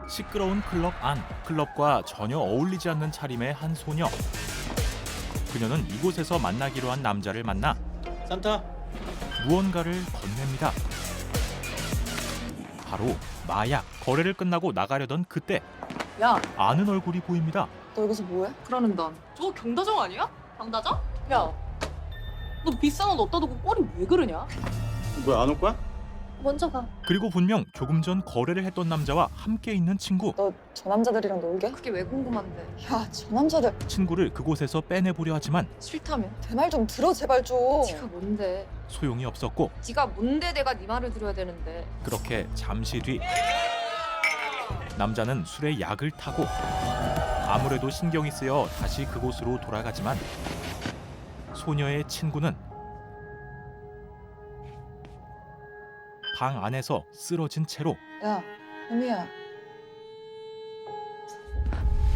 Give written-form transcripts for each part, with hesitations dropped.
시끄러운 클럽 안, 클럽과 전혀 어울리지 않는 차림의 한 소녀. 그녀는 이곳에서 만나기로 한 남자를 만나 산타. 무언가를 건넵니다. 바로 마약. 거래를 끝나고 나가려던 그때 야, 아는 얼굴이 보입니다. 너 여기서 뭐해? 그러는 넌. 저거 경다정 아니야? 강다정? 야, 너 비싼 옷 어디다 두고 꼬리 왜 그러냐? 뭐야, 안 올 거야? 먼저 가. 그리고 분명 조금 전 거래를 했던 남자와 함께 있는 친구. 너 저 남자들이랑 놀게? 그게 왜 궁금한데? 야, 저 남자들 친구를 그곳에서 빼내보려 하지만 싫다며. 내 말 좀 들어 제발 좀. 네가 뭔데? 소용이 없었고 네가 뭔데 내가 네 말을 들어야 되는데? 그렇게 잠시 뒤 남자는 술에 약을 타고 아무래도 신경이 쓰여 다시 그곳으로 돌아가지만 소녀의 친구는 방 안에서 쓰러진 채로 야, 혜미야.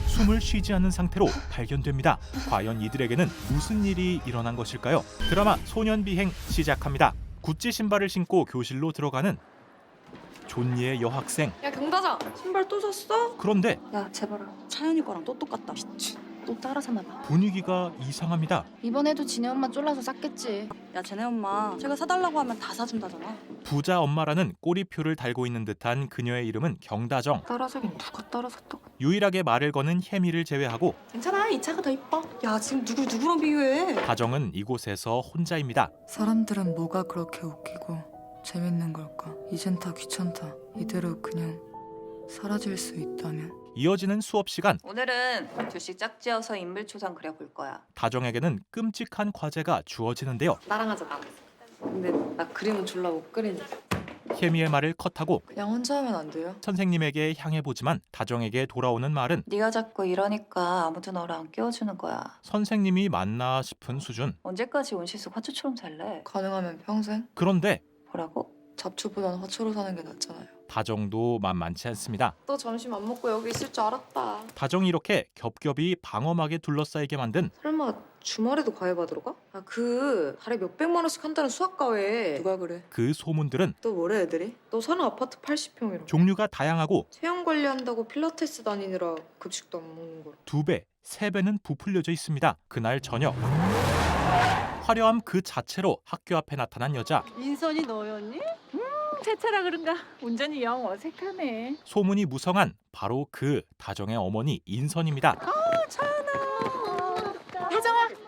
숨을 쉬지 않는 상태로 발견됩니다. 과연 이들에게는 무슨 일이 일어난 것일까요? 드라마 소년비행 시작합니다. 구찌 신발을 신고 교실로 들어가는 존니의 여학생. 야 경다정 신발 또 샀어? 그런데 야, 제발. 차연이 거랑 또 똑같다. 또 따라 샀나 봐. 분위기가 이상합니다. 이번에도 지네 엄마 쫄라서 쌌겠지. 야, 쟤네 엄마 제가 사달라고 하면 다 사준다잖아. 부자 엄마라는 꼬리표를 달고 있는 듯한 그녀의 이름은 경다정. 따라 사긴 누가 따라 샀다고? 유일하게 말을 거는 혜미를 제외하고 괜찮아 이 차가 더 이뻐. 야, 지금 누굴 누구랑 비교해? 다정은 이곳에서 혼자입니다. 사람들은 뭐가 그렇게 웃기고 재밌는 걸까? 이젠 다 귀찮다. 이대로 그냥 사라질 수 있다면. 이어지는 수업 시간, 오늘은 둘씩 짝지어서 인물초상 그려볼 거야. 다정에게는 끔찍한 과제가 주어지는데요. 나랑 하자 나랑. 근데 나 그림은 졸라 못 그리니까. 혜미의 말을 컷하고 그냥 혼자 하면 안 돼요? 선생님에게 향해 보지만 다정에게 돌아오는 말은 네가 자꾸 이러니까 아무도 너를 안 깨워주는 거야. 선생님이 맞나 싶은 수준. 언제까지 온실속 화초처럼 살래? 가능하면 평생? 그런데 뭐라고? 잡초보단 화초로 사는 게 낫잖아요. 다정도 만만치 않습니다. 너 점심 안 먹고 여기 있을 줄 알았다. 다정이 이렇게 겹겹이 방엄하게 둘러싸이게 만든 설마 주말에도 과외 받으러 가? 아 그 달에 몇백만 원씩 한다는 수학 과외. 누가 그래? 그 소문들은 또 뭐래 애들이? 너 사는 아파트 80평이라. 종류가 다양하고 체형 관리한다고 필라테스 다니느라 급식도 안 먹는 거라. 2배, 3배는 부풀려져 있습니다. 그날 저녁 화려함 그 자체로 학교 앞에 나타난 여자. 인선이 너였니? 세차라 그런가 운전이 영 어색하네. 소문이 무성한 바로 그 다정의 어머니 인선입니다.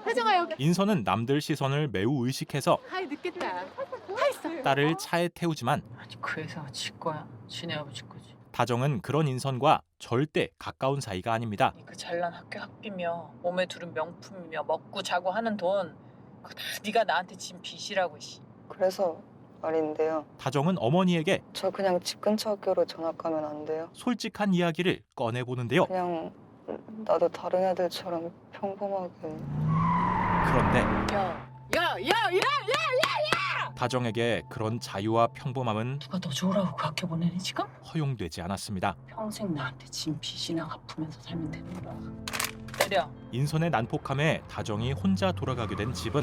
혜정아 여기. 인선은 남들 시선을 매우 의식해서 하이 늦겠다. 타 있어. 딸을 차에 태우지만 아니 그 회사가 지 거야. 지네 아버지 거지. 다정은 그런 인선과 절대 가까운 사이가 아닙니다. 그 잘난 학교 학비며 몸에 두른 명품이며 먹고 자고 하는 돈 그거 다 네가 나한테 진 빚이라고. 그래서 말인데요. 다정은 어머니에게 저 그냥 집 근처 학교로 전학 가면 안 돼요? 솔직한 이야기를 꺼내보는데요. 그냥 나도 다른 애들처럼 평범하게. 그런데 야야야야! 다정에게 그런 자유와 평범함은 누가 너 좋으라고 그 학교 보내니 지금? 허용되지 않았습니다. 평생 나한테 진 빚이나 갚으면서 살면 되는 거야. 때려. 인선의 난폭함에 다정이 혼자 돌아가게 된 집은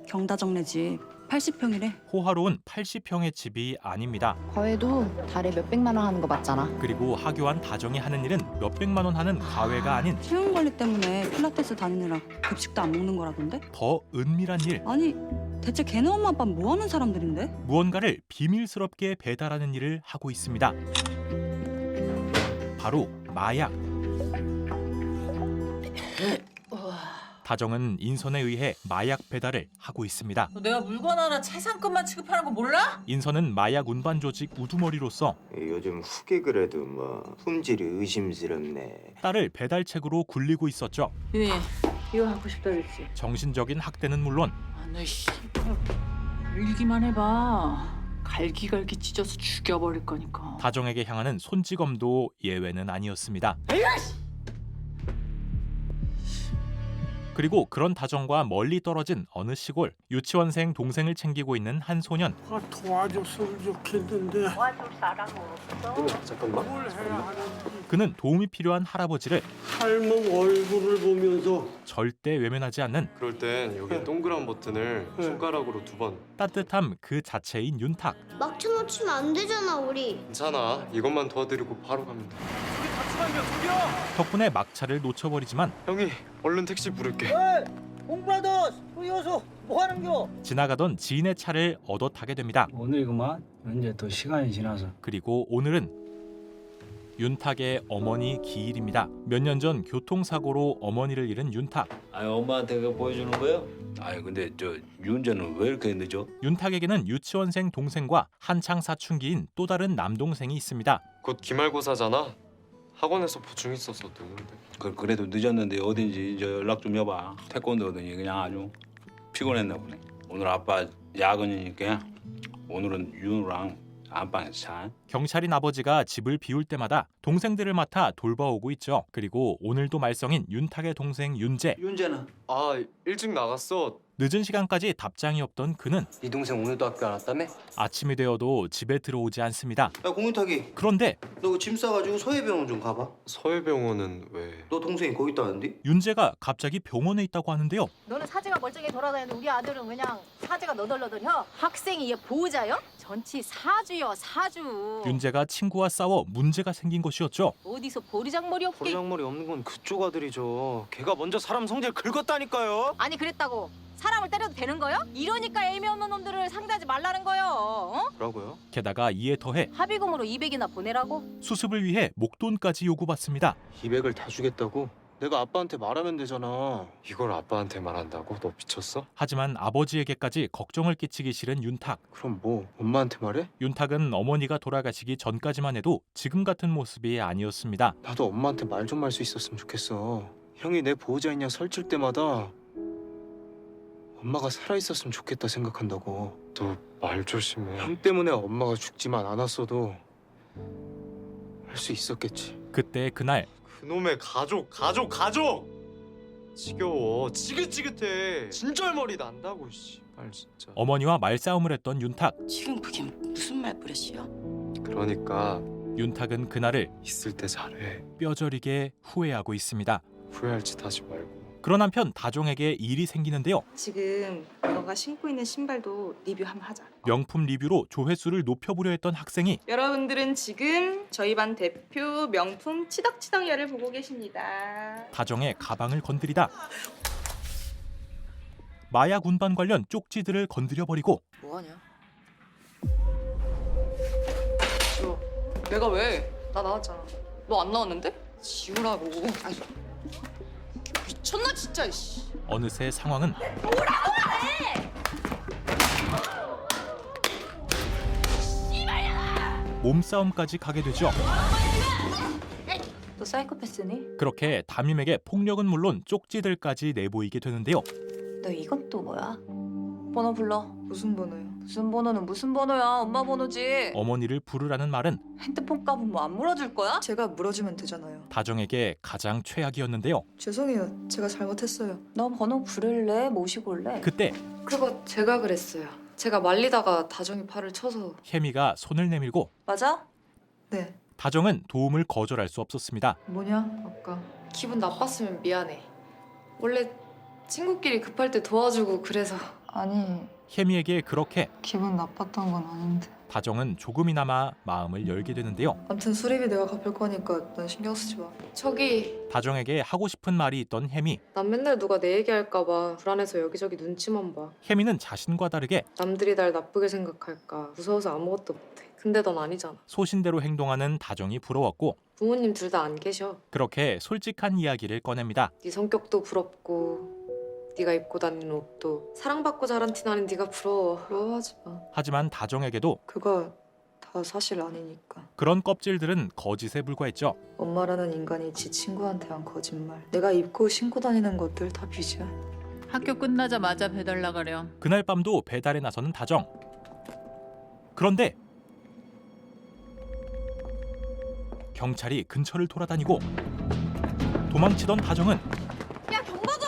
경다정네 집 80평이래. 호화로운 80평의 집이 아닙니다. 과외도 달에 몇백만 원 하는 거 맞잖아. 그리고 하교한 다정이 하는 일은 몇백만 원 하는 과외가 아닌 체형 관리 때문에 필라테스 다니느라 급식도 안 먹는 거라던데? 더 은밀한 일. 아니, 대체 걔네 엄마 아빠 뭐 하는 사람들인데? 무언가를 비밀스럽게 배달하는 일을 하고 있습니다. 바로 마약. 다정은 인선에 의해 마약 배달을 하고 있습니다. 너 내가 물건 하나 최상급만 취급하는 거 몰라? 인선은 마약 운반 조직 우두머리로서 요즘 후기 그래도 뭐 품질이 의심스럽네. 딸을 배달책으로 굴리고 있었죠. 윤희 이거 하고 싶다 그랬지? 정신적인 학대는 물론 아너 씨 일기만 해봐. 갈기갈기 찢어서 죽여버릴 거니까. 다정에게 향하는 손찌검도 예외는 아니었습니다. 그리고 그런 다정과 멀리 떨어진 어느 시골, 유치원생 동생을 챙기고 있는 한 소년. 도와줬으면 좋겠는데 잠깐만. 뭘 해야 하는지 그는 도움이 필요한 할아버지를 할멈 얼굴을 보면서 절대 외면하지 않는 그럴 땐 여기 동그란 버튼을 손가락으로 2번. 따뜻함 그 자체인 윤탁. 막쳐 놓치면 안 되잖아 우리. 괜찮아. 이것만 도와드리고 바로 가면 돼. 덕분에 막차를 놓쳐버리지만 형이 얼른 택시 부를게. 공부하다 소이어서 뭐 하는겨? 지나가던 지인의 차를 얻어 타게 됩니다. 오늘 그만 이제 또 시간이 지나서 그리고 오늘은 윤탁의 어머니 기일입니다. 몇 년 전 교통사고로 어머니를 잃은 윤탁. 아니 엄마한테 그거 보여주는 거예요? 아니 근데 저 윤재는 왜 이렇게 늦어? 윤탁에게는 유치원생 동생과 한창 사춘기인 또 다른 남동생이 있습니다. 곧 기말고사잖아. 학원에서 보충 있어서 늦는데. 그래도 늦었는데 어딘지 저 연락 좀 해봐. 태권도더니 그냥 아주 피곤했나 보네. 오늘 아빠 야근이니까 오늘은 윤우랑 안방에서 자. 경찰인 아버지가 집을 비울 때마다 동생들을 맡아 돌봐오고 있죠. 그리고 오늘도 말썽인 윤탁의 동생 윤재. 윤재는? 아 일찍 나갔어. 늦은 시간까지 답장이 없던 그는 네 동생 오늘도 학교 안 왔다며? 아침이 되어도 집에 들어오지 않습니다. 야 공윤탁이 그런데 너 그 짐 싸가지고 서해병원 좀 가봐. 서해병원은 왜? 너 동생이 거기 있다는데? 윤재가 갑자기 병원에 있다고 하는데요. 너는 사제가 멀쩡히 돌아다니는데 우리 아들은 그냥 사제가 너덜너덜혀? 학생이 얘 보호자요? 전치 사주요 사주. 윤재가 친구와 싸워 문제가 생긴 것이었죠. 어디서 보리장머리 없게. 버르장머리 없는 건 그쪽 아들이죠. 걔가 먼저 사람 성질 긁었다니까요. 아니 그랬다고 사람을 때려도 되는 거요? 이러니까 애미 없는 놈들을 상대하지 말라는 거요. 어? 뭐라고요? 게다가 이에 더해 합의금으로 200이나 보내라고? 수습을 위해 목돈까지 요구받습니다. 200을 다 주겠다고? 내가 아빠한테 말하면 되잖아. 이걸 아빠한테 말한다고? 너 미쳤어? 하지만 아버지에게까지 걱정을 끼치기 싫은 윤탁. 그럼 뭐 엄마한테 말해? 윤탁은 어머니가 돌아가시기 전까지만 해도 지금 같은 모습이 아니었습니다. 나도 엄마한테 말 좀 할 수 있었으면 좋겠어. 형이 내 보호자이냐 설칠 때마다 엄마가 살아있었으면 좋겠다 생각한다고. 너 말 조심해. 형 때문에 엄마가 죽지만 않았어도 할 수 있었겠지. 그때 그날 그놈의 가족. 지겨워. 지긋지긋해. 진절머리 난다고 씨발 진짜. 어머니와 말싸움을 했던 윤탁. 지금 그게 무슨 말버릇이야? 그러니까 윤탁은 그날을 있을 때 잘해. 뼈저리게 후회하고 있습니다. 후회할 짓 하지 말고. 그런 한편 다정에게 일이 생기는데요. 지금 너가 신고 있는 신발도 리뷰 한번 하자. 명품 리뷰로 조회수를 높여보려 했던 학생이 여러분들은 지금 저희 반 대표 명품 치덕치덕녀를 보고 계십니다. 다정의 가방을 건드리다 마약 운반 관련 쪽지들을 건드려버리고 뭐하냐? 내가 왜? 나 나왔잖아. 너 안 나왔는데? 지우라고. 아니, 미쳤나 진짜. 이씨. 어느새 상황은 몸싸움까지 가게 되죠. 너 사이코패스니? 그렇게 담임에게 폭력은 물론 쪽지들까지 내보이게 되는데요. 너 이건 또 뭐야? 번호 불러. 무슨 번호요? 무슨 번호는 무슨 번호야? 엄마 번호지. 어머니를 부르라는 말은 핸드폰 값은 뭐 안 물어줄 거야? 제가 물어주면 되잖아요. 다정에게 가장 최악이었는데요. 죄송해요. 제가 잘못했어요. 너 번호 부를래? 모시고 올래? 그때 그거 제가 그랬어요. 제가 말리다가 다정이 팔을 쳐서. 혜미가 손을 내밀고 맞아? 네. 다정은 도움을 거절할 수 없었습니다. 뭐냐? 아까. 기분 나빴으면 미안해. 원래 친구끼리 급할 때 도와주고 그래서. 아니, 혜미에게 그렇게 기분 나빴던 건 아닌데. 다정은 조금이나마 마음을 열게 되는데요. 아무튼 수리비 내가 갚을 거니까 넌 신경 쓰지 마. 저기 다정에게 하고 싶은 말이 있던 혜미. 난 맨날 누가 내 얘기할까 봐 불안해서 여기저기 눈치만 봐. 혜미는 자신과 다르게 남들이 날 나쁘게 생각할까 무서워서 아무것도 못해. 근데 넌 아니잖아. 소신대로 행동하는 다정이 부러웠고 부모님 둘 다 안 계셔. 그렇게 솔직한 이야기를 꺼냅니다. 네 성격도 부럽고 네가 입고 다니는 옷도 사랑받고 자란 티 나는 네가 부러워. 부러워하지 마. 하지만 다정에게도 그거 다 사실 아니니까. 그런 껍질들은 거짓에 불과했죠. 엄마라는 인간이 지 친구한테 한 거짓말. 내가 입고 신고 다니는 것들 다 빚이야. 학교 끝나자마자 배달 나가렴. 그날 밤도 배달에 나서는 다정. 그런데 경찰이 근처를 돌아다니고 도망치던 다정은 야 경보도!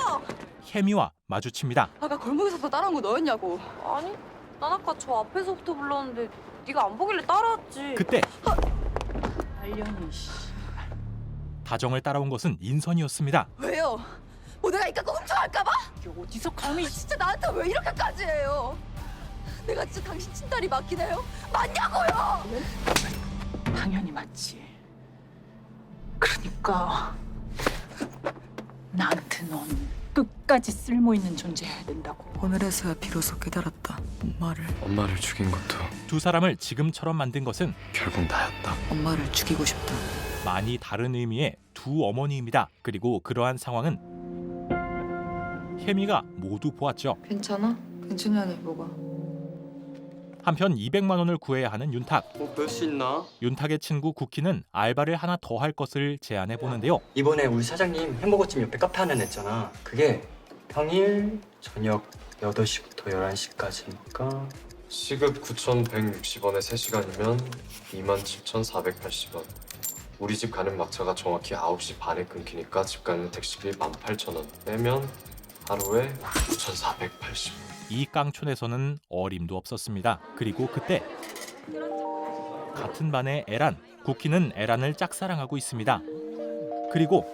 혜미와 마주칩니다. 아까 골목에서 따라온 거 너였냐고. 아니, 난 아까 저 앞에서부터 불렀는데 네가 안 보길래 따라왔지. 그때 말년이 씨. 다정을 따라온 것은 인선이었습니다. 왜요? 뭐 내가 이깟 거 훔쳐갈까 봐? 이게 어디서 감히 진짜 나한테 왜 이렇게까지 해요? 내가 진짜 당신 친딸이 맞긴 해요? 맞냐고요? 당연히 맞지. 그러니까 나한테 넌 끝까지 쓸모 있는 존재여야 된다고. 오늘에서야 비로소 깨달았다. 엄마를 죽인 것도 두 사람을 지금처럼 만든 것은 결국 나였다. 엄마를 죽이고 싶다. 많이 다른 의미의 두 어머니입니다. 그리고 그러한 상황은 혜미가 모두 보았죠. 괜찮아? 괜찮냐니 뭐가? 한편 200만 원을 구해야 하는 윤탁. 뭐 볼 수 있나? 윤탁의 친구 구키는 알바를 하나 더 할 것을 제안해 보는데요. 이번에 우리 사장님 햄버거집 옆에 카페 하나 냈잖아. 그게 평일 저녁 8시부터 11시까지니까 시급 9,160원에 3시간이면 27,480원. 우리 집 가는 막차가 정확히 9시 반에 끊기니까 집 가는 택시비 18,000원 빼면 하루에 9,480원. 이 깡촌에서는 어림도 없었습니다. 그리고 그때 같은 반의 에란, 구키는 에란을 짝사랑하고 있습니다. 그리고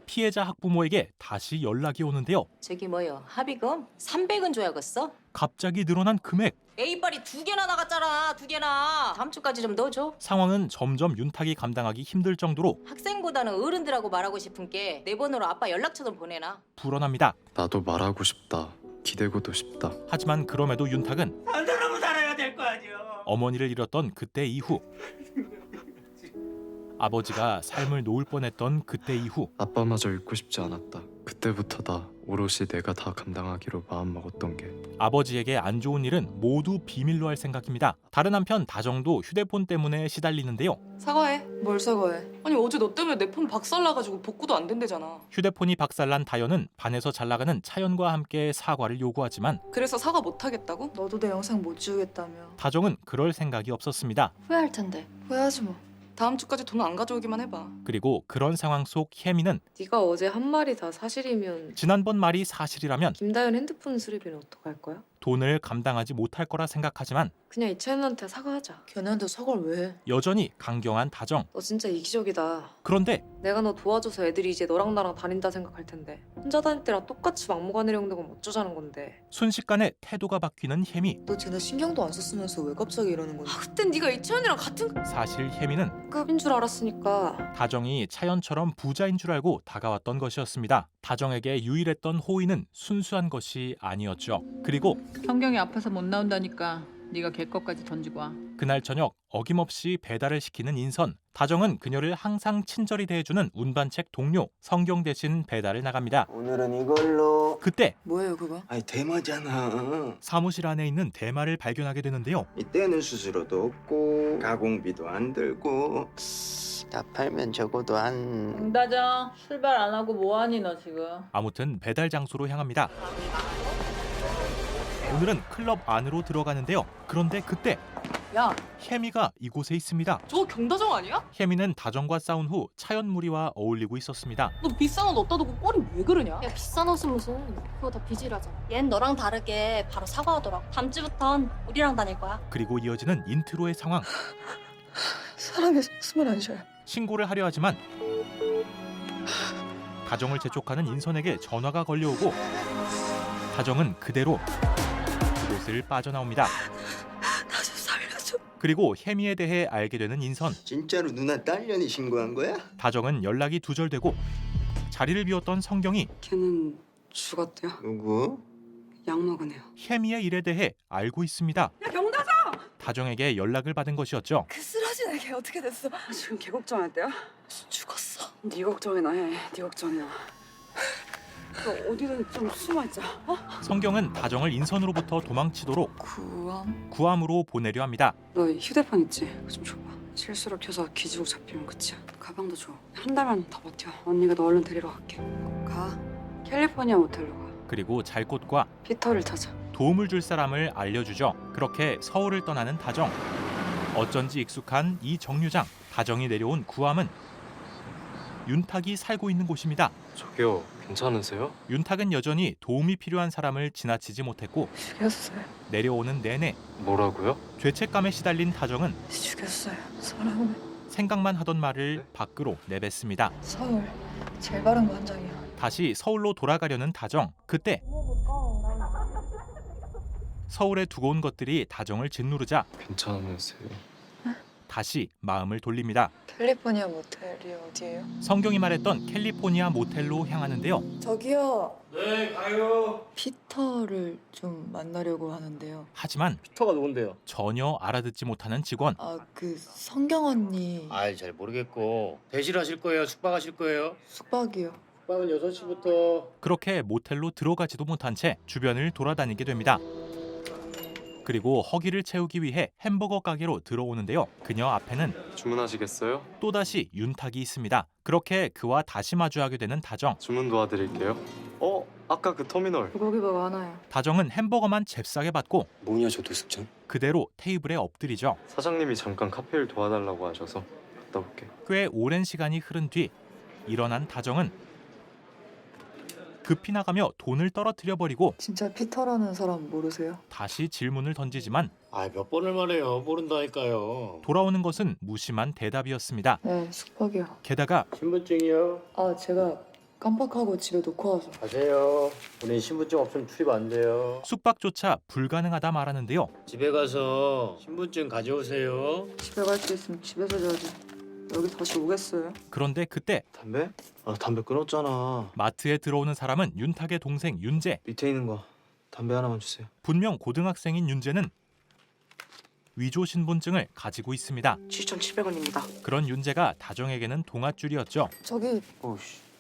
피해자 학부모에게 다시 연락이 오는데요. 저기 뭐요? 합의금 300은 줘야겠어? 갑자기 늘어난 금액. A빨이 2개나 나갔잖아. 2개나. 다음 주까지 좀 넣어줘. 상황은 점점 윤탁이 감당하기 힘들 정도로 학생보다는 어른들하고 말하고 싶은 게 내 번호로 아빠 연락처 좀 보내놔. 불어납니다. 나도 말하고 싶다. 기대고도 싶다. 하지만 그럼에도 윤탁은 안 들으면 살아야 될 거 아니야. 어머니를 잃었던 그때 이후, 아버지가 삶을 놓을 뻔했던 그때 이후, 아빠마저 잃고 싶지 않았다. 그때부터다. 오롯이 내가 다 감당하기로 마음먹었던 게. 아버지에게 안 좋은 일은 모두 비밀로 할 생각입니다. 다른 한편 다정도 휴대폰 때문에 시달리는데요. 사과해. 뭘 사과해? 아니 어제 너 때문에 내 폰 박살나가지고 복구도 안 된대잖아. 휴대폰이 박살난 다현은 반에서 잘 나가는 차연과 함께 사과를 요구하지만 그래서 사과 못 하겠다고? 너도 내 영상 못 지우겠다며. 다정은 그럴 생각이 없었습니다. 후회할 텐데. 후회하지 뭐. 다음 주까지 돈 안 가져오기만 해봐. 그리고 그런 상황 속 혜미는 네가 어제 한 말이 다 사실이면 지난번 말이 사실이라면 김다현 핸드폰 수리비는 어떡할 거야? 돈을 감당하지 못할 거라 생각하지만 그냥 이채연한테 사과하자. 걔네한테 사과를 왜 해? 여전히 강경한 다정. 너 진짜 이기적이다. 그런데 내가 너 도와줘서 애들이 이제 너랑 나랑 다닌다 생각할 텐데 혼자 다닐 때랑 똑같이 막무가내로 행동하면 어쩌자는 건데. 순식간에 태도가 바뀌는 혜미. 너 쟤네 신경도 안 썼으면서 왜 갑자기 이러는 건데? 그땐 네가 이채연이랑 같은 사실 혜미는 급인 줄 알았으니까. 다정이 차연처럼 부자인 줄 알고 다가왔던 것이었습니다. 다정에게 유일했던 호의는 순수한 것이 아니었죠. 그리고 성경이 아파서 못 나온다니까 네가 걔 것까지 던지고 와. 그날 저녁 어김없이 배달을 시키는 인선. 다정은 그녀를 항상 친절히 대해주는 운반책 동료 성경 대신 배달을 나갑니다. 오늘은 이걸로. 그때 뭐예요 그거? 아니 대마잖아. 사무실 안에 있는 대마를 발견하게 되는데요. 이때는 수수료도 없고 가공비도 안 들고 다 팔면 적어도 한. 응다정 출발 안 하고 뭐하니 너 지금? 아무튼 배달 장소로 향합니다. 오늘은 클럽 안으로 들어가는데요. 그런데 그때 야, 혜미가 이곳에 있습니다. 저거 경다정 아니야? 혜미는 다정과 싸운 후 차연 무리와 어울리고 있었습니다. 너 비싼 옷 어디다 두고 꼴이 왜 그러냐? 야 비싼 옷은 무슨 그거 다 비질하잖아. 얜 너랑 다르게 바로 사과하더라고. 다음 주부턴 우리랑 다닐 거야. 그리고 이어지는 인트로의 상황. 사람이 숨을 안 쉬어요. 신고를 하려 하지만 다정을 재촉하는 인선에게 전화가 걸려오고 다정은 그대로 그곳을 빠져나옵니다. 나 좀 살려줘. 그리고 혜미에 대해 알게 되는 인선. 진짜로 누나 딸년이 신고한 거야? 다정은 연락이 두절되고 자리를 비웠던 성경이 걔는 죽었대요. 누구? 약 먹은 애요. 혜미의 일에 대해 알고 있습니다. 야 경다정! 다정에게 연락을 받은 것이었죠. 그 쓰러진 애걔 어떻게 됐어? 지금 걔 걱정할 때야? 죽었어. 네 걱정이나 해. 네 걱정이야. 너 어디든 좀 숨어있자. 어? 성경은 다정을 인선으로부터 도망치도록 구암으로 보내려 합니다. 너 휴대폰 있지? 그거 좀 줘봐. 실수로 켜서 기지국 잡히면 끝이야. 가방도 줘. 한 달만 더 버텨. 언니가 너 얼른 데리러 갈게. 가. 캘리포니아 모텔로 가. 그리고 잘 곳과 피터를 찾아. 도움을 줄 사람을 알려주죠. 그렇게 서울을 떠나는 다정. 어쩐지 익숙한 이 정류장. 다정이 내려온 구암은 윤탁이 살고 있는 곳입니다. 저기요, 괜찮으세요? 윤탁은 여전히 도움이 필요한 사람을 지나치지 못했고 죽였어요. 내려오는 내내 뭐라고요? 죄책감에 시달린 다정은 죽였어요. 사랑을. 생각만 하던 말을 밖으로 내뱉습니다. 서울 제일 바른 거 한 장이야. 다시 서울로 돌아가려는 다정. 그때 서울에 두고 온 것들이 다정을 짓누르자 괜찮으세요? 다시 마음을 돌립니다. 캘리포니아 모텔이 어디예요? 성경이 말했던 캘리포니아 모텔로 향하는데요. 저기요. 네, 가요. 피터를 좀 만나려고 하는데요. 하지만 피터가 누군데요? 전혀 알아듣지 못하는 직원. 그 성경 언니 아이 잘 모르겠고 대실하실 거예요? 숙박하실 거예요? 숙박이요. 숙박은 6시부터. 그렇게 모텔로 들어가지도 못한 채 주변을 돌아다니게 됩니다. 그리고 허기를 채우기 위해 햄버거 가게로 들어오는데요. 그녀 앞에는 주문하시겠어요? 또다시 윤탁이 있습니다. 그렇게 그와 다시 마주하게 되는 다정. 주문 도와드릴게요. 아까 그 터미널. 고기밥 하나요. 다정은 햄버거만 잽싸게 받고 뭐냐 저 노숙장? 그대로 테이블에 엎드리죠. 사장님이 잠깐 카페를 도와달라고 하셔서 갔다 올게. 꽤 오랜 시간이 흐른 뒤 일어난 다정은 급히 나가며 돈을 떨어뜨려 버리고 진짜 피터라는 사람 모르세요? 다시 질문을 던지지만 몇 번을 말해요. 모른다니까요. 돌아오는 것은 무심한 대답이었습니다. 네, 숙박이요. 게다가 신분증이요? 제가 깜빡하고 집에 놓고 와서. 가세요. 우리 신분증 없으면 출입 안 돼요. 숙박조차 불가능하다 말하는데요. 집에 가서 신분증 가져오세요. 집에 갈 수 있으면 집에서 자지. 여기 다시 오겠어요? 그런데 그때 담배? 담배 끊었잖아. 마트에 들어오는 사람은 윤탁의 동생 윤재. 밑에 있는 거 담배 하나만 주세요. 분명 고등학생인 윤재는 위조 신분증을 가지고 있습니다. 7,700원입니다. 그런 윤재가 다정에게는 동아줄이었죠. 저기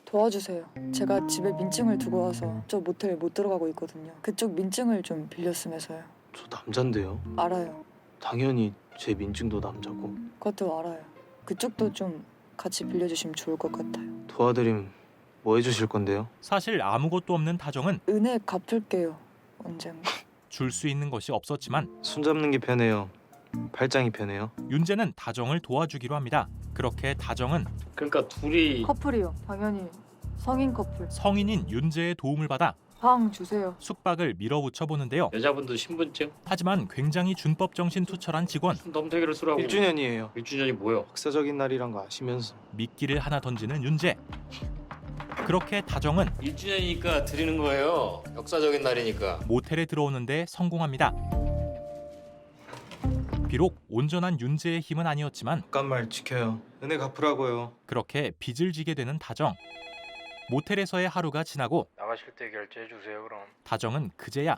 도와주세요. 제가 집에 민증을 두고 와서 저 모텔 못 들어가고 있거든요. 그쪽 민증을 좀 빌렸으면서요. 저 남잔데요. 알아요. 당연히 제 민증도 남자고. 그것도 알아요. 그쪽도 좀 같이 빌려주시면 좋을 것 같아요. 도와드리면 뭐 해주실 건데요? 사실 아무것도 없는 다정은 은혜 갚을게요. 언젠가. 줄 수 있는 것이 없었지만 손잡는 게 편해요. 팔짱이 편해요. 윤재는 다정을 도와주기로 합니다. 그렇게 다정은 그러니까 둘이 커플이요. 당연히 성인 커플. 성인인 윤재의 도움을 받아 방 주세요. 숙박을 밀어붙여 보는데요. 여자분도 신분증? 하지만 굉장히 준법 정신 투철한 직원. 넘대기를 쓰라고. 1주년이에요. 1주년이 뭐요? 역사적인 날이란 거 아시면서. 미끼를 하나 던지는 윤재. 그렇게 다정은 1주년이니까 드리는 거예요. 역사적인 날이니까. 모텔에 들어오는데 성공합니다. 비록 온전한 윤재의 힘은 아니었지만 잠깐 말 지켜요. 은혜 갚으라고요. 그렇게 빚을 지게 되는 다정. 모텔에서의 하루가 지나고 나가실 때 결제해 주세요 그럼. 다정은 그제야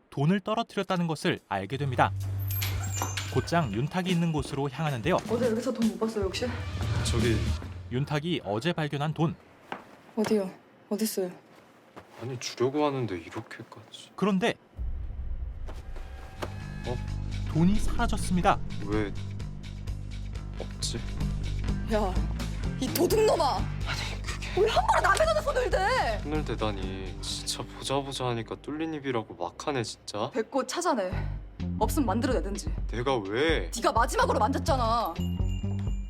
돈을 떨어뜨렸다는 것을 알게 됩니다. 곧장 윤탁이 있는 곳으로 향하는데요. 어제 여기서 돈 못 봤어요 혹시? 저기 윤탁이 어제 발견한 돈. 어디요? 어딨어요? 아니 주려고 하는데 이렇게까지. 그런데 돈이 사라졌습니다. 왜 없지? 야, 이 도둑놈아! 왜 함부로 남의 돈에 손을 대? 손을 대다니 진짜 보자 하니까 뚫린 입이라고 막하네 진짜. 배꼽 찾아내. 없으면 만들어내든지. 내가 왜? 네가 마지막으로 만졌잖아.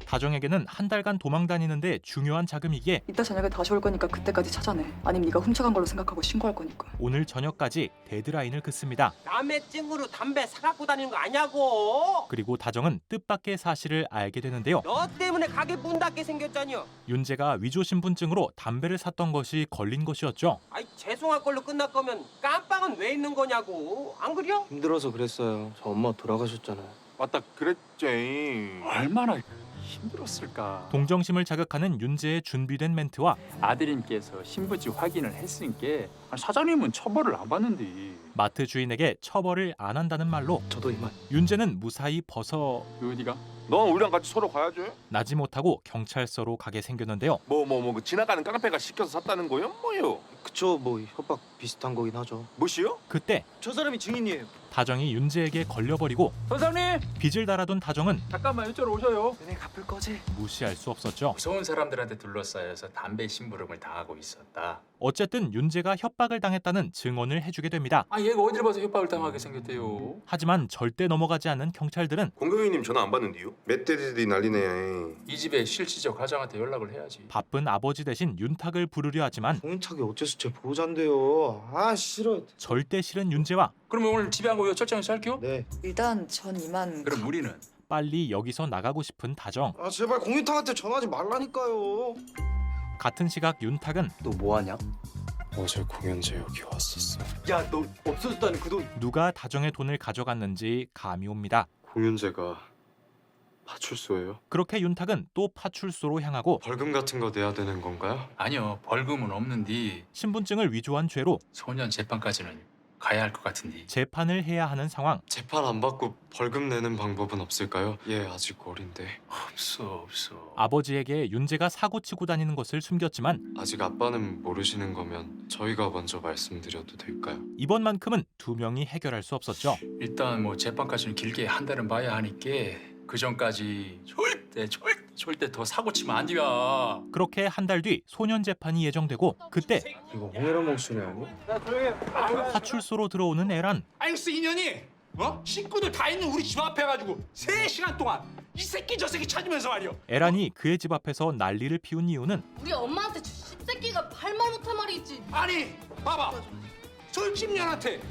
다정에게는 한 달간 도망 다니는데 중요한 자금이기에 이따 저녁에 다시 올 거니까 그때까지 찾아내. 아니면 네가 훔쳐간 걸로 생각하고 신고할 거니까. 오늘 저녁까지 데드라인을 긋습니다. 남의 찡으로 담배 사갖고 다니는 거 아냐고. 그리고 다정은 뜻밖의 사실을 알게 되는데요. 너 때문에 가게 문 닫게 생겼잖여. 윤재가 위조 신분증으로 담배를 샀던 것이 걸린 것이었죠. 아이 죄송할 걸로 끝날 거면 깜빵은 왜 있는 거냐고. 안 그려? 힘들어서 그랬어요. 저 엄마 돌아가셨잖아요. 맞다 그랬지. 얼마나 힘들었을까. 동정심을 자극하는 윤재의 준비된 멘트와 아드님께서 신분증 확인을 했으니까 사장님은 처벌을 안 받는데. 마트 주인에게 처벌을 안 한다는 말로 저도 이만. 윤재는 무사히 벗어 어디가? 넌 우리랑 같이 서로 가야지. 나지 못하고 경찰서로 가게 생겼는데요. 그 지나가는 깡패가 시켜서 샀다는 거요? 뭐요? 그쵸, 뭐 협박 비슷한 거긴 하죠. 뭐시요? 그때 저 사람이 증인이에요. 다정이 윤재에게 걸려버리고 선생님 빚을 달아둔 다정은 잠깐만 이쪽으로 오셔요. 은혜 갚을 거지? 무시할 수 없었죠. 무서운 사람들한테 둘러싸여서 담배 심부름을 당하고 있었다. 어쨌든 윤재가 협박을 당했다는 증언을 해주게 됩니다. 얘가 어딜 봐서 협박을 당하게 생겼대요. 하지만 절대 넘어가지 않는 경찰들은 공경위님 전화 안 받는데요? 멧돼지들이 난리네. 이 집의 실질적 가장한테 연락을 해야지. 바쁜 아버지 대신 윤탁을 부르려 하지만 송윤탁이 어째서 제 보호자인데요. 아 싫어. 절대 싫은 윤재와 그러면 오늘 집에 안 가고 철장에서 할게요? 네. 일단 전 이만. 그럼 우리는 빨리 여기서 나가고 싶은 다정. 아 제발 공윤탁한테 전화하지 말라니까요. 같은 시각 윤탁은 너 뭐하냐? 어제 공연제 여기 왔었어. 야 너 없어졌다는 그 돈. 누가 다정의 돈을 가져갔는지 감이 옵니다. 공연제가 파출소예요? 그렇게 윤탁은 또 파출소로 향하고 벌금 같은 거 내야 되는 건가요? 아니요, 벌금은 없는데 신분증을 위조한 죄로 소년 재판까지는 가야 할 것 같은데. 재판을 해야 하는 상황. 재판 안 받고 벌금 내는 방법은 없을까요? 얘 아직 어린데. 없어. 아버지에게 윤재가 사고치고 다니는 것을 숨겼지만 아직 아빠는 모르시는 거면 저희가 먼저 말씀드려도 될까요? 이번만큼은 두 명이 해결할 수 없었죠. 일단 뭐 재판까지는 길게 한 달은 봐야 하니까 그 전까지 절대 더 사고 치면 안 돼요. 그렇게 한 달 뒤 소년 재판이 예정되고 그때 이거 홍해란 목소리 아니? 파출소로 들어오는 에란. 알겠어 인연이 식구들 다 있는 우리 집 앞에 가지고 3시간 동안 이 새끼 저 새끼 찾으면서 말이야. 에란이 그의 집 앞에서 난리를 피운 이유는 우리 엄마한테 저 씹새끼가 할말 못할 말이 있지. 아니 봐봐 솔집년한테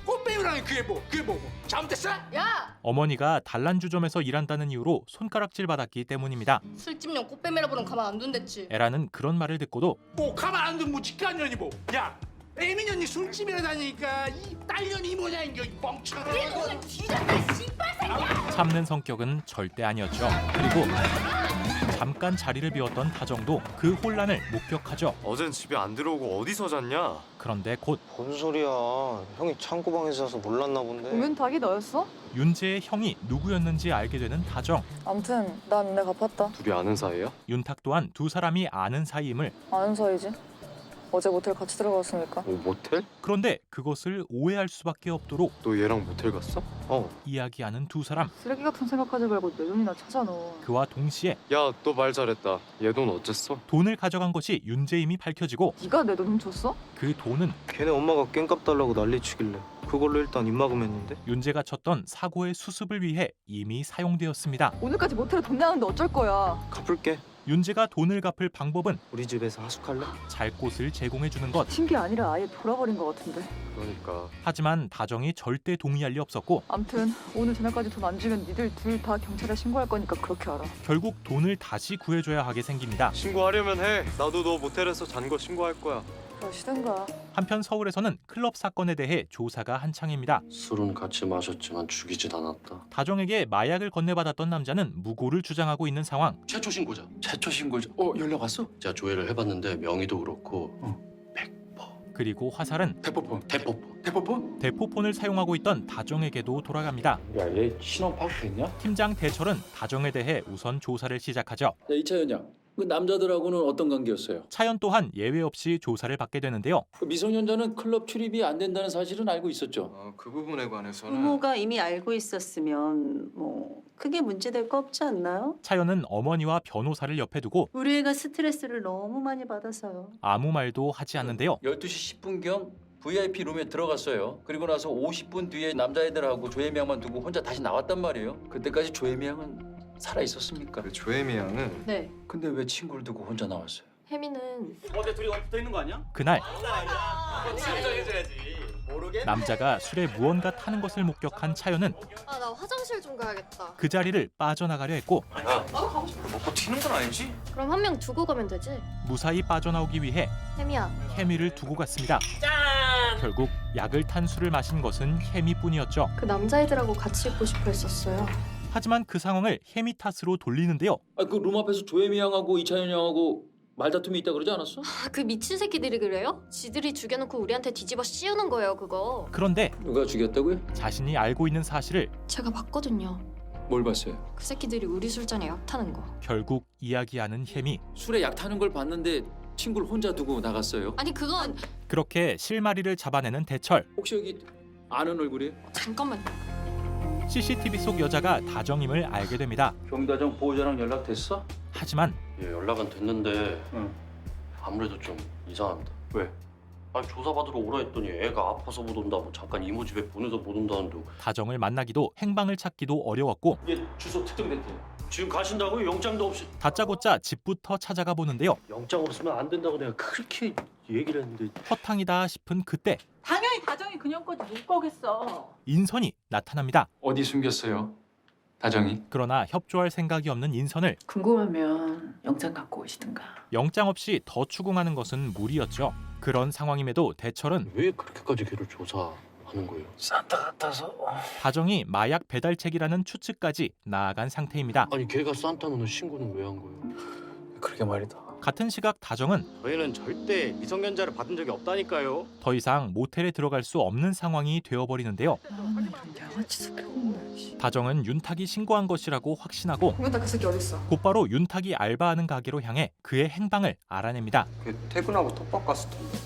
꽃배우라는 그게 뭐 잘못됐어? 야! 어머니가 단란주점에서 일한다는 이유로 손가락질 받았기 때문입니다. 술집년 꽃뱀이라 부르면 가만 안 둔댔지. 에란은 그런 말을 듣고도 뭐 가만 안 두면 뭐 직간년이 뭐. 야 애미년이 술집이라 다니니까 이 딸년이 뭐냐 이거 이 멍청아. 네 오늘 뒤졌다 씨발새끼야! 참는 성격은 절대 아니었죠. 그리고 잠깐 자리를 비웠던 다정도 그 혼란을 목격하죠. 어젠 집에 안 들어오고 어디서 잤냐? 그런데 곧 뭔 소리야. 형이 창고방에서 자서 몰랐나 본데. 공윤탁이 너였어? 윤재의 형이 누구였는지 알게 되는 다정. 아무튼 난 내가 갚았다. 둘이 아는 사이야? 윤탁 또한 두 사람이 아는 사이임을. 아는 사이지. 어제 모텔 같이 들어갔으니까. 모텔? 그런데 그것을 오해할 수밖에 없도록 너 얘랑 모텔 갔어? 이야기하는 두 사람. 쓰레기 같은 생각하지 말고 내 돈이나 찾아 너. 그와 동시에 야, 너 말 잘했다. 얘 돈 어쨌어? 돈을 가져간 것이 윤재임이 밝혀지고 네가 내 돈 훔쳤어? 그 돈은 걔네 엄마가 깽값 달라고 난리치길래 그걸로 일단 입막음했는데. 윤재가 쳤던 사고의 수습을 위해 이미 사용되었습니다. 오늘까지 모텔에 돈 내는데 어쩔 거야. 갚을게. 윤재가 돈을 갚을 방법은 우리 집에서 하숙할래? 잘 곳을 제공해 주는 것. 친 게 아니라 아예 돌아버린 것 같은데. 그러니까 하지만 다정이 절대 동의할 리 없었고 암튼 오늘 저녁까지 돈 안 주면 니들 둘 다 경찰에 신고할 거니까 그렇게 알아. 결국 돈을 다시 구해줘야 하게 생깁니다. 신고하려면 해. 나도 너 모텔에서 잔 거 신고할 거야. 그러시든가. 한편 서울에서는 클럽 사건에 대해 조사가 한창입니다. 술은 같이 마셨지만 죽이진 않았다. 다정에게 마약을 건네받았던 남자는 무고를 주장하고 있는 상황. 최초 신고자. 연락 왔어? 제가 조회를 해봤는데 명의도 그렇고 그리고 화살은 대포폰. 대포폰을 사용하고 있던 다정에게도 돌아갑니다. 야, 얘 신원 파악됐냐? 팀장 대철은 다정에 대해 우선 조사를 시작하죠. 야, 이차연 양. 그 남자들하고는 어떤 관계였어요? 차연 또한 예외 없이 조사를 받게 되는데요. 그 미성년자는 클럽 출입이 안 된다는 사실은 알고 있었죠. 그 부분에 관해서는 부모가 이미 알고 있었으면 뭐 크게 문제될 거 없지 않나요? 차연은 어머니와 변호사를 옆에 두고 우리 애가 스트레스를 너무 많이 받아서요. 아무 말도 하지 않는데요. 12시 10분경 VIP 룸에 들어갔어요. 그리고 나서 50분 뒤에 남자애들하고 조혜미 양만 두고 혼자 다시 나왔단 말이에요. 그때까지 조혜미 양은 살아 있었습니까? 조혜미 양은 네. 근데 왜 친구를 두고 혼자 나왔어요? 혜미는 어제 둘이 붙어 있는 거 아니야? 그날 진정해줘야지. 모르겠네. 남자가 술에 무언가 타는 것을 목격한 차연은 아 나 화장실 좀 가야겠다. 그 자리를 빠져나가려 했고 먹고 튀는 건 아니지? 그럼 한 명 두고 가면 되지? 무사히 빠져나오기 위해 혜미야. 혜미를 두고 갔습니다. 결국 약을 탄 술을 마신 것은 혜미뿐이었죠. 그 남자애들하고 같이 있고 싶어 했었어요. 하지만 그 상황을 혜미 탓으로 돌리는데요. 그 룸 앞에서 조혜미 양하고 이차연 양하고 말다툼이 있다 그러지 않았어? 그 미친 새끼들이 그래요? 지들이 죽여놓고 우리한테 뒤집어 씌우는 거예요 그거. 그런데 누가 죽였다고요? 자신이 알고 있는 사실을 제가 봤거든요. 뭘 봤어요? 그 새끼들이 우리 술잔에 약 타는 거. 결국 이야기하는 혜미. 술에 약 타는 걸 봤는데 친구를 혼자 두고 나갔어요. 아니 그건 그렇게 실마리를 잡아내는 대철. 혹시 여기 아는 얼굴이에요? 잠깐만. CCTV 속 여자가 다정임을 알게 됩니다. 경다정 보호자랑 연락됐어? 하지만 예, 연락은 됐는데 아무래도 좀 이상합니다. 왜? 아니 조사받으러 오라 했더니 애가 아파서 못 온다고 잠깐 이모 집에 보내서 못 온다는데. 다정을 만나기도 행방을 찾기도 어려웠고 얘 주소 특정됐대요. 지금 가신다고요? 영장도 없이. 다짜고짜 집부터 찾아가 보는데요. 영장 없으면 안 된다고 내가 그렇게 얘기를 했는데. 허탕이다 싶은 그때 당연히 다정이 그년까지 못 거겠어. 인선이 나타납니다. 어디 숨겼어요? 다정이? 그러나 협조할 생각이 없는 인선을 궁금하면 영장 갖고 오시든가. 영장 없이 더 추궁하는 것은 무리였죠. 그런 상황임에도 대철은 왜 그렇게까지 걔를 조사하는 거예요? 산타 같아서. 다정이 마약 배달책이라는 추측까지 나아간 상태입니다. 아니 걔가 산타는 신고는 왜 한 거예요? 그러게 말이다. 같은 시각 다정은 저희는 절대 미성년자를 받은 적이 없다니까요. 더 이상 모텔에 들어갈 수 없는 상황이 되어버리는데요. 다정은 윤탁이 신고한 것이라고 확신하고 윤탁 그 새끼 어딨어? 곧바로 윤탁이 알바하는 가게로 향해 그의 행방을 알아냅니다. 걔 퇴근하고 톡박 갔을 텐데.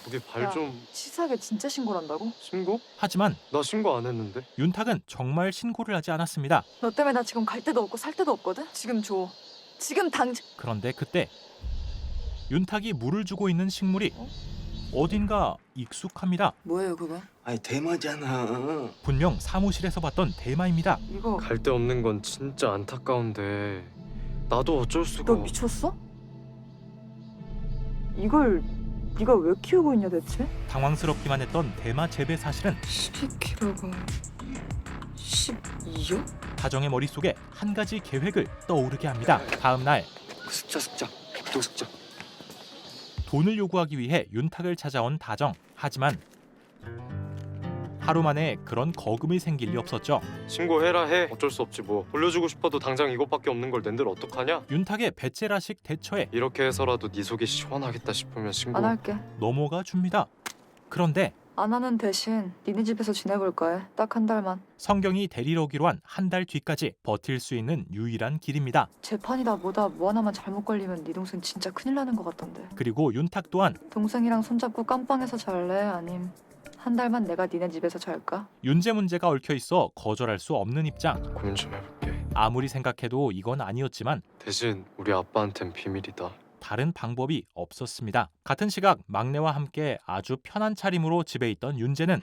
거기 발 좀 치사하게 진짜 신고를 한다고? 신고? 하지만 나 신고 안 했는데. 윤탁은 정말 신고를 하지 않았습니다. 너 때문에 나 지금 갈 데도 없고 살 데도 없거든? 지금 줘. 지금 당장. 그런데 그때 윤탁이 물을 주고 있는 식물이 어딘가 익숙합니다. 뭐예요 그거? 아니 대마잖아. 분명 사무실에서 봤던 대마입니다. 이거 갈 데 없는 건 진짜 안타까운데 나도 어쩔 수가. 너 미쳤어? 이걸 네가 왜 키우고 있냐 대체? 당황스럽기만 했던 대마 재배 사실은 12kg가 12요? 다정의 머릿속에 한 가지 계획을 떠오르게 합니다. 다음 날 흑자 도숙자. 돈을 요구하기 위해 윤탁을 찾아온 다정. 하지만 하루 만에 그런 거금이 생길 리 없었죠. 신고해라 해. 어쩔 수 없지 뭐. 돌려주고 싶어도 당장 이것밖에 없는 걸 낸들 어떡하냐? 윤탁의 배째라식 대처에 이렇게 해서라도 네 속이 시원하겠다 싶으면 신고. 안 할게. 넘어가 줍니다. 그런데 안 하는 대신 니네 집에서 지내볼까 해. 딱 한 달만. 성경이 데리러 오기로 한 한 달 뒤까지 버틸 수 있는 유일한 길입니다. 재판이다 뭐다 뭐 하나만 잘못 걸리면 네 동생 진짜 큰일 나는 것 같던데. 그리고 윤탁 또한 동생이랑 손잡고 깜빵에서 잘래? 아님 한 달만 내가 니네 집에서 잘까? 윤제 문제가 얽혀 있어 거절할 수 없는 입장. 고민 좀 해볼게. 아무리 생각해도 이건 아니었지만 대신 우리 아빠한텐 비밀이다. 다른 방법이 없었습니다. 같은 시각 막내와 함께 아주 편한 차림으로 집에 있던 윤재는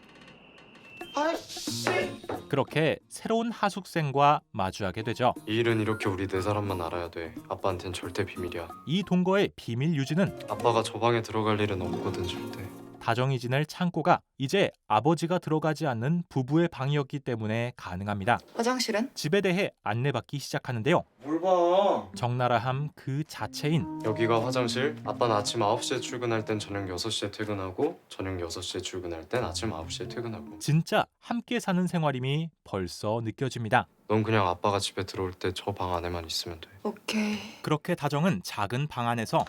그렇게 새로운 하숙생과 마주하게 되죠. 이 일은 이렇게 우리 네 사람만 알아야 돼. 아빠한텐 절대 비밀이야. 이 동거의 비밀 유지는 아빠가 저 방에 들어갈 일은 없거든 절대. 다정이 지낼 창고가 이제 아버지가 들어가지 않는 부부의 방이었기 때문에 가능합니다. 화장실은? 집에 대해 안내받기 시작하는데요. 뭘 봐. 적나라함 그 자체인 여기가 화장실. 아빠는 아침 9시에 출근할 땐 저녁 6시에 퇴근하고 저녁 6시에 출근할 땐 아침 9시에 퇴근하고. 진짜 함께 사는 생활임이 벌써 느껴집니다. 넌 그냥 아빠가 집에 들어올 때 저 방 안에만 있으면 돼. 오케이. 그렇게 다정은 작은 방 안에서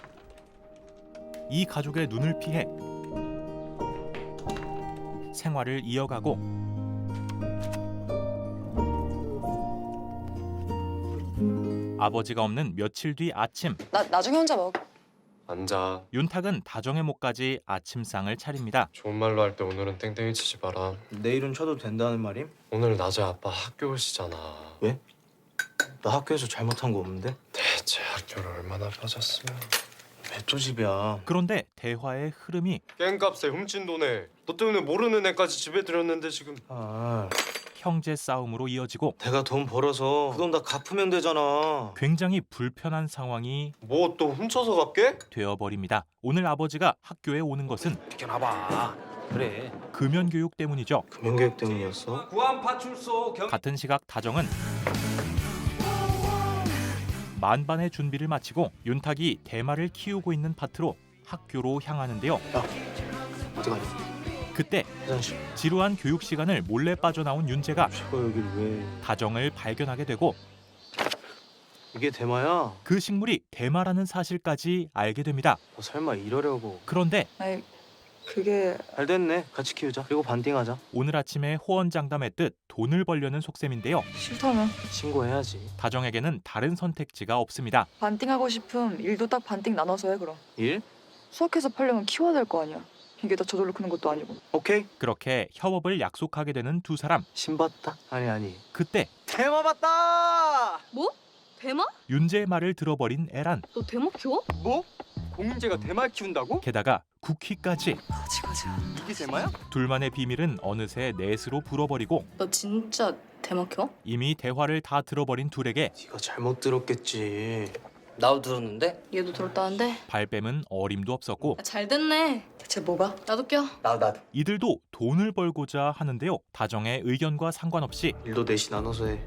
이 가족의 눈을 피해 생활을 이어가고 아버지가 없는 며칠 뒤 아침 나 나중에 혼자 먹어. 앉아. 윤탁은 다정의 목까지 아침상을 차립니다. 좋은 말로 할 때 오늘은 땡땡이 치지 마라. 내일은 쳐도 된다는 말임? 오늘 낮에 아빠 학교 오시잖아. 왜? 나 학교에서 잘못한 거 없는데? 대체 학교를 얼마나 빠졌으면. 배조집이야. 그런데 대화의 흐름이 깽값에 훔친 돈에 너 때문에 모르는 애까지 집에 들였는데 지금. 아, 형제 싸움으로 이어지고 내가 돈 벌어서 그 돈 다 갚으면 되잖아. 굉장히 불편한 상황이 뭐 또 훔쳐서 갚게? 되어버립니다. 오늘 아버지가 학교에 오는 것은 비켜나봐. 그래. 금연교육 때문이죠. 금연교육 때문이었어? 구암파출소 같은 시각 다정은 만반의 준비를 마치고 윤탁이 대마를 키우고 있는 밭으로 학교로 향하는데요. 어디 가니? 그때 화장실. 지루한 교육 시간을 몰래 빠져나온 윤재가 제가 여길 왜? 다정을 발견하게 되고 이게 대마야? 그 식물이 대마라는 사실까지 알게 됩니다. 너 설마 이러려고? 그런데 아이 그게 잘 됐네. 같이 키우자. 그리고 반띵하자. 오늘 아침에 호언장담했듯 돈을 벌려는 속셈인데요. 싫다면 신고해야지. 다정에게는 다른 선택지가 없습니다. 반띵하고 싶음 일도 딱 반띵 나눠서 해 그럼. 일? 수확해서 팔려면 키워야 될 거 아니야. 이게 다 저절로 크는 것도 아니고. 오케이. 그렇게 협업을 약속하게 되는 두 사람. 신봤다? 아니. 그때 대마 봤다! 뭐? 대마? 윤재의 말을 들어버린 에란. 너 대마 키워? 뭐? 공임제가 대마 키운다고? 게다가 쿠키까지. 가자. 이게 대마야? 둘만의 비밀은 어느새 넷으로 불어버리고 너 진짜 대박 켜? 이미 대화를 다 들어버린 둘에게 네가 잘못 들었겠지. 나도 들었는데? 얘도 들었다는데? 발뺌은 어림도 없었고 야, 잘 됐네. 대체 뭐가? 나도 껴. 나도. 이들도 돈을 벌고자 하는데요. 다정의 의견과 상관없이 일도 넷이 나눠서 해.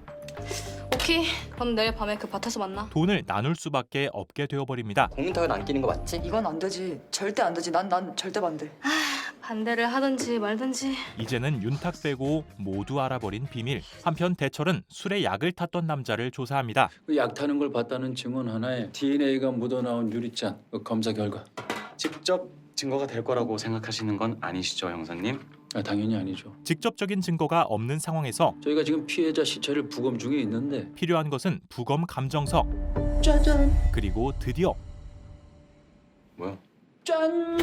오케이. 그럼 내일 밤에 그 밭에서 만나. 돈을 나눌 수밖에 없게 되어버립니다. 공인타격 안 끼는 거 맞지? 이건 안 되지. 절대 안 되지. 난 절대 반대. 반대를 하든지 말든지. 이제는 윤탁 빼고 모두 알아버린 비밀. 한편 대철은 술에 약을 탔던 남자를 조사합니다. 그 약 타는 걸 봤다는 증언 하나에 DNA가 묻어나온 유리잔 그 검사 결과. 직접 증거가 될 거라고 생각하시는 건 아니시죠, 형사님? 당연히 아니죠. 직접적인 증거가 없는 상황에서 저희가 지금 피해자 시체를 부검 중에 있는데 필요한 것은 부검 감정서. 짜잔. 그리고 드디어 뭐야? 짠.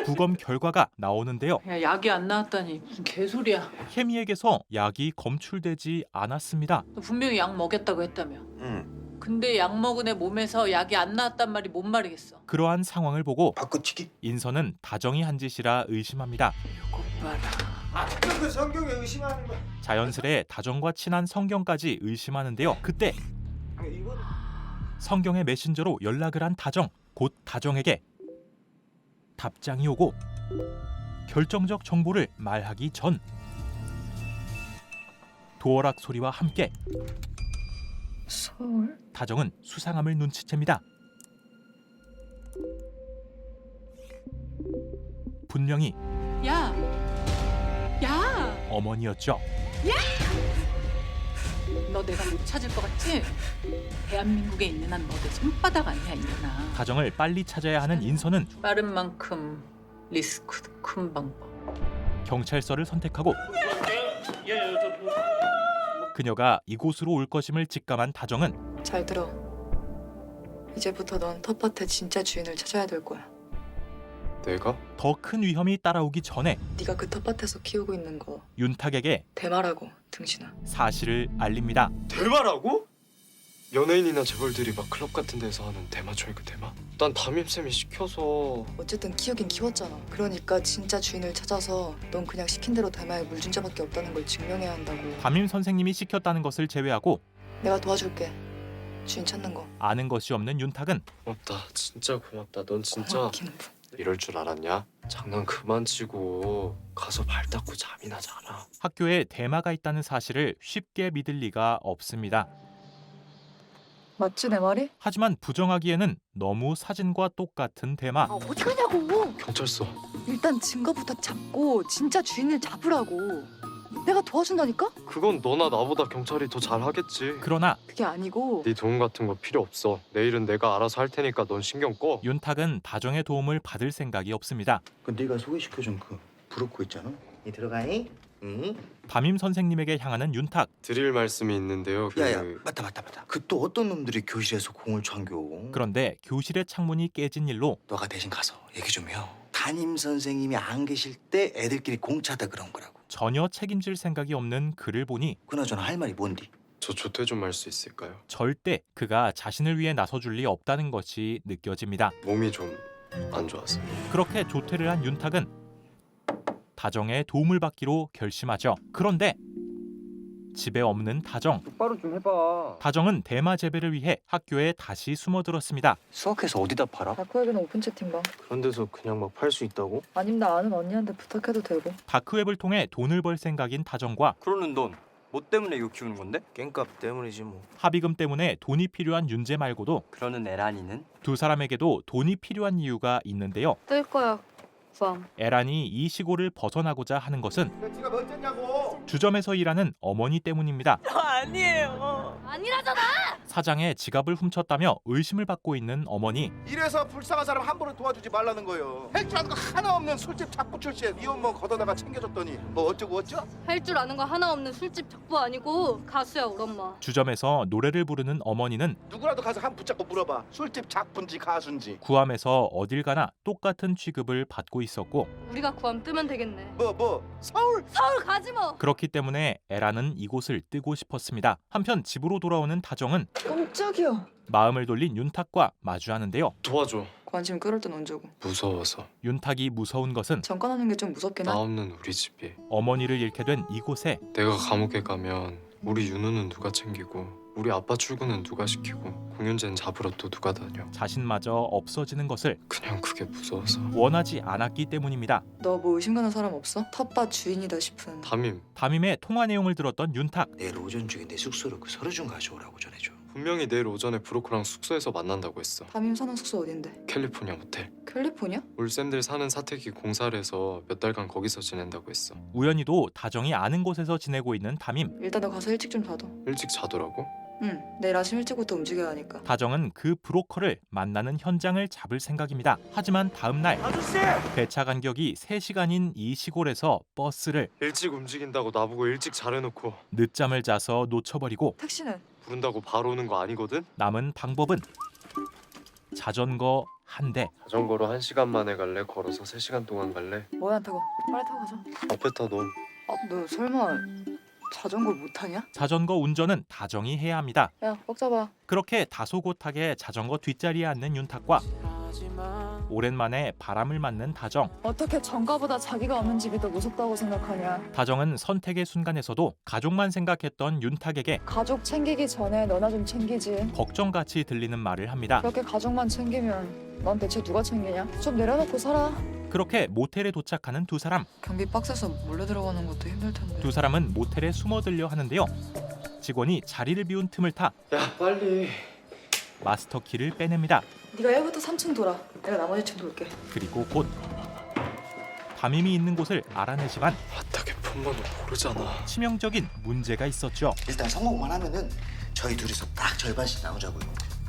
부검 결과가 나오는데요. 야, 약이 안 나왔다니 무슨 개소리야. 혜미에게서 약이 검출되지 않았습니다. 너 분명히 약 먹였다고 했다며. 응. 근데 약 먹은 애 몸에서 약이 안 나왔단 말이 뭔 말이겠어. 그러한 상황을 보고 바꿔치기. 인선은 다정이 한 짓이라 의심합니다. 이거 봐라. 그 성경에 의심하는 거. 자연스레 다정과 친한 성경까지 의심하는데요. 그때 성경의 메신저로 연락을 한 다정. 곧 다정에게 답장이 오고 결정적 정보를 말하기 전 도어락 소리와 함께 서울? 다정은 수상함을 눈치챕니다. 분명히 야. 어머니였죠. 너 내가 못 찾을 것 같지? 대한민국에 있는 한 너 내 손바닥 아니야 이년아. 다정을 빨리 찾아야 하는 인선은 빠른 만큼 리스크도 큰 방법. 경찰서를 선택하고 그녀가 이곳으로 올 것임을 직감한 다정은 잘 들어. 이제부터 넌 텃밭의 진짜 주인을 찾아야 될 거야. 내가? 더 큰 위험이 따라오기 전에 네가 그 텃밭에서 키우고 있는 거 윤탁에게 대마라고, 등신아. 사실을 알립니다. 대마라고? 연예인이나 재벌들이 막 클럽 같은 데서 하는 대마초의 그 대마? 난 담임쌤이 시켜서. 어쨌든 키우긴 키웠잖아. 그러니까 진짜 주인을 찾아서 넌 그냥 시킨 대로 대마에 물 준 자밖에 없다는 걸 증명해야 한다고. 담임 선생님이 시켰다는 것을 제외하고 내가 도와줄게. 주인 찾는 거. 아는 것이 없는 윤탁은 고맙다. 진짜 고맙다. 넌 진짜 고맙긴. 이럴 줄 알았냐? 장난 그만 치고 가서 발 닦고 잠이나 자라. 학교에 대마가 있다는 사실을 쉽게 믿을 리가 없습니다. 맞지 내 말이? 하지만 부정하기에는 너무 사진과 똑같은 대마. 어디 가냐고. 경찰서. 일단 증거부터 잡고 진짜 주인을 잡으라고. 내가 도와준다니까? 그건 너나 나보다 경찰이 더 잘하겠지. 그러나 그게 아니고. 네 도움 같은 거 필요 없어. 내일은 내가 알아서 할 테니까 넌 신경 꺼. 윤탁은 다정의 도움을 받을 생각이 없습니다. 그 네가 소개시켜준 그 브로커 있잖아. 이 들어가니? 응. 담임 선생님에게 향하는 윤탁. 드릴 말씀이 있는데요. 야야, 맞다. 그 또 어떤 놈들이 교실에서 공을 ቿ겨. 그런데 교실의 창문이 깨진 일로 너가 대신 가서 얘기 좀 해요. 담임 선생님이 안 계실 때 애들끼리 공 차다 그런 거라고. 전혀 책임질 생각이 없는 그를 보니 그나저나 할 말이 뭔디? 저 조퇴 좀 할 수 있을까요? 절대 그가 자신을 위해 나서줄 리 없다는 것이 느껴집니다. 몸이 좀 안 좋아서. 그렇게 조퇴를 한 윤탁은 다정의 도움을 받기로 결심하죠. 그런데 집에 없는 다정. 똑바로 좀 해봐. 다정은 대마 재배를 위해 학교에 다시 숨어들었습니다. 수학해서 어디다 팔아? 다크웹에는 오픈 채팅방. 그런 데서 그냥 막 팔 수 있다고? 아님 나 아는 언니한테 부탁해도 되고. 다크웹을 통해 돈을 벌 생각인 다정과 그러는 돈 뭐 때문에 이거 키우는 건데? 깽값 때문이지 뭐. 합의금 때문에 돈이 필요한 윤재 말고도 그러는 에란이는? 두 사람에게도 돈이 필요한 이유가 있는데요. 뜰 거야. 구함. 에란이 이 시골을 벗어나고자 하는 것은 네가 멋졌냐고. 주점에서 일하는 어머니 때문입니다. 아니에요. 아니라잖아. 사장의 지갑을 훔쳤다며 의심을 받고 있는 어머니. 이래서 불쌍한 사람 함부로 도와주지 말라는 거예요. 할 줄 아는 거 하나 없는 술집 작부 출신 이혼모 걷어다가 챙겨줬더니 뭐 어쩌고 어쩌? 할 줄 아는 거 하나 없는 술집 작부 아니고 가수야 우리 엄마. 주점에서 노래를 부르는 어머니는 누구라도 가서 한 붙잡고 물어봐. 술집 작부인지 가수인지. 구함에서 어딜 가나 똑같은 취급을 받고 있었고 우리가 구함 뜨면 되겠네. 뭐 서울? 서울 가지 뭐. 그렇기 때문에 에라는 이곳을 뜨고 싶었습니다. 한편 집으로 돌아오는 다정은 깜짝이야. 마음을 돌린 윤탁과 마주하는데요. 도와줘. 관심 끌을 땐 언제고. 무서워서. 윤탁이 무서운 것은 잠깐 하는 게 좀 무섭긴 나 하. 없는 우리 집이. 어머니를 잃게 된 이곳에 내가 감옥에 가면 우리 윤우는 누가 챙기고 우리 아빠 출근은 누가 시키고 공윤재는 잡으러 또 누가 다녀. 자신마저 없어지는 것을 그냥 그게 무서워서. 원하지 않았기 때문입니다. 너 뭐 의심 가는 사람 없어? 텃밭 주인이다 싶은. 담임의 통화 내용을 들었던 윤탁. 내일 오전 중에 내 숙소로 그 서류 좀 가져오라고 전해줘. 분명히 내일 오전에 브로커랑 숙소에서 만난다고 했어. 담임 사는 숙소 어딘데? 캘리포니아 모텔. 캘리포니아? 우리 쌤들 사는 사택이 공사를 해서 몇 달간 거기서 지낸다고 했어. 우연히도 다정이 아는 곳에서 지내고 있는 담임. 일단 너 가서 일찍 좀 자둬. 일찍 자더라고? 응. 내일 아침 일찍부터 움직여야 하니까. 다정은 그 브로커를 만나는 현장을 잡을 생각입니다. 하지만 다음 날 배차 간격이 3시간인 이 시골에서 버스를 일찍 움직인다고 나보고 일찍 잘해놓고 늦잠을 자서 놓쳐버리고 택시는? 부른다고 바로 오는 거 아니거든? 남은 방법은 자전거 한 대. 자전거로 1시간 만에 갈래? 걸어서 3시간 동안 갈래? 뭐야 안 타고. 빨리 타고 가자. 앞에 타 너. 너 설마 자전거 못 타냐? 자전거 운전은 다정이 해야 합니다. 야, 꽉 잡아. 그렇게 다소곳하게 자전거 뒷자리에 앉는 윤탁과 오랜만에 바람을 맞는 다정. 어떻게 전가보다 자기가 없는 집이 더 무섭다고 생각하냐? 다정은 선택의 순간에서도 가족만 생각했던 윤탁에게 가족 챙기기 전에 너나 좀 챙기지. 걱정같이 들리는 말을 합니다. 그렇게 가족만 챙기면 넌 대체 누가 챙기냐? 좀 내려놓고 살아. 그렇게 모텔에 도착하는 두 사람. 경비 박스에서 몰래 들어가는 것도 힘들 텐데. 두 사람은 모텔에 숨어들려 하는데요. 직원이 자리를 비운 틈을 타 야 빨리 마스터 키를 빼냅니다. 네가 1부터 3층 돌아. 내가 나머지 층 돌게. 그리고 곧 담임이 있는 곳을 알아내지만 어떻게 폰번호 모르잖아. 치명적인 문제가 있었죠. 일단 성공만 하면은 저희 둘이서 딱 절반씩 나누자고요.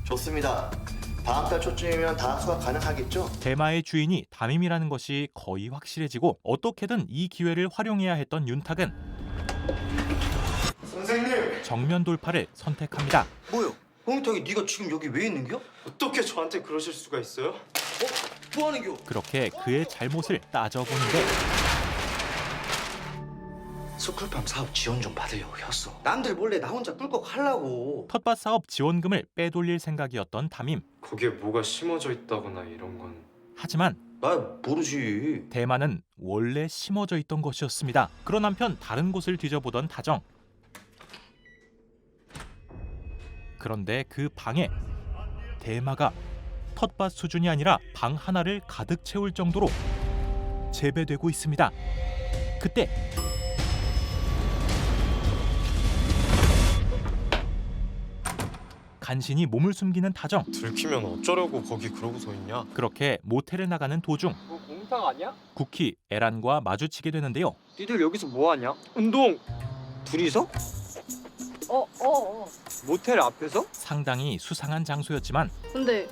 좋습니다. 다음 달 초쯤이면 다 수확 가능하겠죠? 대마의 주인이 담임이라는 것이 거의 확실해지고 어떻게든 이 기회를 활용해야 했던 윤탁은 선생님! 정면 돌파를 선택합니다. 뭐요? 홍탁이 네가 지금 여기 왜 있는겨? 어떻게 저한테 그러실 수가 있어요? 뭐 하는겨? 그렇게 그의 잘못을 따져보는데 스쿨팜 사업 지원 좀 받으려고 했어. 남들 몰래 나 혼자 꿀꺽 하려고. 텃밭 사업 지원금을 빼돌릴 생각이었던 담임. 거기에 뭐가 심어져 있다거나 이런 건. 하지만 나 모르지. 대마는 원래 심어져 있던 것이었습니다. 그런 한편 다른 곳을 뒤져보던 다정. 그런데 그 방에 대마가 텃밭 수준이 아니라 방 하나를 가득 채울 정도로 재배되고 있습니다. 그때 간신히 몸을 숨기는 다정. 들키면 어쩌려고 거기 그러고 서 있냐? 그렇게 모텔에 나가는 도중 그거 공탕 아니야? 쿠키 에란과 마주치게 되는데요. 니들 여기서 뭐 하냐? 운동! 둘이서? 모텔 앞에서? 상당히 수상한 장소였지만 근데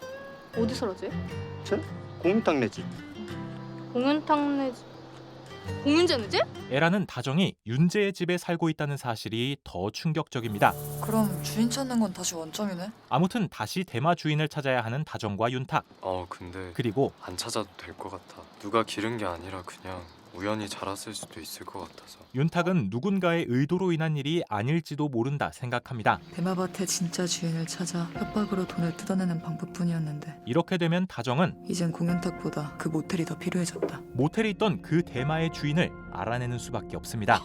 어디 살았지? 공탕 내지. 공윤탕 내지. 공윤재 내지? 에란은 다정이 윤재의 집에 살고 있다는 사실이 더 충격적입니다. 그럼 주인 찾는 건 다시 원점이네? 아무튼 다시 대마 주인을 찾아야 하는 다정과 윤탁. 근데 그리고 안 찾아도 될 것 같아. 누가 기른 게 아니라 그냥 우연히 자랐을 수도 있을 것 같아서. 윤탁은 누군가의 의도로 인한 일이 아닐지도 모른다 생각합니다. 대마밭의 진짜 주인을 찾아 협박으로 돈을 뜯어내는 방법뿐이었는데 이렇게 되면 다정은 이젠 공윤탁보다 그 모텔이 더 필요해졌다. 모텔에 있던 그 대마의 주인을 알아내는 수밖에 없습니다.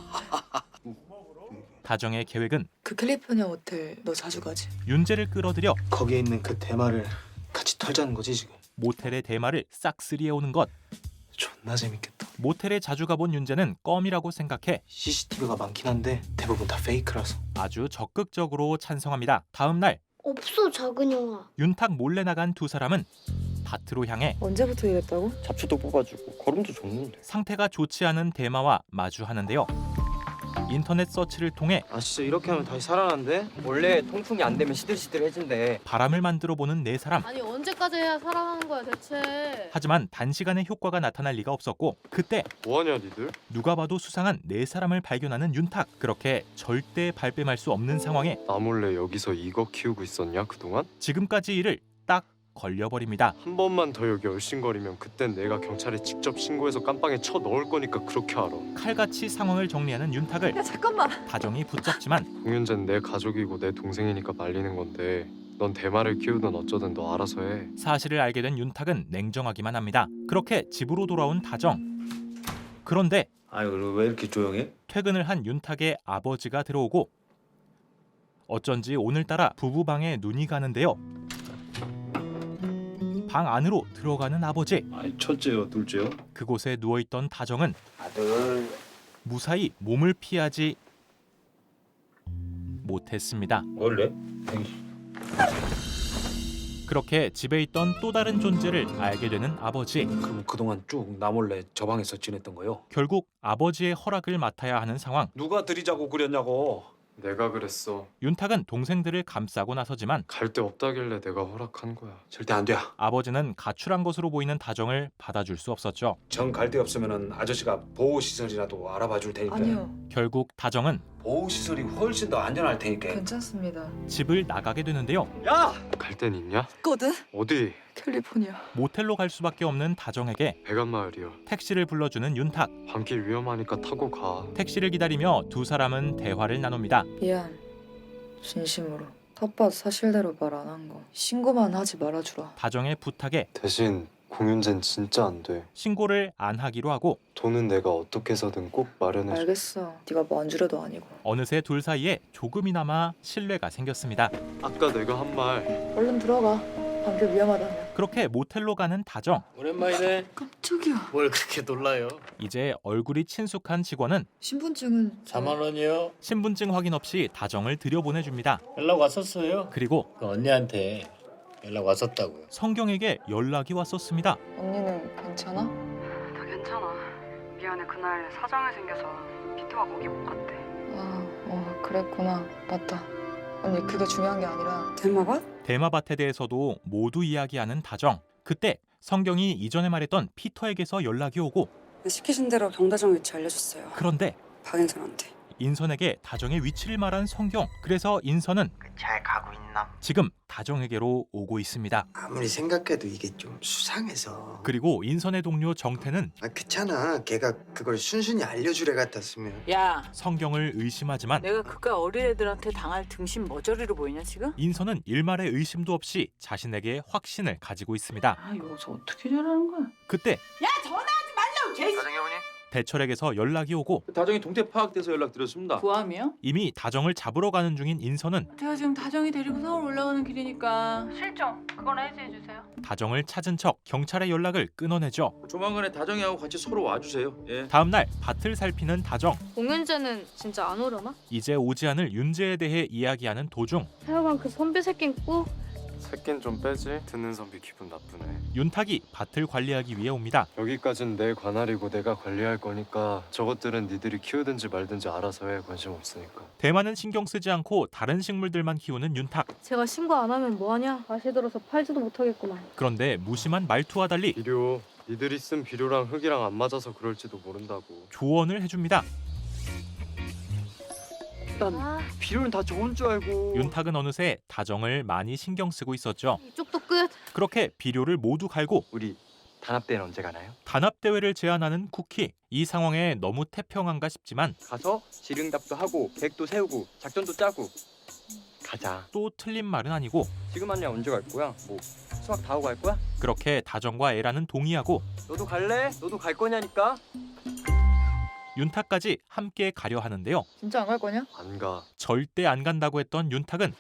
다정의 계획은 그 캘리포니아 모텔 너 자주 가지? 윤재를 끌어들여 거기에 있는 그 대마를 같이 털자는 거지 지금. 모텔의 대마를 싹쓸이해오는 것. 존나 재밌겠다. 모텔에 자주 가본 윤재는 껌이라고 생각해 CCTV가 많긴 한데 대부분 다 페이크라서. 아주 적극적으로 찬성합니다. 다음 날 없어 작은 형아. 윤탁 몰래 나간 두 사람은 밭으로 향해 언제부터 이랬다고? 잡초도 뽑아주고 걸음도 줬는데. 상태가 좋지 않은 대마와 마주하는데요. 인터넷 서치를 통해 진짜 이렇게 하면 다시 살아난대? 원래 통풍이 안 되면 시들시들해진대. 바람을 만들어 보는 네 사람. 아니 언제까지 해야 살아가는 거야 대체? 하지만 단시간에 효과가 나타날 리가 없었고 그때 뭐하냐 니들? 누가 봐도 수상한 네 사람을 발견하는 윤탁. 그렇게 절대 발뺌할 수 없는 상황에 나 몰래 여기서 이거 키우고 있었냐 그동안? 지금까지 일을 딱 걸려버립니다. 한 번만 더 여기 얼씬거리면 그땐 내가 경찰에 직접 신고해서 깜빵에 쳐 넣을 거니까 그렇게 알아. 칼같이 상황을 정리하는 윤탁을 잠깐만. 다정이 붙잡지만 공윤재는 내 가족이고 내 동생이니까 말리는 건데 넌 대마를 키우든 어쩌든 너 알아서 해. 사실을 알게 된 윤탁은 냉정하기만 합니다. 그렇게 집으로 돌아온 다정. 그런데 아유 왜 이렇게 조용해? 퇴근을 한 윤탁의 아버지가 들어오고 어쩐지 오늘따라 부부 방에 눈이 가는데요. 방 안으로 들어가는 아버지. 아니 첫째요, 둘째요? 그곳에 누워있던 다정은 아들. 무사히 몸을 피하지 못했습니다. 원래? 그렇게 집에 있던 또 다른 존재를 알게 되는 아버지. 그럼 그동안 쭉 나 몰래 저 방에서 지냈던 거요? 결국 아버지의 허락을 맡아야 하는 상황. 누가 들이자고 그랬냐고. 내가 그랬어. 윤탁은 동생들을 감싸고 나서지만 갈 데 없다길래 내가 허락한 거야. 절대 안 돼. 아버지는 가출한 것으로 보이는 다정을 받아줄 수 없었죠. 정 갈 데 없으면은 아저씨가 보호 시설이라도 알아봐 줄 테니까. 아니요. 결국 다정은 보호 시설이 훨씬 더 안전할 테니까. 괜찮습니다. 집을 나가게 되는데요. 야! 갈 땐 있냐? 거든. 어디? 캘리포니아. 모텔로 갈 수밖에 없는 다정에게 백안마을이요. 택시를 불러주는 윤탁. 밤길 위험하니까 타고 가. 택시를 기다리며 두 사람은 대화를 나눕니다. 미안. 진심으로. 텃밭 사실대로 말 안 한 거. 신고만 하지 말아주라. 다정의 부탁에 대신 공윤재는 진짜 안 돼. 신고를 안 하기로 하고 돈은 내가 어떻게 해서든 꼭 마련해줘. 알겠어. 네가 뭐 안주려도 아니고. 어느새 둘 사이에 조금이나마 신뢰가 생겼습니다. 아까 내가 한 말. 얼른 들어가. 밤길 위험하다며. 그렇게 모텔로 가는 다정. 오랜만이네. 깜짝이야. 뭘 그렇게 놀라요? 이제 얼굴이 친숙한 직원은 신분증은 4만 원이요. 신분증 확인 없이 다정을 들여보내줍니다. 연락 왔었어요. 그리고 그 언니한테 연락 왔었다고요. 성경에게 연락이 왔었습니다. 언니는 괜찮아? 다 괜찮아. 미안해 그날 사정이 생겨서 피터가 거기 못 갔대. 그랬구나. 맞다. 언니 그게 중요한 게 아니라 대마밭? 대마밭에 대해서도 모두 이야기하는 다정. 그때 성경이 이전에 말했던 피터에게서 연락이 오고 시키신 대로 경다정 위치 알려줬어요. 그런데 박인선한테. 인선에게 다정의 위치를 말한 성경. 그래서 인선은 잘 가고 있나? 지금 다정에게로 오고 있습니다. 아무리 생각해도 이게 좀 수상해서. 그리고 인선의 동료 정태는 귀찮아. 걔가 그걸 순순히 알려주래 같았으면. 야, 성경을 의심하지만 내가 그깟 어린애들한테 당할 등신 머저리로 보이냐 지금? 인선은 일말의 의심도 없이 자신에게 확신을 가지고 있습니다. 아, 여기서 어떻게 전화하는 거야? 그때 야, 전화하지 말라고 개. 사장님 어머니? 대철에게서 연락이 오고 다정이 동태 파악돼서 연락드렸습니다. 구함이요? 이미 다정을 잡으러 가는 중인 인선은 제가 지금 다정이 데리고 서울 올라가는 길이니까 실종 그건 해지해 주세요. 다정을 찾은 척 경찰에 연락을 끊어내죠. 조만간에 다정이하고 같이 서로 와주세요. 예. 다음 날 밭을 살피는 다정. 공연자는 진짜 안 오려나? 이제 오지 않을 윤재에 대해 이야기하는 도중 하여간 그 선배 새낀 꼭 새낀 좀 빼지. 듣는 선비 기분 나쁘네. 윤탁이 밭을 관리하기 위해 옵니다. 여기까진 내 관할이고 내가 관리할 거니까 저것들은 니들이 키우든지 말든지 알아서 해. 관심 없으니까. 대만은 신경 쓰지 않고 다른 식물들만 키우는 윤탁. 제가 신고 안 하면 뭐하냐? 맛이 들어서 팔지도 못하겠구만. 그런데 무심한 말투와 달리 비료. 니들이 쓴 비료랑 흙이랑 안 맞아서 그럴지도 모른다고. 조언을 해줍니다. 아, 비료는 다 좋은 줄 알고. 윤탁은 어느새 다정을 많이 신경 쓰고 있었죠. 이쪽도 끝. 그렇게 비료를 모두 갈고 우리 단합대회는 언제 가나요? 단합 대회를 제안하는 쿠키. 이 상황에 너무 태평한가 싶지만 가서 지령답도 하고 계획도 세우고 작전도 짜고 가자. 또 틀린 말은 아니고 지금 아니야 언제 갈 거야? 뭐 수학 다 하고 갈 거야? 그렇게 다정과 에라는 동의하고 너도 갈래? 너도 갈 거냐니까? 윤탁까지 함께 가려 하는데요. 진짜 안 갈 거냐? 안 가. 절대 안 간다고 했던 윤탁은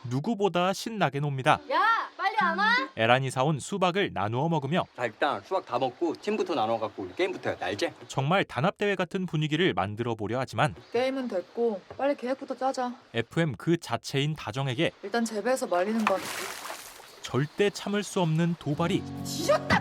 누구보다 신나게 놉니다. 야, 빨리 안 와? 에란이 사온 수박을 나누어 먹으며 자 일단 수학 다 먹고 팀부터 나눠갖고 우리 게임부터 해야 돼 알지? 정말 단합대회 같은 분위기를 만들어 보려 하지만 게임은 됐고 빨리 계획부터 짜자. FM 그 자체인 다정에게 일단 재배해서 말리는 건 절대 참을 수 없는 도발이. 지졌다.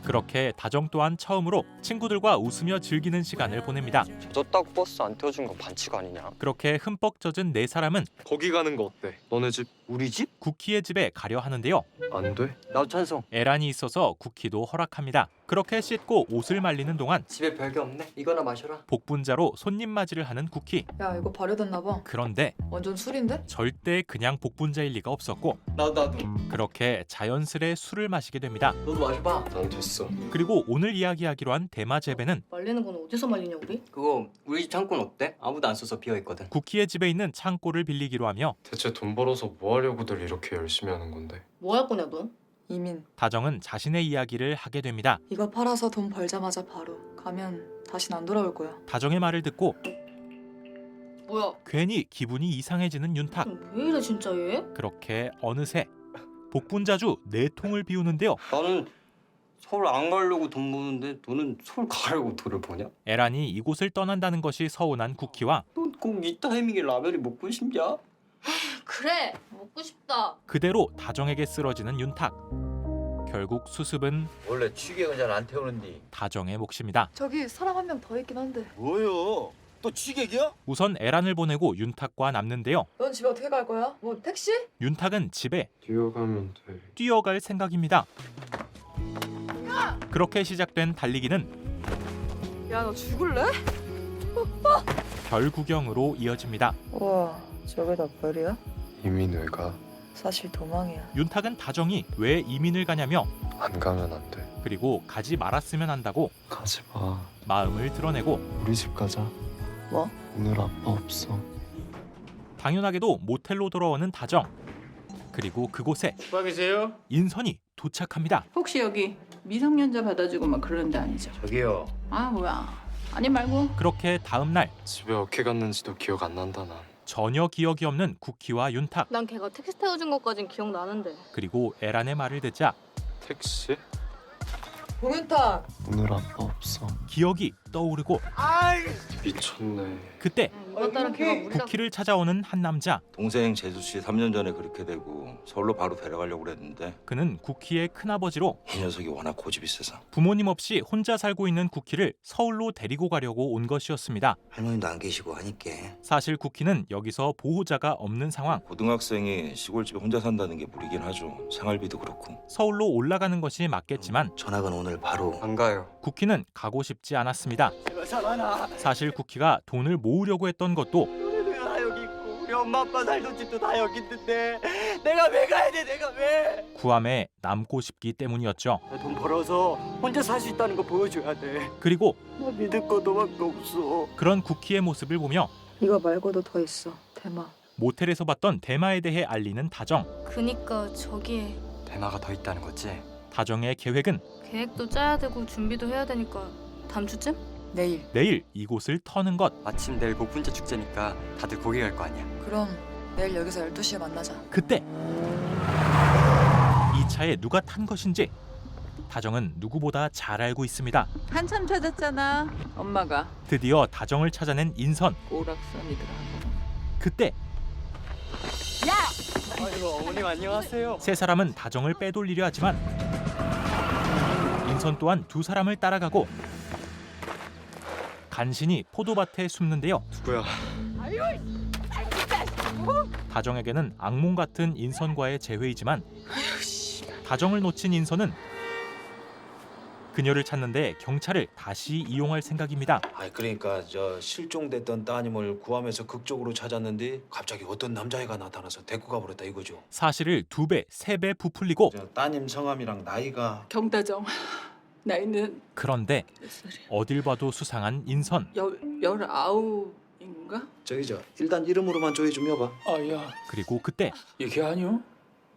그렇게 다정 또한 처음으로 친구들과 웃으며 즐기는 시간을 보냅니다. 졌다고 버스 안 태워준 건 반칙 아니냐? 그렇게 흠뻑 젖은 네 사람은 거기 가는 거 어때? 너네 집 우리 집? 쿠키의 집에 가려 하는데요. 안 돼? 나도 찬성. 에란이 있어서 쿠키도 허락합니다. 그렇게 씻고 옷을 말리는 동안 집에 별게 없네. 이거나 마셔라. 복분자로 손님 맞이를 하는 쿠키. 야 이거 발효됐나 봐. 그런데 완전 술인데? 절대 그냥 복분자일 리가 없었고 나도. 그렇게 자연스레 술을 마시게 됩니다. 너도 마셔봐. 난 됐어. 그리고 오늘 이야기하기로 한 대마 재배는 말리는 건 어디서 말리냐 우리? 그거 우리 집 창고는 어때? 아무도 안 써서 비어 있거든. 쿠키의 집에 있는 창고를 빌리기로 하며 대체 돈 벌어서 뭐 하려고들 이렇게 열심히 하는 건데? 뭐 할 거냐 너? 이민. 다정은 자신의 이야기를 하게 됩니다. 이거 팔아서 돈 벌자마자 바로 가면 다신 안 돌아올 거야. 다정의 말을 듣고 뭐야? 괜히 기분이 이상해지는 윤탁. 왜 이래 진짜 얘? 그렇게 어느새 복분자주 4통을 비우는데요. 나는 서울 안 가려고 돈 버는데 너는 서울 가려고 돈을 버냐? 에란이 이곳을 떠난다는 것이 서운한 쿠키와 넌 꼭 이 타이밍에 라면이 먹고 싶냐? 그래 먹고 싶다. 그대로 다정에게 쓰러지는 윤탁. 결국 수습은 원래 취객은 잘 안 태우는데. 다정의 몫입니다. 저기 사람 한 명 더 있긴 한데. 뭐요? 또 취객이야? 우선 에란을 보내고 윤탁과 남는데요. 넌 집에 어떻게 갈 거야? 뭐 택시? 윤탁은 집에 뛰어가면 돼. 뛰어갈 생각입니다. 그렇게 시작된 달리기는 야 너 죽을래? 별 구경으로 이어집니다. 우와 저게 다 별이야? 이민 왜 가? 사실 도망이야. 윤탁은 다정이 왜 이민을 가냐며 안 가면 안 돼. 그리고 가지 말았으면 한다고 가지 마. 마음을 드러내고 우리 집 가자. 뭐? 오늘 아빠 없어. 당연하게도 모텔로 돌아오는 다정. 그리고 그곳에 숙박이세요? 인선이 도착합니다. 혹시 여기 미성년자 받아주고 막 그런 데 아니죠? 저기요. 아 뭐야. 아니 말고. 그렇게 다음 날 집에 어떻게 갔는지도 기억 안 난다 난. 전혀 기억이 없는 쿠키와 윤탁. 난 걔가 택시 태워준 것까진 기억나는데. 그리고 에란의 말을 듣자 택시? 봉윤탁. 오늘 아빠 없어. 기억이 떠오르고 미쳤네. 그때 이번 달은 걔가 우리랑 쿠키를 찾아오는 한 남자. 동생 재수 씨 3년 전에 그렇게 되고 서울로 바로 데려가려고 그랬는데 그는 쿠키의 큰아버지로 이 녀석이 워낙 고집이 세서 부모님 없이 혼자 살고 있는 쿠키를 서울로 데리고 가려고 온 것이었습니다. 할머니도 안 계시고 하니까 사실 쿠키는 여기서 보호자가 없는 상황. 고등학생이 시골집에 혼자 산다는 게 무리긴 하죠. 생활비도 그렇고. 서울로 올라가는 것이 맞겠지만 전학은 오늘 바로 안 가요. 쿠키는 가고 싶지 않았습니다. 제발 살아나. 사실 쿠키가 돈을 모으려고 했던 것도 내가 다 여기 있고 우리 엄마 아빠 살던 집도 다 여기 있는데 내가 왜 가야 돼? 내가 왜? 구암에 남고 싶기 때문이었죠. 나 돈 벌어서 혼자 살 수 있다는 거 보여줘야 돼. 그리고 나 믿을 거 너밖에 없어. 그런 쿠키의 모습을 보며 이거 말고도 더 있어. 대마. 모텔에서 봤던 대마에 대해 알리는 다정. 그니까 저기에 대마가 더 있다는 거지? 다정의 계획은 계획도 짜야 되고 준비도 해야 되니까 다음 주쯤? 내일. 내일 이곳을 터는 것. 마침 내일 복분자 축제니까 다들 거기 갈 거 아니야. 그럼 내일 여기서 12시에 만나자. 그때 이 차에 누가 탄 것인지 다정은 누구보다 잘 알고 있습니다. 한참 찾았잖아. 엄마가 드디어 다정을 찾아낸 인선. 오락선이더라. 그때 아이고 어머님 안녕하세요. 세 사람은 다정을 빼돌리려 하지만 인선 또한 두 사람을 따라가고 간신히 포도밭에 숨는데요. 누구야? 다정에게는 악몽 같은 인선과의 재회이지만 다정을 놓친 인선은 그녀를 찾는데 경찰을 다시 이용할 생각입니다. 그러니까 저 실종됐던 따님을 구하면서 극적으로 찾았는데 갑자기 어떤 남자애가 나타나서 데리고 가버렸다 이거죠. 사실을 2배, 3배 부풀리고 따님 성함이랑 나이가 경다정. 나이는 그런데 어딜 봐도 수상한 인선. 19인가? 저기 일단 이름으로만 조회 좀 해봐. 아야, 그리고 그때 이게 아니요?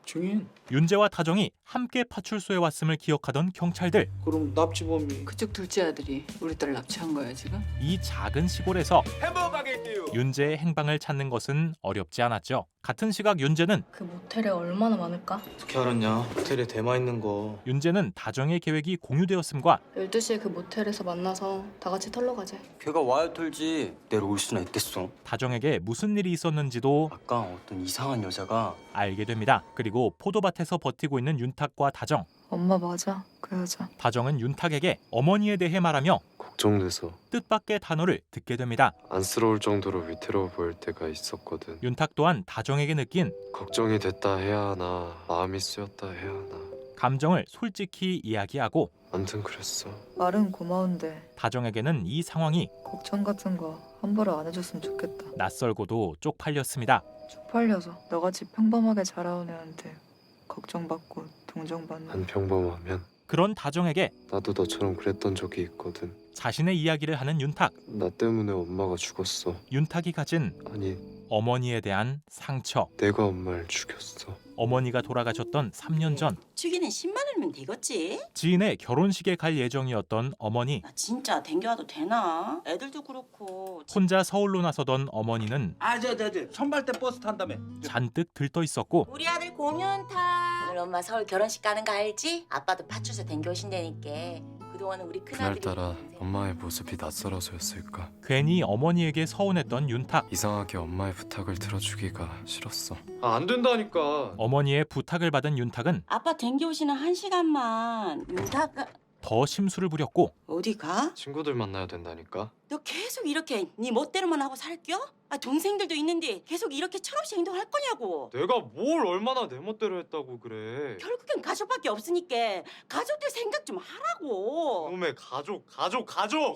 중인. 윤재와 다정이 함께 파출소에 왔음을 기억하던 경찰들. 그럼 납치범이 그쪽 둘째 아들이 우리 딸 납치한 거야 지금? 이 작은 시골에서 햄버거 가게 있대요. 윤재의 행방을 찾는 것은 어렵지 않았죠. 같은 시각 윤재는 그 모텔에 얼마나 많을까? 어떻게 알았냐? 호텔에 대마 있는 거. 윤재는 다정의 계획이 공유되었음과 12시에 그 모텔에서 만나서 다 같이 털러 가재. 걔가 와야 털지 내려올 수나 있겠어. 다정에게 무슨 일이 있었는지도 아까 어떤 이상한 여자가 알게 됩니다. 그리고 포도밭에서 버티고 있는 윤탁과 다정. 엄마 맞아. 그 여자. 다정은 윤탁에게 어머니에 대해 말하며 걱정돼서 뜻밖의 단어를 듣게 됩니다. 안쓰러울 정도로 위태로워 보일 때가 있었거든. 윤탁 또한 다정에게 느낀 걱정이 됐다 해야 하나 마음이 쓰였다 해야 하나 감정을 솔직히 이야기하고 아무튼 그랬어. 말은 고마운데 다정에게는 이 상황이 걱정 같은 거 함부로 안 해줬으면 좋겠다. 낯설고도 쪽팔렸습니다. 쪽팔려서 너같이 평범하게 자라온 애한테 걱정받고 동정받는 안 평범하면 그런 다정에게 나도 너처럼 그랬던 적이 있거든. 자신의 이야기를 하는 윤탁. 나 때문에 엄마가 죽었어. 윤탁이 가진 아니 어머니에 대한 상처. 내가 엄마를 죽였어. 어머니가 돌아가셨던 3년 전 주기는 10만 원이면 되겠지? 지인의 결혼식에 갈 예정이었던 어머니. 나 진짜 댕겨와도 되나? 애들도 그렇고. 혼자 서울로 나서던 어머니는 저 선발대 버스 탄다며. 잔뜩 들떠 있었고 우리 아들 공연타. 오늘 엄마 서울 결혼식 가는 거 알지? 아빠도 파출소 댕겨오신다니까. 그동안은 우리 큰아들이 그날따라 엄마의 모습이 낯설어서였을까. 괜히 어머니에게 서운했던 윤탁. 이상하게 엄마의 부탁을 들어주기가 싫었어. 안 된다니까. 어머니의 부탁을 받은 윤탁은 아빠 댕겨오시는 1시간만 윤탁아 더 심술을 부렸고 어디 가? 친구들 만나야 된다니까. 너 계속 이렇게 네 멋대로만 하고 살겨? 동생들도 있는데 계속 이렇게 철없이 행동할 거냐고. 내가 뭘 얼마나 내 멋대로 했다고 그래. 결국엔 가족밖에 없으니까 가족들 생각 좀 하라고. 놈의 가족.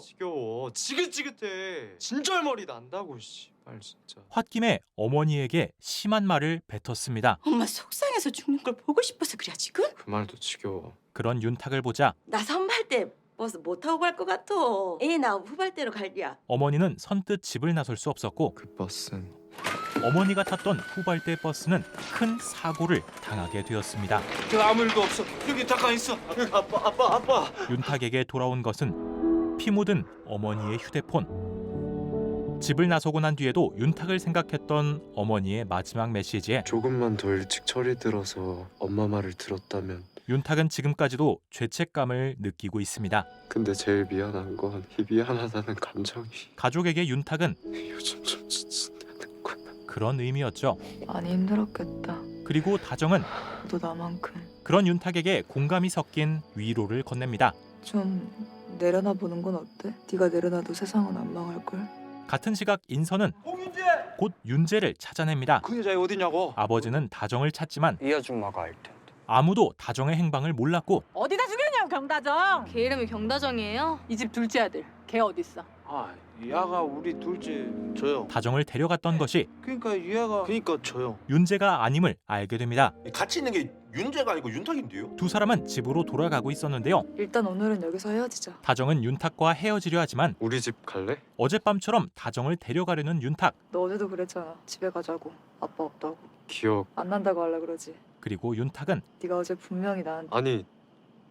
지겨워. 지긋지긋해. 진절머리 난다고 씨발 진짜. 홧김에 어머니에게 심한 말을 뱉었습니다. 엄마 속상해서 죽는 걸 보고 싶어서 그래 지금? 그 말도 지겨워. 그런 윤탁을 보자 나 선발대 버스 못 타고 갈 것 같아. 애 낳으면 후발대로 갈랴. 어머니는 선뜻 집을 나설 수 없었고 그 버스는 어머니가 탔던 후발대 버스는 큰 사고를 당하게 되었습니다. 아무 일도 없어. 여기 잠깐 있어. 아빠. 윤탁에게 돌아온 것은 피 묻은 어머니의 휴대폰. 집을 나서고 난 뒤에도 윤탁을 생각했던 어머니의 마지막 메시지에 조금만 더 일찍 철이 들어서 엄마 말을 들었다면. 윤탁은 지금까지도 죄책감을 느끼고 있습니다. 근데 제일 미안한 건 이 미안하다는 감정이. 가족에게 윤탁은 요즘 좀 지친다는 거야. 그런 의미였죠. 많이 힘들었겠다. 그리고 다정은 너 나만큼 그런 윤탁에게 공감이 섞인 위로를 건넵니다. 좀 내려놔 보는 건 어때? 네가 내려놔도 세상은 안 망할걸? 같은 시각 인선은 곧 윤재를 찾아냅니다. 그 여자애 어디냐고? 아버지는 다정을 찾지만 이 아줌마가 알 텐데. 아무도 다정의 행방을 몰랐고 어디다 죽였냐고 경다정. 걔 이름이 경다정이에요? 이 집 둘째 아들. 걔 어딨어? 야가 우리 둘째 저요. 다정을 데려갔던 것이 그러니까 얘가 저요. 윤재가 아님을 알게 됩니다. 같이 있는 게 윤재가 아니고 윤탁인데요? 두 사람은 집으로 돌아가고 있었는데요. 일단 오늘은 여기서 헤어지자. 다정은 윤탁과 헤어지려 하지만 우리 집 갈래? 어젯밤처럼 다정을 데려가려는 윤탁. 너 어제도 그랬잖아. 집에 가자고. 아빠 없다고. 기억. 안 난다고 하려 그러지. 그리고 윤탁은 네가 어제 분명히 나한테 아니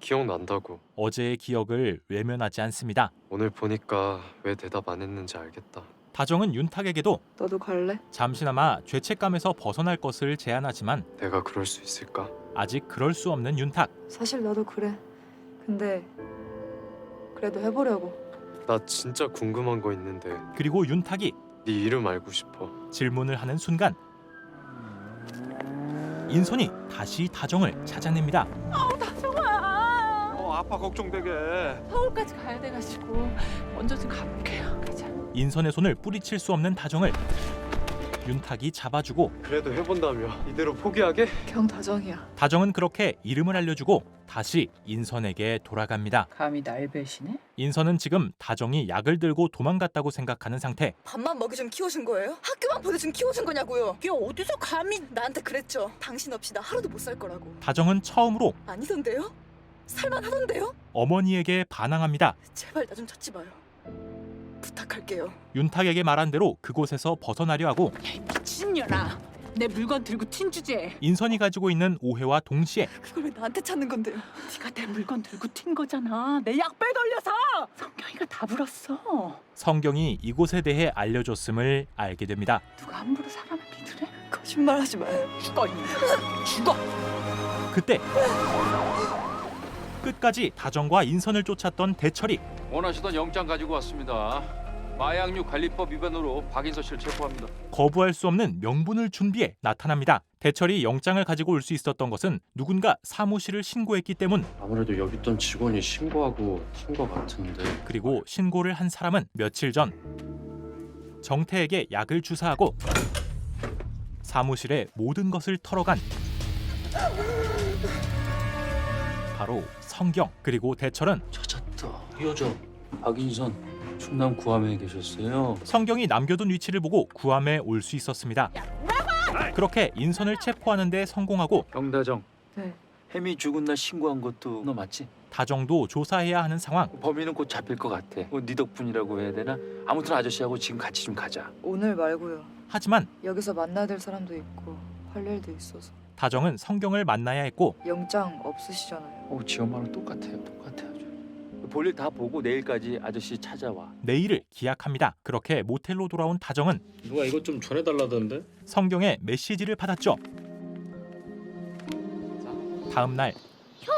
기억난다고. 어제의 기억을 외면하지 않습니다. 오늘 보니까 왜 대답 안 했는지 알겠다. 다정은 윤탁에게도 너도 갈래? 잠시나마 죄책감에서 벗어날 것을 제안하지만 내가 그럴 수 있을까? 아직 그럴 수 없는 윤탁. 사실 나도 그래. 근데 그래도 해보려고. 나 진짜 궁금한 거 있는데. 그리고 윤탁이 네 이름 알고 싶어. 질문을 하는 순간 인선이 다시 다정을 찾아냅니다. 다정아. 아빠 걱정되게. 서울까지 가야 돼가지고 먼저 좀 가볼게요. 가자. 인선의 손을 뿌리칠 수 없는 다정을 윤탁이 잡아주고 그래도 해본다며. 이대로 포기하게? 경다정이야. 다정은 그렇게 이름을 알려주고 다시 인선에게 돌아갑니다. 감히 날 배신해? 인선은 지금 다정이 약을 들고 도망갔다고 생각하는 상태. 밥만 먹여준 키워준 거예요? 학교만 보내준 키워준 거냐고요? 걔 어디서 감히 나한테 그랬죠. 당신 없이 나 하루도 못 살 거라고. 다정은 처음으로 아니던데요? 살만하던데요? 어머니에게 반항합니다. 제발 나 좀 찾지 마요. 부탁할게요. 윤탁에게 말한 대로 그곳에서 벗어나려 하고 미친년아. 내 물건 들고 튄 주제. 인선이 가지고 있는 오해와 동시에 그걸 왜 나한테 찾는 건데요? 네가 내 물건 들고 튄 거잖아. 내 약 빼돌려서. 성경이가 다 불었어. 성경이 이곳에 대해 알려줬음을 알게 됩니다. 누가 함부로 사람을 믿으래? 거짓말하지 마요. 죽어. 죽어. 그때 끝까지 다정과 인선을 쫓았던 대철이 원하시던 영장 가지고 왔습니다. 마약류 관리법 위반으로 박인서 씨를 체포합니다. 거부할 수 없는 명분을 준비해 나타납니다. 대철이 영장을 가지고 올 수 있었던 것은 누군가 사무실을 신고했기 때문. 아무래도 여기 있던 직원이 신고하고 튄 것 같은데. 그리고 신고를 한 사람은 며칠 전 정태에게 약을 주사하고 사무실의 모든 것을 털어간 바로 성경. 그리고 대철은 찾았다. 이 여자 박인선 충남 구암에 계셨어요. 성경이 남겨둔 위치를 보고 구암에 올 수 있었습니다. 그렇게 인선을 체포하는 데 성공하고 영다정. 네. 혜미 죽은 날 신고한 것도 너 맞지? 다정도 조사해야 하는 상황. 범인은 곧 잡힐 것 같아. 네 덕분이라고 해야 되나? 아무튼 아저씨하고 지금 같이 좀 가자. 오늘 말고요. 하지만 여기서 만나야 될 사람도 있고 할 일도 있어서. 다정은 성경을 만나야 했고 영장 없으시잖아요. 지 엄마랑 똑같아요. 아주. 볼일 다 보고 내일까지 아저씨 찾아와. 내일을 기약합니다. 그렇게 모텔로 돌아온 다정은 누가 이것 좀 전해달라던데? 성경의 메시지를 받았죠. 다음 날 형!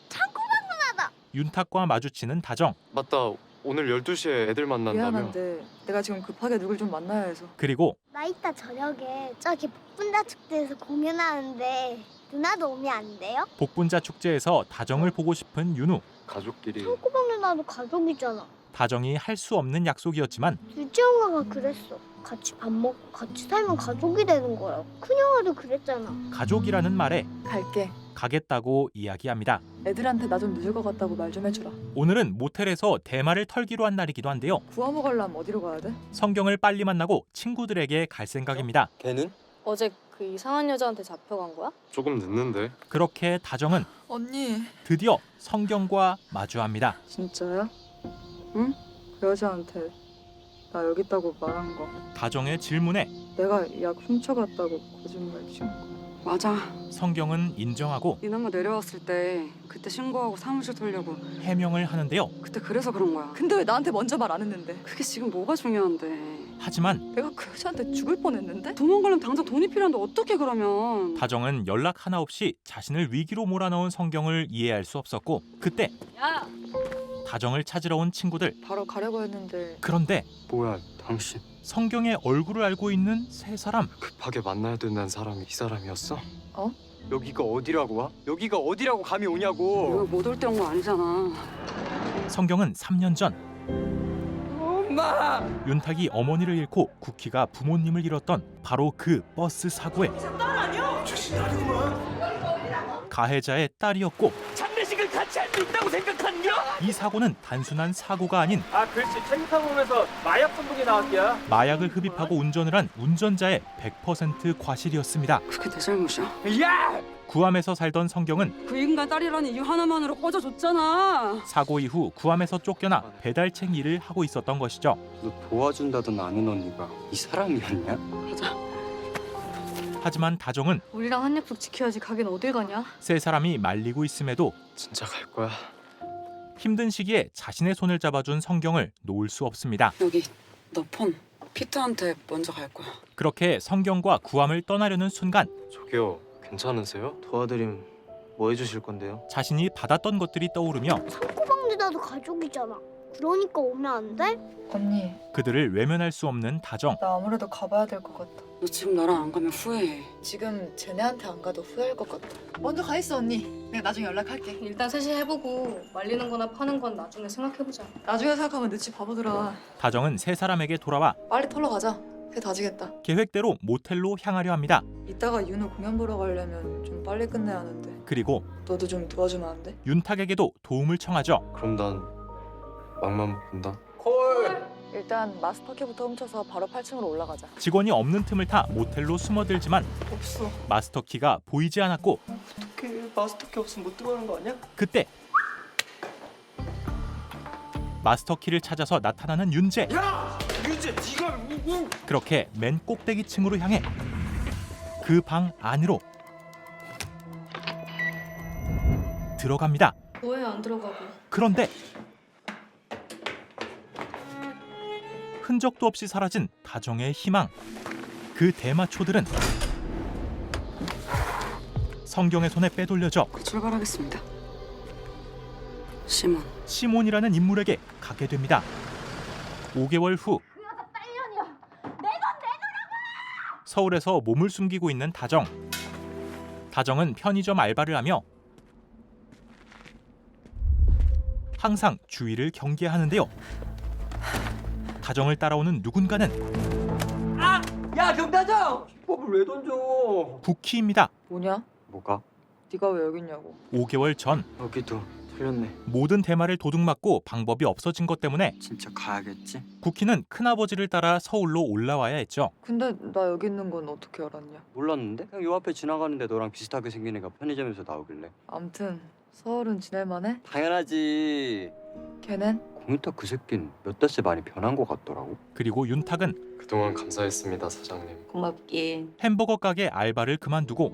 창고 방문하다! 윤탁과 마주치는 다정. 맞다. 오늘 12시에 애들 만난다며. 미안한데 내가 지금 급하게 누굴 좀 만나야 해서. 그리고 나 이따 저녁에 저기 복분자 축제에서 공연하는데 누나도 오면 안 돼요? 복분자 축제에서 다정을 보고 싶은 윤우. 가족끼리. 창고방 누나도 가족이잖아. 다정이 할 수 없는 약속이었지만 둘째 엄마가 그랬어. 같이 밥 먹고 같이 살면 가족이 되는 거야. 큰형아도 그랬잖아. 가족이라는 말에 갈게. 가겠다고 이야기합니다. 애들한테 나 좀 늦을 것 같다고 말 좀 해주라. 오늘은 모텔에서 대마를 털기로 한 날이기도 한데요. 구워 먹으려면 어디로 가야 돼? 성경을 빨리 만나고 친구들에게 갈 생각입니다. 걔는? 어제 그 이상한 여자한테 잡혀간 거야? 조금 늦는데. 그렇게 다정은 언니. 드디어 성경과 마주합니다. 진짜야? 응? 그 여자한테 나 여기 있다고 말한 거. 다정의 질문에 내가 약 훔쳐갔다고 거짓말 친 거. 맞아. 성경은 인정하고 이남마 내려왔을 때 그때 신고하고 사무실 돌려고 해명을 하는데요. 그때 그래서 그런 거야. 근데 왜 나한테 먼저 말 안 했는데? 그게 지금 뭐가 중요한데. 하지만 내가 그 여자한테 죽을 뻔했는데? 도망가려면 당장 돈이 필요한데 어떻게 그러면. 다정은 연락 하나 없이 자신을 위기로 몰아넣은 성경을 이해할 수 없었고 그때 야! 다정을 찾으러 온 친구들. 바로 가려고 했는데. 그런데 뭐야, 당신. 성경의 얼굴을 알고 있는 세 사람. 급하게 만나야 된다는 사람이 이 사람이었어? 어? 여기가 어디라고 와? 여기가 어디라고 감이 오냐고. 이거 못 올 때 온 거 아니잖아. 성경은 3년 전 엄마! 윤탁이 어머니를 잃고 쿠키가 부모님을 잃었던 바로 그 버스 사고에 가해자의 딸이었고 장례식을 같이 할 수 있다고 생각하는겨? 이 사고는 단순한 사고가 아닌 글씨 책상 보면서 마약 선동이 나왔기야. 마약을 흡입하고 운전을 한 운전자의 100% 과실이었습니다. 그게 내 잘못이야. 야! 구암에서 살던 성경은 그 인간 딸이라는 이유 하나만으로 꺼져줬잖아. 사고 이후 구암에서 쫓겨나 배달책 일을 하고 있었던 것이죠. 너 도와준다던 아는 언니가 이 사람이었냐? 맞아. 하지만 다정은 우리랑 한 약속 지켜야지. 가긴 어딜 가냐? 세 사람이 말리고 있음에도 진짜 갈 거야? 힘든 시기에 자신의 손을 잡아준 성경을 놓을 수 없습니다. 여기 너 폰. 피터한테 먼저 갈 거야. 그렇게 성경과 구암을 떠나려는 순간 저기요, 괜찮으세요? 도와드리면 뭐 해주실 건데요? 자신이 받았던 것들이 떠오르며 창고방 누나도 가족이잖아. 그러니까 오면 안 돼? 언니. 그들을 외면할 수 없는 다정. 나 아무래도 가봐야 될 것 같아. 너 지금 나랑 안 가면 후회해. 지금 쟤네한테 안 가도 후회할 것 같아. 먼저 가 있어 언니. 내가 나중에 연락할게. 일단 셋이 해보고 말리는 거나 파는 건 나중에 생각해보자. 나중에 생각하면 늦지 바보들아. 다정은 세 사람에게 돌아와 빨리 털러 가자. 해 다지겠다. 계획대로 모텔로 향하려 합니다. 이따가 윤호 공연 보러 가려면 좀 빨리 끝내야 하는데. 그리고 너도 좀 도와주면 안 돼? 윤탁에게도 도움을 청하죠. 그럼 난 막만 본다. 콜! 일단 마스터키부터 훔쳐서 바로 8층으로 올라가자. 직원이 없는 틈을 타 모텔로 숨어들지만 없어. 마스터키가 보이지 않았고 어떻게 마스터키 없으면 못 들어가는 거 아니야? 그때 마스터키를 찾아서 나타나는 윤재. 야! 윤재, 네가 그렇게 맨 꼭대기 층으로 향해 그 방 안으로 들어갑니다. 뭐해 안 들어가고. 그런데 흔적도 없이 사라진 다정의 희망. 그 대마초들은 성경의 손에 빼돌려져 출발하겠습니다. 시몬. 시몬이라는 인물에게 가게 됩니다. 5개월 후 서울에서 몸을 숨기고 있는 다정. 다정은 편의점 알바를 하며 항상 주위를 경계하는데요. 다정을 따라오는 누군가는 야, 경다정! 밥을 왜 던져? 부키입니다. 뭐냐? 뭐가? 네가 왜 여기 있냐고. 5개월 전 여기도 틀렸네. 모든 대마를 도둑맞고 방법이 없어진 것 때문에 진짜 가야겠지? 쿠키는 큰아버지를 따라 서울로 올라와야 했죠. 근데 나 여기 있는 건 어떻게 알았냐? 몰랐는데? 그냥 요 앞에 지나가는데 너랑 비슷하게 생긴 애가 편의점에서 나오길래. 암튼 서울은 지낼만해? 당연하지. 걔는? 공유타 그 새낀 몇 달째 많이 변한 것 같더라고. 그리고 윤탁은 그동안 감사했습니다, 사장님. 고맙긴. 햄버거 가게 알바를 그만두고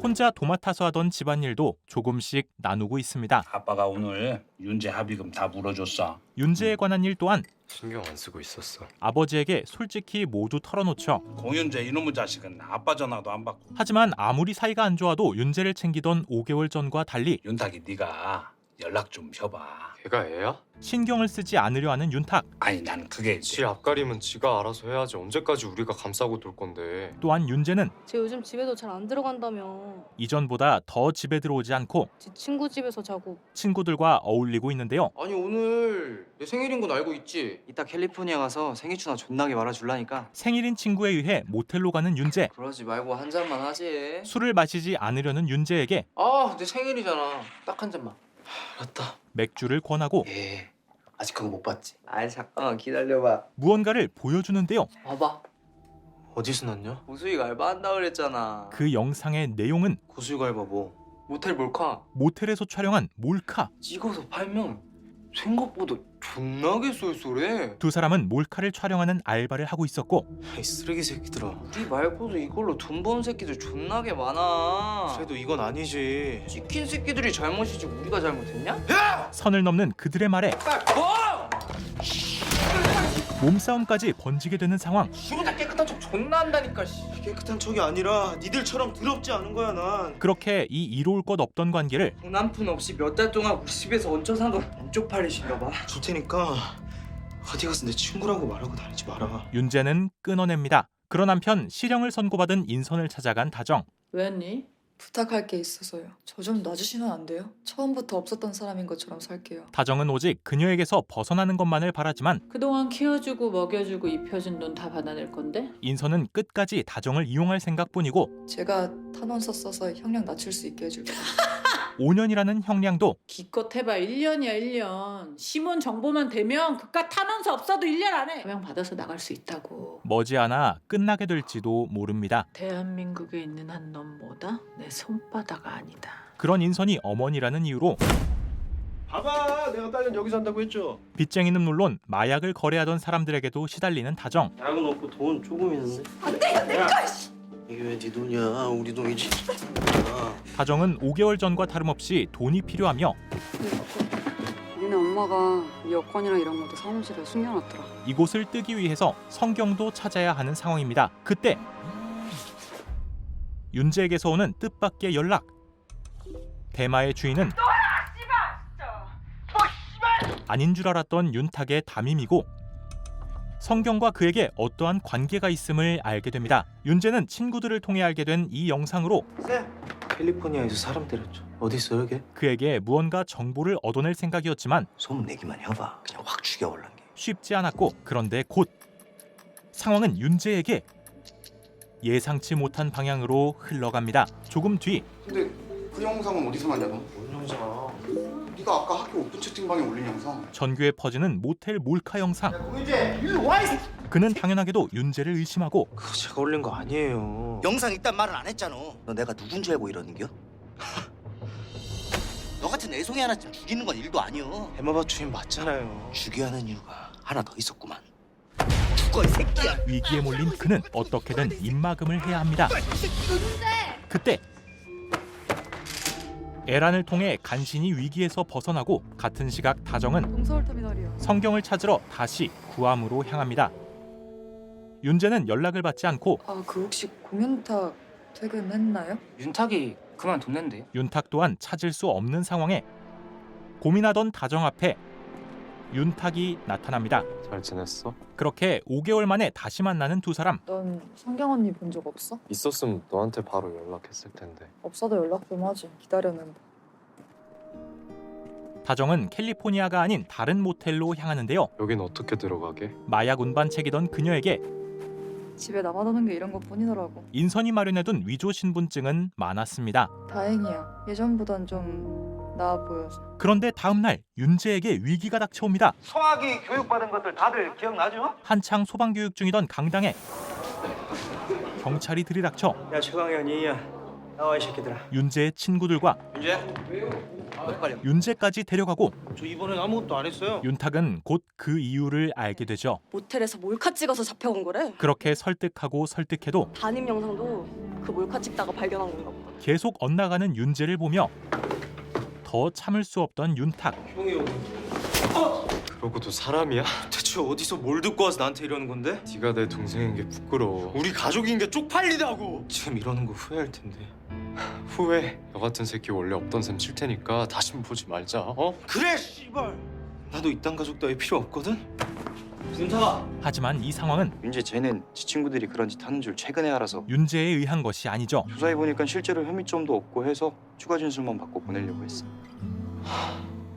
혼자 도맡아서 하던 집안일도 조금씩 나누고 있습니다. 아빠가 오늘 윤재 합의금 다 물어줬어. 윤재에 관한 일 또한 신경 안 쓰고 있었어. 아버지에게 솔직히 모두 털어놓죠. 공윤재 이놈의 자식은 아빠 전화도 안 받고. 하지만 아무리 사이가 안 좋아도 윤재를 챙기던 5개월 전과 달리 윤탁이 네가 연락 좀 해봐. 걔가 애야? 신경을 쓰지 않으려 하는 윤탁. 아니 난 그게 지 앞가림은 지가 알아서 해야지. 언제까지 우리가 감싸고 둘 건데. 또한 윤재는 쟤 요즘 집에도 잘 안 들어간다며. 이전보다 더 집에 들어오지 않고 지 친구 집에서 자고. 친구들과 어울리고 있는데요. 아니 오늘 내 생일인 건 알고 있지? 이따 캘리포니아 가서 생일 축하 존나게 말아줄라니까. 생일인 친구에 의해 모텔로 가는 윤재. 그러지 말고 한 잔만 하지. 술을 마시지 않으려는 윤재에게 아, 내 생일이잖아. 딱 한 잔만. 알았다. 맥주를 권하고 아직 그거 못 봤지? 아이 잠깐만 기다려봐. 무언가를 보여주는데요. 봐봐. 어디서 났냐? 고수익 알바한다 그랬잖아. 그 영상의 내용은 고수익 알바 뭐? 모텔 몰카. 모텔에서 촬영한 몰카. 찍어서 팔면 생각보다 존나게 쏠쏠해. 두 사람은 몰카를 촬영하는 알바를 하고 있었고 이 쓰레기 새끼들아. 우리 말고도 이걸로 돈 버는 새끼들 존나게 많아. 그래도 이건 아니지. 찍힌 새끼들이 잘못이지 우리가 잘못했냐? 선을 넘는 그들의 말에 몸싸움까지 번지게 되는 상황. 지보다 깨끗한 척 존나 한다니까. 깨끗한 척이 아니라 니들처럼 더럽지 않은 거야 난. 그렇게 이 이로울 것 없던 관계를 돈 한 푼 없이 몇 달 동안 우리 집에서 얹혀 산 거 안 쪽팔리신가 봐. 줄 테니까 어디 가서 내 친구라고 말하고 다니지 마라. 윤재는 끊어냅니다. 그런 한편 실형을 선고받은 인선을 찾아간 다정. 왜니? 부탁할 게 있어서요. 저 좀 놔주시면 안 돼요? 처음부터 없었던 사람인 것처럼 살게요. 다정은 오직 그녀에게서 벗어나는 것만을 바라지만 그동안 키워주고 먹여주고 입혀준 돈 다 받아낼 건데? 인선은 끝까지 다정을 이용할 생각뿐이고 제가 탄원서 써서 형량 낮출 수 있게 해줄게요. 5년이라는 형량도 기껏 해봐 1년이야 1년. 심원 정보만 되면 그깟 탄원서 없어도 1년 안에 병 받아서 나갈 수 있다고. 머지않아 끝나게 될지도 모릅니다. 대한민국에 있는 한 놈보다 내 손바닥 아니다. 그런 인선이 어머니라는 이유로 봐봐, 내가 딸년 여기서 한다고 했죠. 빚쟁이는 물론 마약을 거래하던 사람들에게도 시달리는 다정. 약은 없고 돈 조금 있는데. 안돼 내꺼. 이게 왜 네 돈이야? 우리 돈이지. 다정은 5개월 전과 다름없이 돈이 필요하며 니네 엄마가 이 여권이랑 이런 것도 사무실에 숨겨놨더라. 이곳을 뜨기 위해서 성경도 찾아야 하는 상황입니다. 그때 윤재에게서 오는 뜻밖의 연락. 대마의 주인은 아닌 줄 알았던 윤탁의 담임이고 성경과 그에게 어떠한 관계가 있음을 알게 됩니다. 윤재는 친구들을 통해 알게 된 이 영상으로 캘리포니아에서 사람 때렸죠. 어디 있어 여기? 그에게 무언가 정보를 얻어낼 생각이었지만 소문 내기만 해봐. 그냥 확 죽여올란 게. 쉽지 않았고 그런데 곧 상황은 윤재에게 예상치 못한 방향으로 흘러갑니다. 조금 뒤 근데 그 영상은 어디서 났냐 너? 뭔 영상? 네가 아까 학교 오픈 채팅방에 올린 영상. 전교에 퍼지는 모텔 몰카 영상. 이제 일로 와. 그는 당연하게도 윤재를 의심하고 그거 제가 올린 거 아니에요. 영상 있단 말은 안 했잖아. 너 내가 누군 줄 알고 이러는겨? 너 같은 애송이 하나쯤 죽이는 건 일도 아니여. 대마바 주인 맞잖아요. 죽여야 하는 이유가 하나 더 있었구만. 죽어 이 새끼야. 위기에 몰린 그는 어떻게든 입막음을 해야 합니다. 그때 에란을 통해 간신히 위기에서 벗어나고 같은 시각 다정은 동서울터미널이요. 성경을 찾으러 다시 구암으로 향합니다. 윤재는 연락을 받지 않고 그 혹시 공연탁 퇴근했나요? 윤탁이 그만뒀는데요. 윤탁 또한 찾을 수 없는 상황에 고민하던 다정 앞에 윤탁이 나타납니다. 잘 지냈어? 그렇게 5개월 만에 다시 만나는 두 사람. 넌 성경 언니 본 적 없어? 있었으면 너한테 바로 연락했을 텐데. 없어도 연락 좀 하지. 기다렸는데. 다정은 캘리포니아가 아닌 다른 모텔로 향하는데요. 여긴 어떻게 들어가게? 마약 운반책이던 그녀에게 집에 남아도는 게 이런 것뿐이더라고. 인선이 마련해둔 위조 신분증은 많았습니다. 다행이야. 예전보단 좀 나아 보여서. 그런데 다음 날 윤재에게 위기가 닥쳐옵니다. 소화기 교육받은 것들 다들 기억나죠? 한창 소방교육 중이던 강당에 경찰이 들이닥쳐 야 최광현이야 나와 이 새끼들아. 윤재의 친구들과 윤재까지 데려가고 저 이번엔 아무것도 안 했어요. 윤탁은 곧 그 이유를 알게 되죠. 모텔에서 몰카 찍어서 잡혀온 거래. 그렇게 설득하고 설득해도 담임 영상도 그 몰카 찍다가 발견한 건가 보다. 계속 엇나가는 윤재를 보며 더 참을 수 없던 윤탁. 형이 여기. 그러고도 사람이야? 대체 어디서 뭘 듣고 와서 나한테 이러는 건데? 네가 내 동생인 게 부끄러워. 우리 가족인 게 쪽팔리다고. 지금 이러는 거 후회할 텐데. 후회. 너 같은 새끼 원래 없던 셈 칠 테니까 다신 보지 말자. 어? 그래 씨발. 나도 이딴 가족 따위 필요 없거든. 윤탁아. 하지만 이 상황은 윤재 쟤는 지 친구들이 그런 짓 하는 줄 최근에 알아서 윤재에 의한 것이 아니죠. 조사해 보니까 실제로 혐의점도 없고 해서 추가 진술만 받고 보내려고 했어.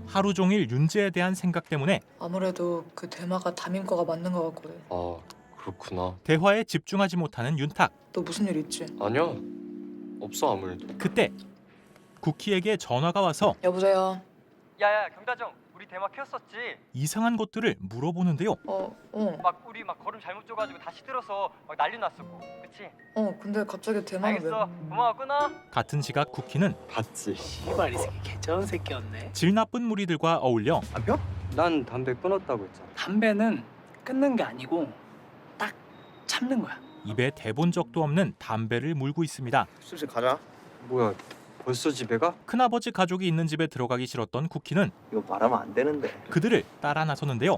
하루 종일 윤재에 대한 생각 때문에 아무래도 그 대마가 담임 거가 맞는 것 같거든. 아 그렇구나. 대화에 집중하지 못하는 윤탁. 너 무슨 일 있지? 아니야. 없어 아무 일도. 그때 쿠키에게 전화가 와서 여보세요. 야야 경다정 우리 대마 키웠었지? 이상한 것들을 물어보는데요. 막 우리 막 걸음 잘못 줘가지고 다시 들어서 막 난리 났었고 그치? 근데 갑자기 대마는 알겠어 고마워 끊어. 같은 시각 쿠키는 봤지 씨발 이 새끼 개쩌는 새끼였네. 질 나쁜 무리들과 어울려 안 펴? 난 담배 끊었다고 했잖아. 담배는 끊는 게 아니고 딱 참는 거야. 입에 대본 적도 없는 담배를 물고 있습니다. 슬슬 가자. 뭐야 벌써 집에 가? 큰아버지 가족이 있는 집에 들어가기 싫었던 쿠키는 이거 말하면 안 되는데. 그들을 따라 나서는데요.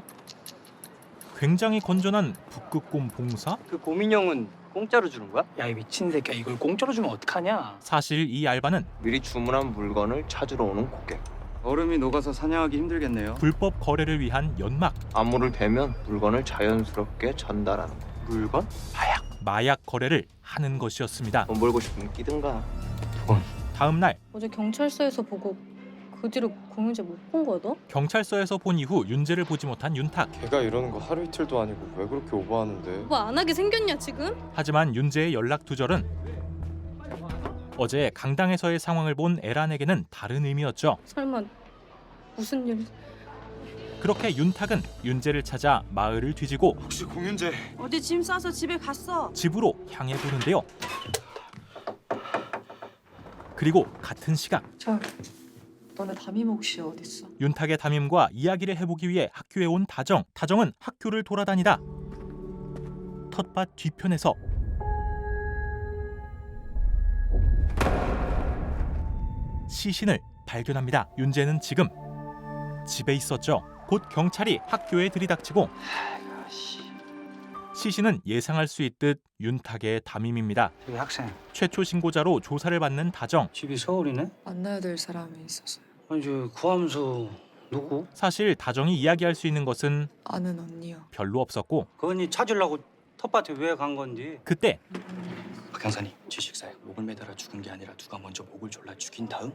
굉장히 건전한 북극곰 봉사? 그 고민형은 공짜로 주는 거야? 야 이 미친 새끼야 이걸 공짜로 주면 어떡하냐. 사실 이 알바는 미리 주문한 물건을 찾으러 오는 고객. 얼음이 녹아서 사냥하기 힘들겠네요. 불법 거래를 위한 연막. 안무를 대면 물건을 자연스럽게 전달하는 거. 물건? 마약 거래를 하는 것이었습니다. 돈 벌고 싶으면 끼든가. 다음 날 어제 경찰서에서 보고 그 뒤로 공윤재 못 본 거야 너? 경찰서에서 본 이후 윤재를 보지 못한 윤탁. 걔가 이러는 거 하루 이틀도 아니고 왜 그렇게 오버하는데? 뭐 안 하게 생겼냐 지금? 하지만 윤재의 연락 두절은 어제 강당에서의 상황을 본 에란에게는 다른 의미였죠. 설마 무슨 일? 그렇게 윤탁은 윤재를 찾아 마을을 뒤지고 혹시 공윤재 어디 짐 싸서 집에 갔어? 집으로 향해 보는데요. 그리고 같은 시각 너네 담임 혹시 어딨어? 윤탁의 담임과 이야기를 해보기 위해 학교에 온 다정. 다정은 학교를 돌아다니다 텃밭 뒤편에서 시신을 발견합니다. 윤재는 지금 집에 있었죠. 곧 경찰이 학교에 들이닥치고 시신은 예상할 수 있듯 윤탁의 담임입니다. 저기 학생 최초 신고자로 조사를 받는 다정. 집이 서울이네? 만나야 될 사람이 있었어요. 아니 저 구하면서 누구? 사실 다정이 이야기할 수 있는 것은 아는 언니요. 별로 없었고 그 언니 찾으려고 텃밭에 왜 간 건지. 그때 박 형사님 질식사에 목을 매달아 죽은 게 아니라 누가 먼저 목을 졸라 죽인 다음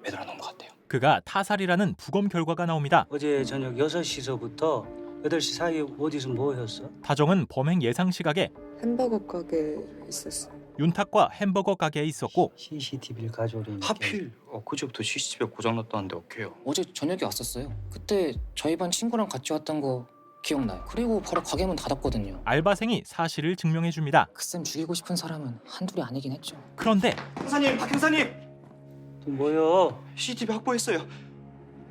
매달아 놓은 것 같아요. 그가 타살이라는 부검 결과가 나옵니다. 어제 저녁 6시서부터 8시 사이에 어디서 뭐 했어? 다정은 범행 예상 시각에 햄버거 가게에 있었어요. 윤탁과 햄버거 가게에 있었고 CCTV를 가져오려니까 하필 그제부터 CCTV가 고장났다는데 어떡해요? 어제 저녁에 왔었어요. 그때 저희 반 친구랑 같이 왔던 거 기억나요. 그리고 바로 가게문 닫았거든요. 알바생이 사실을 증명해 줍니다. 그쌤 죽이고 싶은 사람은 한둘이 아니긴 했죠. 그런데 형사님, 박 형사님. 또 뭐요? CCTV 확보했어요.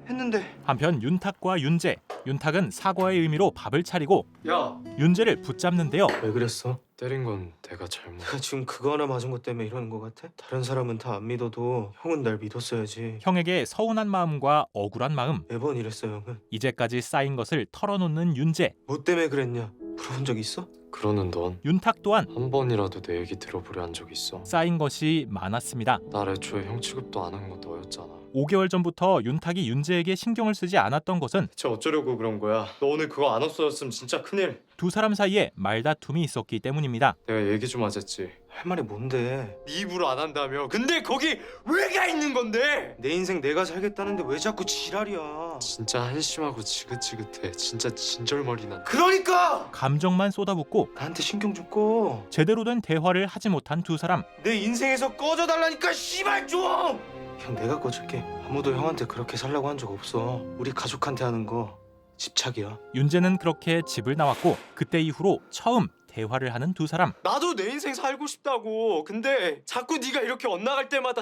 했는데 한편 윤탁과 윤재. 윤탁은 사과의 의미로 밥을 차리고 야! 윤재를 붙잡는데요. 왜 그랬어? 때린 건 내가 잘못. 내가 지금 그거 하나 맞은 것 때문에 이러는 것 같아? 다른 사람은 다 안 믿어도 형은 날 믿었어야지. 형에게 서운한 마음과 억울한 마음. 매번 이랬어 형은. 이제까지 쌓인 것을 털어놓는 윤재. 뭐 때문에 그랬냐? 물어본 적 있어? 그러는 넌 윤탁 또한 한 번이라도 내 얘기 들어보려 한 적 있어? 쌓인 것이 많았습니다. 날 애초에 형 취급도 안 한 거 너였잖아. 5개월 전부터 윤탁이 윤재에게 신경을 쓰지 않았던 것은 대체 어쩌려고 그런 거야? 너 오늘 그거 안 없어졌으면 진짜 큰일. 두 사람 사이에 말다툼이 있었기 때문입니다. 내가 얘기 좀 하랬지. 할 말이 뭔데? 네 입으로 안 한다며. 근데 거기 왜 가 있는 건데? 내 인생 내가 살겠다는데 왜 자꾸 지랄이야? 진짜 한심하고 지긋지긋해. 진짜 진절머리 나. 그러니까! 감정만 쏟아붓고 나한테 신경 좀 꺼. 제대로 된 대화를 하지 못한 두 사람. 내 인생에서 꺼져달라니까 씨발 좀! 형 내가 꺼질게. 아무도 형한테 그렇게 살라고 한 적 없어. 우리 가족한테 하는 거 집착이야. 윤재는 그렇게 집을 나왔고 그때 이후로 처음 대화를 하는 두 사람. 나도 내 인생 살고 싶다고. 근데 자꾸 네가 이렇게 엇나갈 때마다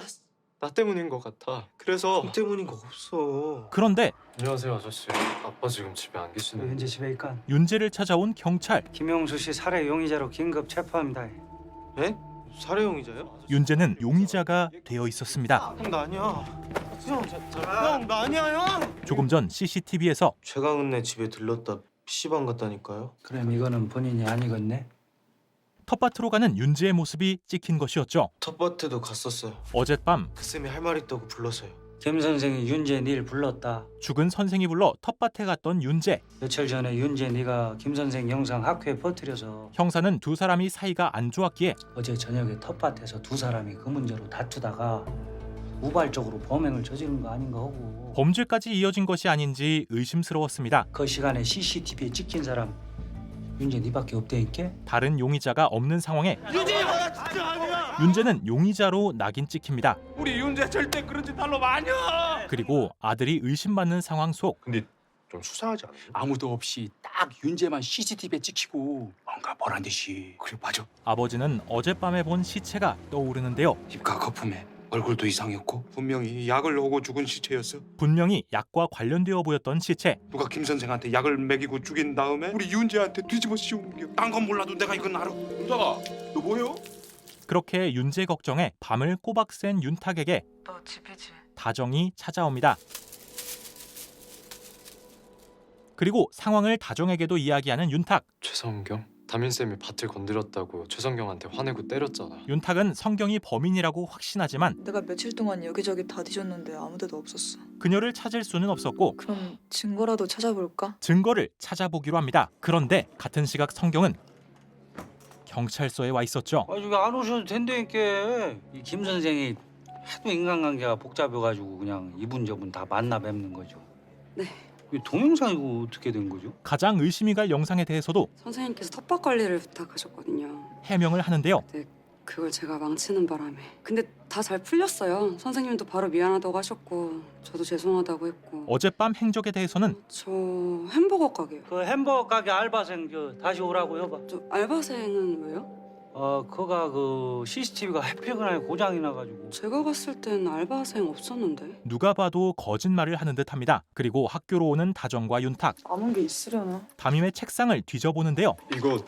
나 때문인 것 같아. 그래서 형 때문인 거 없어. 그런데 안녕하세요 아저씨. 아빠 지금 집에 안 계시네. 현재 집에 있건 윤재를 찾아온 경찰. 김용수 씨 살해 용의자로 긴급 체포합니다. 예? 살해 용의자요? 윤재는 용의자가 되어 있었습니다. 형 나 아니야. 형 나 아니야 형. 조금 전 CCTV에서 최강은네 집에 들렀다 PC방 갔다니까요. 그럼 이거는 본인이 아니겠네? 텃밭으로 가는 윤재의 모습이 찍힌 것이었죠. 텃밭에도 갔었어요. 어젯밤 그 쌤이 할 말 있다고 불러서요. 김 선생이 윤재 닐 불렀다. 죽은 선생이 불러 텃밭에 갔던 윤재. 며칠 전에 윤재 네가 김 선생 영상 학회에 퍼뜨려서 형사는 두 사람이 사이가 안 좋았기에 어제 저녁에 텃밭에서 두 사람이 그 문제로 다투다가 우발적으로 범행을 저지른 거 아닌가 하고 범죄까지 이어진 것이 아닌지 의심스러웠습니다. 그 시간에 CCTV에 찍힌 사람 윤재 네밖에 없다니까? 다른 용의자가 없는 상황에 윤재는 용의자로 낙인 찍힙니다. 우리 윤재 절대 그런 짓 할로 마냐. 그리고 아들이 의심받는 상황 속 근데 좀 수상하지 않아? 아무도 없이 딱 윤재만 CCTV에 찍히고 뭔가 보란 듯이. 그래 맞아. 아버지는 어젯밤에 본 시체가 떠오르는데요. 입가 거품에 얼굴도 이상했고 분명히 약을 넣고 죽은 시체였어. 분명히 약과 관련되어 보였던 시체. 누가 김 선생한테 약을 먹이고 죽인 다음에 우리 윤재한테 뒤집어 씌운 게. 딴 건 몰라도 내가 이건 알아. 윤자가 너 뭐요? 그렇게 윤재 걱정에 밤을 꼬박 샌 윤탁에게 너 집이지? 다정이 찾아옵니다. 그리고 상황을 다정에게도 이야기하는 윤탁. 최성경? 담임쌤이 밭을 건드렸다고 최성경한테 화내고 때렸잖아. 윤탁은 성경이 범인이라고 확신하지만 내가 며칠 동안 여기저기 다 뒤졌는데 아무 데도 없었어. 그녀를 찾을 수는 없었고 그럼 증거라도 찾아볼까? 증거를 찾아보기로 합니다. 그런데 같은 시각 성경은 경찰서에 와 있었죠. 여기 안 오셔도 된다니까. 이 김 선생이 하도 인간관계가 복잡해가지고 그냥 이분 저분 다 만나 뵙는 거죠. 네. 이 동영상 이거 어떻게 된 거죠? 가장 의심이 갈 영상에 대해서도 선생님께서 텃밭 관리를 부탁하셨거든요. 해명을 하는데요. 네, 그걸 제가 망치는 바람에. 근데 다 잘 풀렸어요. 선생님도 바로 미안하다고 하셨고 저도 죄송하다고 했고. 어젯밤 행적에 대해서는 저 햄버거 가게요. 그 햄버거 가게 알바생 다시 오라고 여봐. 저 알바생은 왜요? 그가 그 CCTV가 해피그날 고장이 나가지고. 제가 갔을 땐 알바생 없었는데. 누가 봐도 거짓말을 하는 듯합니다. 그리고 학교로 오는 다정과 윤탁. 남은 게 있으려나? 담임의 책상을 뒤져보는데요. 이거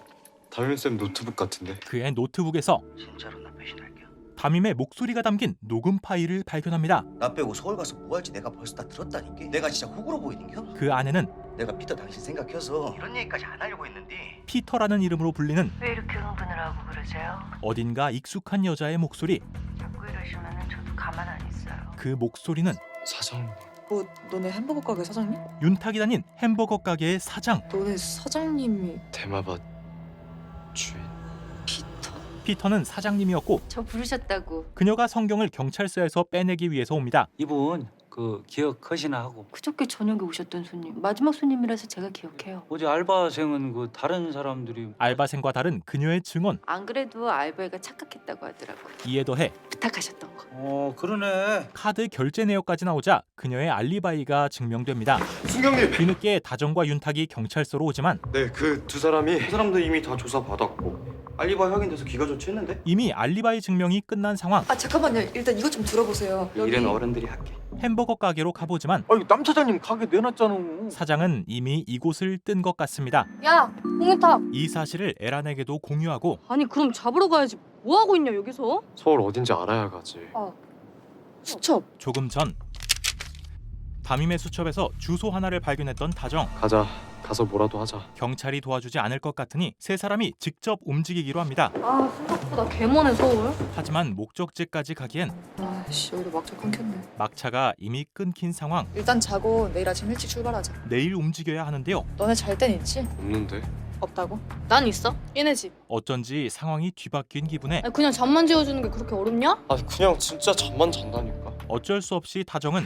담임쌤 노트북 같은데? 그의 노트북에서 진짜로 나 배신할게요. 담임의 목소리가 담긴 녹음 파일을 발견합니다. 나 빼고 서울 가서 뭐 할지 내가 벌써 다 들었다니까. 내가 진짜 호구로 보이는겨? 그 안에는 내가 피터 당신 생각해서 이런 얘기까지 안 하려고 했는데. 피터라는 이름으로 불리는 왜 이렇게 흥분을 하고 그러세요? 어딘가 익숙한 여자의 목소리. 자꾸 이러시면 저도 가만 안 있어요. 그 목소리는 사장님. 뭐 너네 햄버거 가게 사장님? 윤탁이 다닌 햄버거 가게의 사장. 너네 사장님이 대마밭 주인. 피터는 사장님이었고 저 부르셨다고. 그녀가 성경을 경찰서에서 빼내기 위해서 옵니다. 이분 그 기억하시나 하고. 그저께 저녁에 오셨던 손님. 마지막 손님이라서 제가 기억해요. 어제 알바생은 그 다른 사람들이. 알바생과 다른 그녀의 증언. 안 그래도 알바애가 착각했다고 하더라고요. 이에 더해 부탁하셨던 거. 그러네. 카드 결제 내역까지 나오자 그녀의 알리바이가 증명됩니다. 승경님! 뒤늦게 다정과 윤탁이 경찰서로 오지만 네, 그 두 사람이. 그 사람도 이미 다 조사 받았고 알리바이 확인돼서 기가 조치했는데. 이미 알리바이 증명이 끝난 상황. 잠깐만요. 일단 이것 좀 들어보세요. 일은 어른들이 할게. 햄버거 가게로 가보지만 남 차장님 가게 내놨잖아. 사장은 이미 이곳을 뜬 것 같습니다. 야, 홍윤탁. 이 사실을 에란에게도 공유하고 아니 그럼 잡으러 가야지. 뭐 하고 있냐 여기서? 서울 어딘지 알아야 가지. 수첩. 조금 전 담임의 수첩에서 주소 하나를 발견했던 다정. 가자. 가서 뭐라도 하자. 경찰이 도와주지 않을 것 같으니 세 사람이 직접 움직이기로 합니다. 생각보다 개머네 서울. 하지만 목적지까지 가기엔 아씨 여기도 막차 끊겼네. 막차가 이미 끊긴 상황. 일단 자고 내일 아침 일찍 출발하자. 내일 움직여야 하는데요. 너네 잘 땐 있지? 없는데? 없다고? 난 있어. 얘네 집. 어쩐지 상황이 뒤바뀐 기분에 아니, 그냥 잠만 재워주는 게 그렇게 어렵냐? 아 그냥 진짜 잠만 잔다니까. 어쩔 수 없이 다정은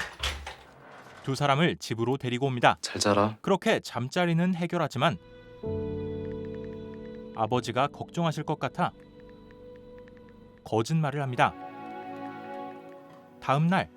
두 사람을 집으로 데리고 옵니다. 잘 자라. 그렇게 잠자리는 해결하지만 아버지가 걱정하실 것 같아 거짓말을 합니다. 다음 날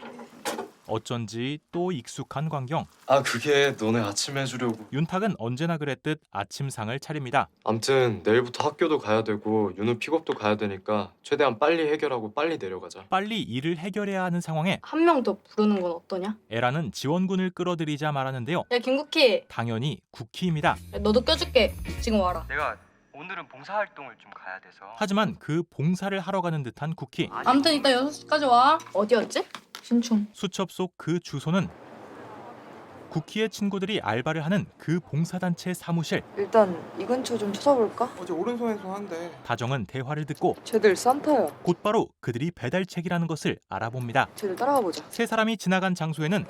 어쩐지 또 익숙한 광경. 아 그게 너네 아침 해주려고. 윤탁은 언제나 그랬듯 아침상을 차립니다. 암튼 내일부터 학교도 가야 되고 윤우 픽업도 가야 되니까 최대한 빨리 해결하고 빨리 내려가자. 빨리 일을 해결해야 하는 상황에 한 명 더 부르는 건 어떠냐? 에라는 지원군을 끌어들이자 말하는데요. 야 김국희, 당연히 쿠키입니다. 야, 너도 껴줄게. 지금 와라. 내가 오늘은 봉사활동을 좀 가야 돼서. 하지만 그 봉사를 하러 가는 듯한 쿠키. 아무튼 이따 6시까지 와. 어디였지? 신촌. 수첩 속 그 주소는 쿠키의 친구들이 알바를 하는 그 봉사단체 사무실. 일단 이 근처 좀 찾아볼까? 어제 오른손에서 한대. 다정은 대화를 듣고 쟤들 산타야. 곧바로 그들이 배달책이라는 것을 알아봅니다. 쟤들 따라가 보자. 세 사람이 지나간 장소에는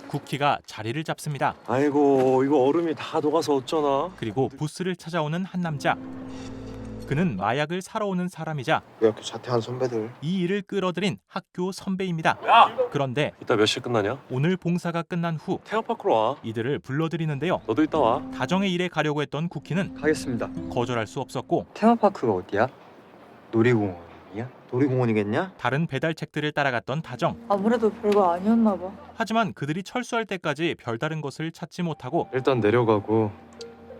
쿠키가 자리를 잡습니다. 아이고 이거 얼음이 다 녹아서 어쩌나. 그리고 부스를 찾아오는 한 남자. 그는 마약을 사러 오는 사람이자 우리 학교 자퇴한 선배들. 이 일을 끌어들인 학교 선배입니다. 야! 그런데 이따 몇 시에 끝나냐? 오늘 봉사가 끝난 후 테마파크로 와. 이들을 불러들이는데요. 너도 이따 와. 다정의 일에 가려고 했던 쿠키는 가겠습니다. 거절할 수 없었고 테마파크가 어디야? 놀이공원이야? 놀이공원이겠냐? 다른 배달책들을 따라갔던 다정. 아무래도 별거 아니었나 봐. 하지만 그들이 철수할 때까지 별다른 것을 찾지 못하고 일단 내려가고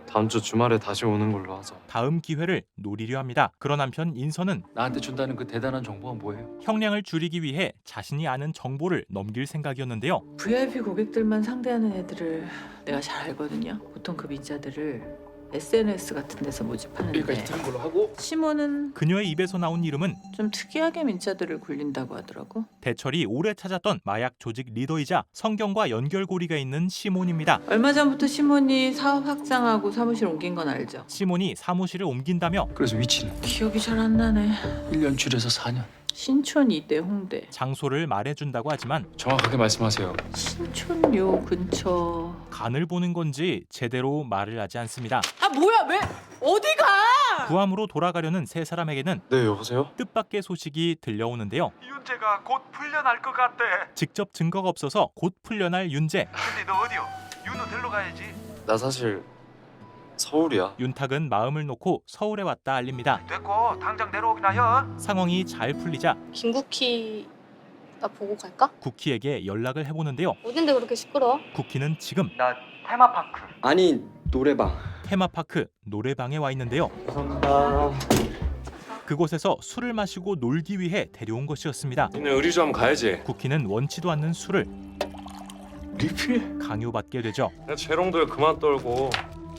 다음 주 주말에 다시 오는 걸로 하자. 다음 기회를 노리려 합니다. 그런 한편 인선은 나한테 준다는 그 대단한 정보가 뭐예요? 형량을 줄이기 위해 자신이 아는 정보를 넘길 생각이었는데요. VIP 고객들만 상대하는 애들을 내가 잘 알거든요. 보통 그 민자들을 SNS 같은 데서 모집하는데 여기까지 들은 걸로 하고. 시몬은 그녀의 입에서 나온 이름은 좀 특이하게 민자들을 굴린다고 하더라고. 대철이 오래 찾았던 마약 조직 리더이자 성경과 연결고리가 있는 시몬입니다. 얼마 전부터 시몬이 사업 확장하고 사무실 옮긴 건 알죠? 시몬이 사무실을 옮긴다며 그래서 위치는? 기억이 잘 안 나네. 1년 줄여서 4년. 신촌 2대 홍대. 장소를 말해준다고 하지만 정확하게 말씀하세요. 신촌요 근처. 간을 보는 건지 제대로 말을 하지 않습니다. 아 뭐야 왜 어디가? 구암으로 돌아가려는 세 사람에게는 네 여보세요? 뜻밖의 소식이 들려오는데요. 윤재가 곧 풀려날 것 같대. 직접 증거가 없어서 곧 풀려날 윤재. 근데 너 어디요? 윤우 데리러 가야지. 나 사실 서울이야. 윤탁은 마음을 놓고 서울에 왔다 알립니다. 됐고 당장 내려오기나 해. 상황이 잘 풀리자 김국희 나 보고 갈까? 쿠키에게 연락을 해보는데요. 어딘데 그렇게 시끄러워? 쿠키는 지금 나 테마파크. 아니 노래방. 테마파크 노래방에 와 있는데요. 감사합니다. 그곳에서 술을 마시고 놀기 위해 데려온 것이었습니다. 니네 의리주 한번 가야지. 쿠키는 원치도 않는 술을 리필? 강요받게 되죠. 야 재롱들 그만 떨고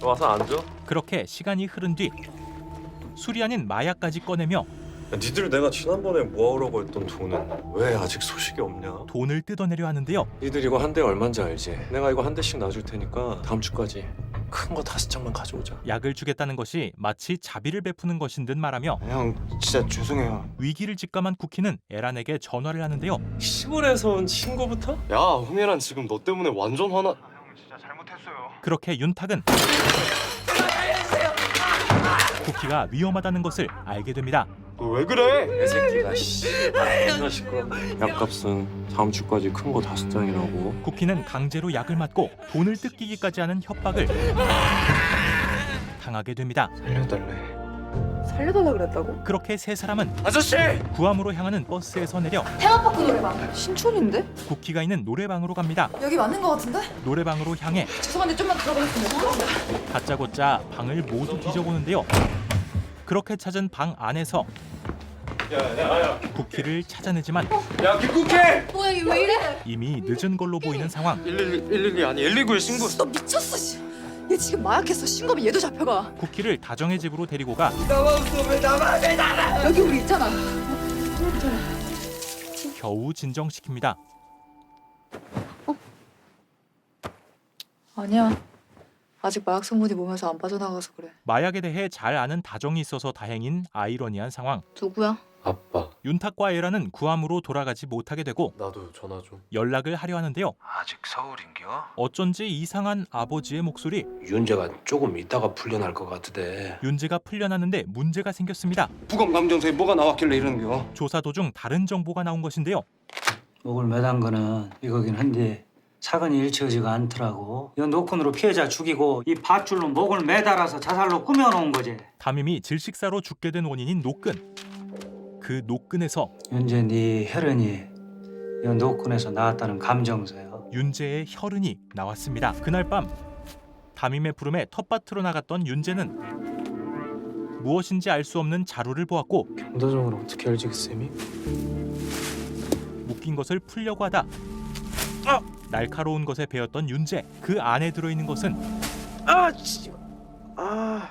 와서 앉아. 그렇게 시간이 흐른 뒤 술이 아닌 마약까지 꺼내며 야, 니들 내가 지난번에 모아오라고 했던 돈은 왜 아직 소식이 없냐? 돈을 뜯어내려 하는데요. 니들 이거 한 대 얼마인지 알지? 내가 이거 한 대씩 놔줄 테니까 다음 주까지 큰 거 5장만 가져오자. 약을 주겠다는 것이 마치 자비를 베푸는 것인 듯 말하며 형 진짜 죄송해요. 위기를 직감한 쿠키는 에란에게 전화를 하는데요. 시골에서 온 친구부터? 야 홍예란 지금 너 때문에 완전 화나. 형 진짜 잘못했어요. 그렇게 윤탁은 쿠키가 위험하다는 것을 알게 됩니다. 너 왜 그래? 내 새끼가 씨. 나 시끄러. 약값은 다음 주까지 큰 거 5장이라고. 쿠키는 강제로 약을 맞고 돈을 뜯기기까지 하는 협박을 당하게 됩니다. 살려달래. 살려달라 그랬다고? 그렇게 세 사람은 아저씨! 구암으로 향하는 버스에서 내려 테마파크 노래방. 신촌인데? 쿠키가 있는 노래방으로 갑니다. 여기 맞는 거 같은데? 노래방으로 향해 죄송한데 좀만 들어가겠습니다. 다짜고짜 방을 모두 뒤져보는데요. 그렇게 찾은 방 안에서 야야야. 쿠키를 찾아내지만 야 김국희! 뭐야 이거 왜 이래? 이미 늦은 걸로 보이는 상황. 112 아니 119에 신고. 너 미쳤어. 씨. 얘 지금 마약했어. 신고하면 얘도 잡혀가. 쿠키를 다정의 집으로 데리고 가 여기 우리 있잖아. 겨우 진정시킵니다. 아니야. 아직 마약 성분이 몸에서 안 빠져나가서 그래. 마약에 대해 잘 아는 다정이 있어서 다행인 아이러니한 상황. 누구야? 아빠. 윤탁과 에라는 구암으로 돌아가지 못하게 되고 나도 전화 좀. 연락을 하려 하는데요. 아직 서울인겨? 어쩐지 이상한 아버지의 목소리. 윤재가 조금 있다가 풀려날 것 같으대. 윤재가 풀려나는데 문제가 생겼습니다. 부검 감정서에 뭐가 나왔길래 이러는겨? 조사 도중 다른 정보가 나온 것인데요. 목을 매단 거는 이거긴 한데 사건이 일치하지가 않더라고. 이 노끈으로 피해자 죽이고 이 밧줄로 목을 매달아서 자살로 꾸며놓은 거지. 담임이 질식사로 죽게 된 원인인 노끈. 그 노끈에서 윤재 네 혈흔이 이 노끈에서 나왔다는 감정서요. 윤재의 혈흔이 나왔습니다. 그날 밤 담임의 부름에 텃밭으로 나갔던 윤재는 무엇인지 알 수 없는 자루를 보았고 경도정을 어떻게 알지 그 쌤이? 묶인 것을 풀려고 하다 날카로운 것에 베었던 윤재. 그 안에 들어있는 것은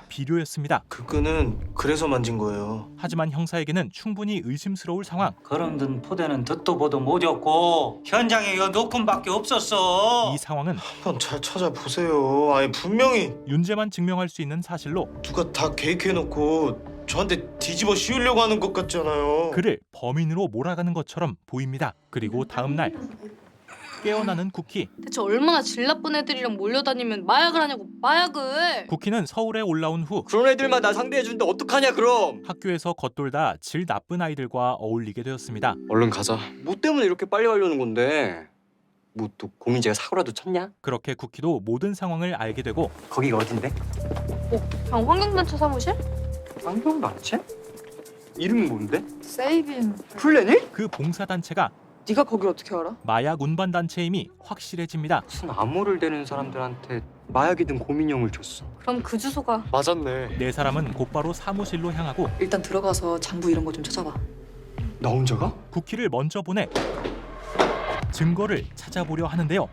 비료였습니다. 그 끈은 그래서 만진 거예요. 하지만 형사에게는 충분히 의심스러울 상황. 거름든 포대는 듣도 보도 못했고 현장에 이 노끈밖에 없었어. 이 상황은 한번 잘 찾아보세요. 아니 분명히 윤재만 증명할 수 있는 사실로 누가 다 계획해놓고 저한테 뒤집어 씌우려고 하는 것 같잖아요. 그를 범인으로 몰아가는 것처럼 보입니다. 그리고 다음 날 깨어나는 쿠키. 대체 얼마나 질 나쁜 애들이랑 몰려다니면 마약을 하냐고, 마약을. 쿠키는 서울에 올라온 후 그런 애들만 나 상대해주는데 어떡하냐 그럼. 학교에서 겉돌다 질 나쁜 아이들과 어울리게 되었습니다. 얼른 가자. 뭐 때문에 이렇게 빨리 가려는 건데? 뭐 또 공인재가 사고라도 쳤냐? 그렇게 쿠키도 모든 상황을 알게 되고 거기가 어딘데? 형 환경단체 사무실? 환경단체? 이름이 뭔데? 세이빙. 플래닛? 그 봉사단체가 네가 거길 어떻게 알아? 마약 운반 단체임이 확실해집니다. 무슨 암호를 대는 사람들한테 마약이든 고민형을 줬어. 그럼 그 주소가 맞았네. 네 사람은 곧바로 사무실로 향하고 일단 들어가서 장부 이런 거 좀 찾아봐. 나 혼자가? 쿠키를 먼저 보내 증거를 찾아보려 하는데요.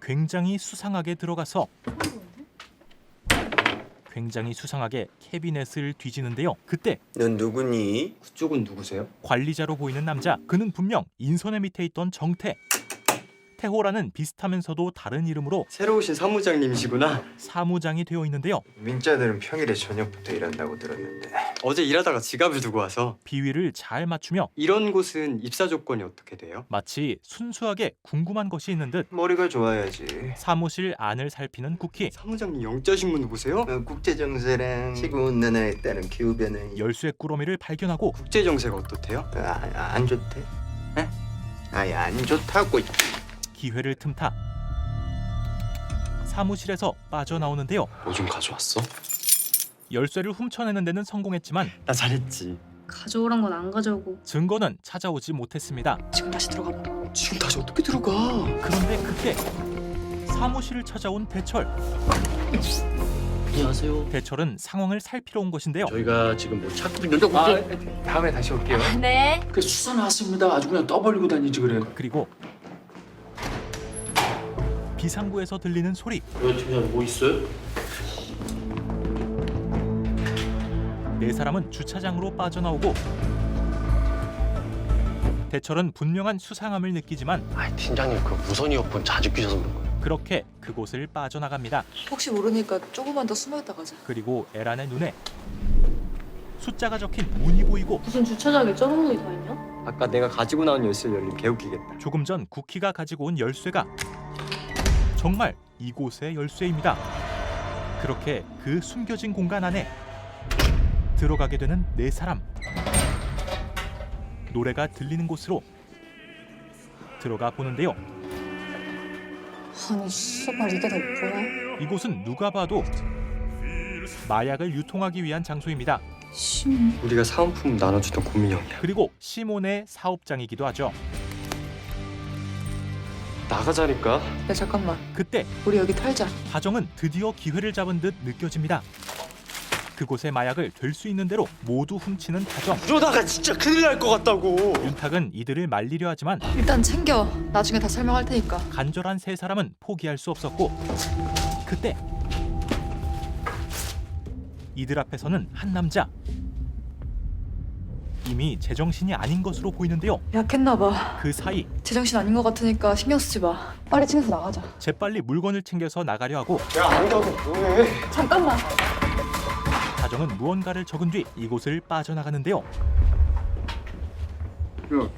굉장히 수상하게 들어가서 굉장히 수상하게 캐비넷을 뒤지는데요. 그때 넌 누구니? 그쪽은 누구세요? 관리자로 보이는 남자. 그는 분명 인선의 밑에 있던 정태. 태호라는 비슷하면서도 다른 이름으로 새로 오신 사무장님이시구나. 사무장이 되어 있는데요. 민자들은 평일에 저녁부터 일한다고 들었는데. 어제 일하다가 지갑을 두고 와서. 비위를 잘 맞추며 이런 곳은 입사 조건이 어떻게 돼요? 마치 순수하게 궁금한 것이 있는 듯 머리가 좋아야지. 사무실 안을 살피는 쿠키. 사무장님 영자신문 보세요? 국제정세랑 시구 운전에 따른 기후변화. 열쇠 꾸러미를 발견하고 국제정세가 어떻대요? 안 좋대? 에? 아예 안 좋다고. 기회를 틈타 사무실에서 빠져나오는데요. 뭐 좀 가져왔어? 열쇠를 훔쳐내는 데는 성공했지만 나 잘했지. 가져오란 건 안 가져오고. 증거는 찾아오지 못했습니다. 지금 다시 들어가 봐. 지금 다시 어떻게 들어가? 그런데 그때 사무실을 찾아온 대철. 안녕하세요. 대철은 상황을 살피러 온 것인데요. 저희가 지금 뭐 찾고 있는데 다음에 다시 올게요. 네. 그 수사 나왔습니다. 아주 그냥 떠벌리고 다니지 그래. 그리고 비상구에서 들리는 소리. 여자친구랑 뭐 있어요? 네 사람은 주차장으로 빠져나오고 대철은 분명한 수상함을 느끼지만 팀장님 그 무선 이어폰 자주 끼셔서 그런 거예요. 그렇게 그곳을 빠져나갑니다. 혹시 모르니까 조금만 더 숨어있다 가자. 그리고 에란의 눈에 숫자가 적힌 문이 보이고 무슨 주차장에 저런 놈이 다 있냐? 아까 내가 가지고 나온 열쇠를 열리면 개웃기겠다. 조금 전 쿠키가 가지고 온 열쇠가 정말 이곳의 열쇠입니다. 그렇게 그 숨겨진 공간 안에 들어가게 되는 네 사람. 노래가 들리는 곳으로 들어가 보는데요. 아니 씨발 이게 다 뭐야? 이곳은 누가 봐도 마약을 유통하기 위한 장소입니다. 우리가 사은품 나눠주던 고민형이야. 그리고 시몬의 사업장이기도 하죠. 나가자니까. 야 잠깐만. 그때 우리 여기 털자. 가정은 드디어 기회를 잡은 듯 느껴집니다. 그곳의 마약을 될 수 있는 대로 모두 훔치는 가정. 이러다가 진짜 큰일 날 것 같다고. 윤탁은 이들을 말리려 하지만 일단 챙겨. 나중에 다 설명할 테니까. 간절한 세 사람은 포기할 수 없었고 그때 이들 앞에서는 한 남자. 이미 제정신이 아닌 것으로 보이는데요. 약했나 봐. 그 사이 제정신 아닌 것 같으니까 신경 쓰지 마. 빨리 챙겨서 나가자. 재빨리 물건을 챙겨서 나가려 하고 야 안 가고 뭐해? 잠깐만. 다정은 무언가를 적은 뒤 이곳을 빠져나가는데요. 야,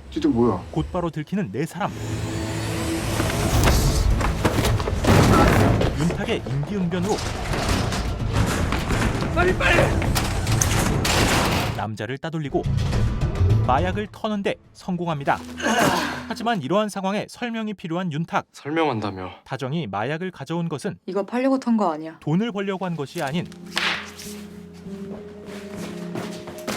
진짜 뭐야? 곧바로 들키는 네 사람. 윤탁의 임기응변으로 빨리! 남자를 따돌리고 마약을 터는데 성공합니다. 하지만 이러한 상황에 설명이 필요한 윤탁. 설명한다며. 다정이 마약을 가져온 것은 이거 팔려고 턴 거 아니야. 돈을 벌려고 한 것이 아닌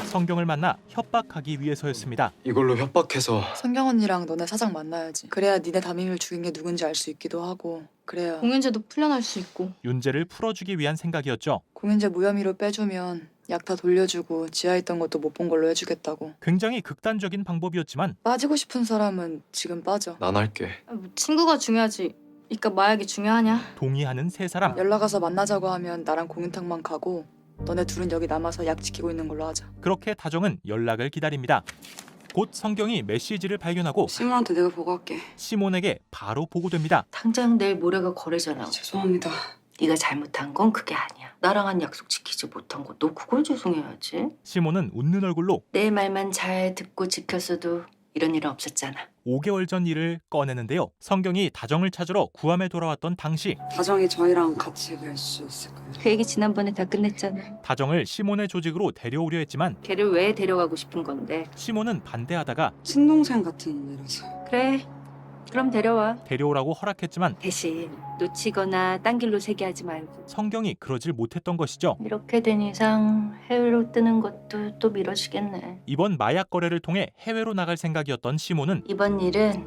성경을 만나 협박하기 위해서였습니다. 이걸로 협박해서 성경 언니랑 너네 사장 만나야지. 그래야 니네 담임을 죽인 게 누군지 알 수 있기도 하고 그래야 공연제도 풀려날 수 있고. 윤재를 풀어주기 위한 생각이었죠. 공연제 무혐의로 빼주면 약 다 돌려주고 지하에 있던 것도 못 본 걸로 해주겠다고. 굉장히 극단적인 방법이었지만 빠지고 싶은 사람은 지금 빠져. 난 할게. 친구가 중요하지. 그러니까 마약이 중요하냐? 동의하는 세 사람. 연락 와서 만나자고 하면 나랑 공연탕만 가고 너네 둘은 여기 남아서 약 지키고 있는 걸로 하자. 그렇게 다정은 연락을 기다립니다. 곧 성경이 메시지를 발견하고 시몬한테 내가 보고할게. 시몬에게 바로 보고됩니다. 당장 내일 모레가 거래잖아. 죄송합니다. 네가 잘못한 건 그게 아니야. 나랑 한 약속 지키지 못한 거 너 그걸 죄송해야지. 시몬은 웃는 얼굴로 내 말만 잘 듣고 지켰어도 이런 일은 없었잖아. 5개월 전 일을 꺼내는데요. 성경이 다정을 찾으러 구암에 돌아왔던 당시 다정이 저희랑 같이 갈 수 있을까요? 그 얘기 지난번에 다 끝냈잖아. 다정을 시몬의 조직으로 데려오려 했지만 걔를 왜 데려가고 싶은 건데? 시몬은 반대하다가 친동생 같은 애라서. 그래, 그럼 데려와. 데려오라고 허락했지만 대신 놓치거나 딴 길로 새게 하지 말고. 성경이 그러질 못했던 것이죠. 이렇게 된 이상 해외로 뜨는 것도 또 미뤄지겠네. 이번 마약 거래를 통해 해외로 나갈 생각이었던 시몬은 이번 일은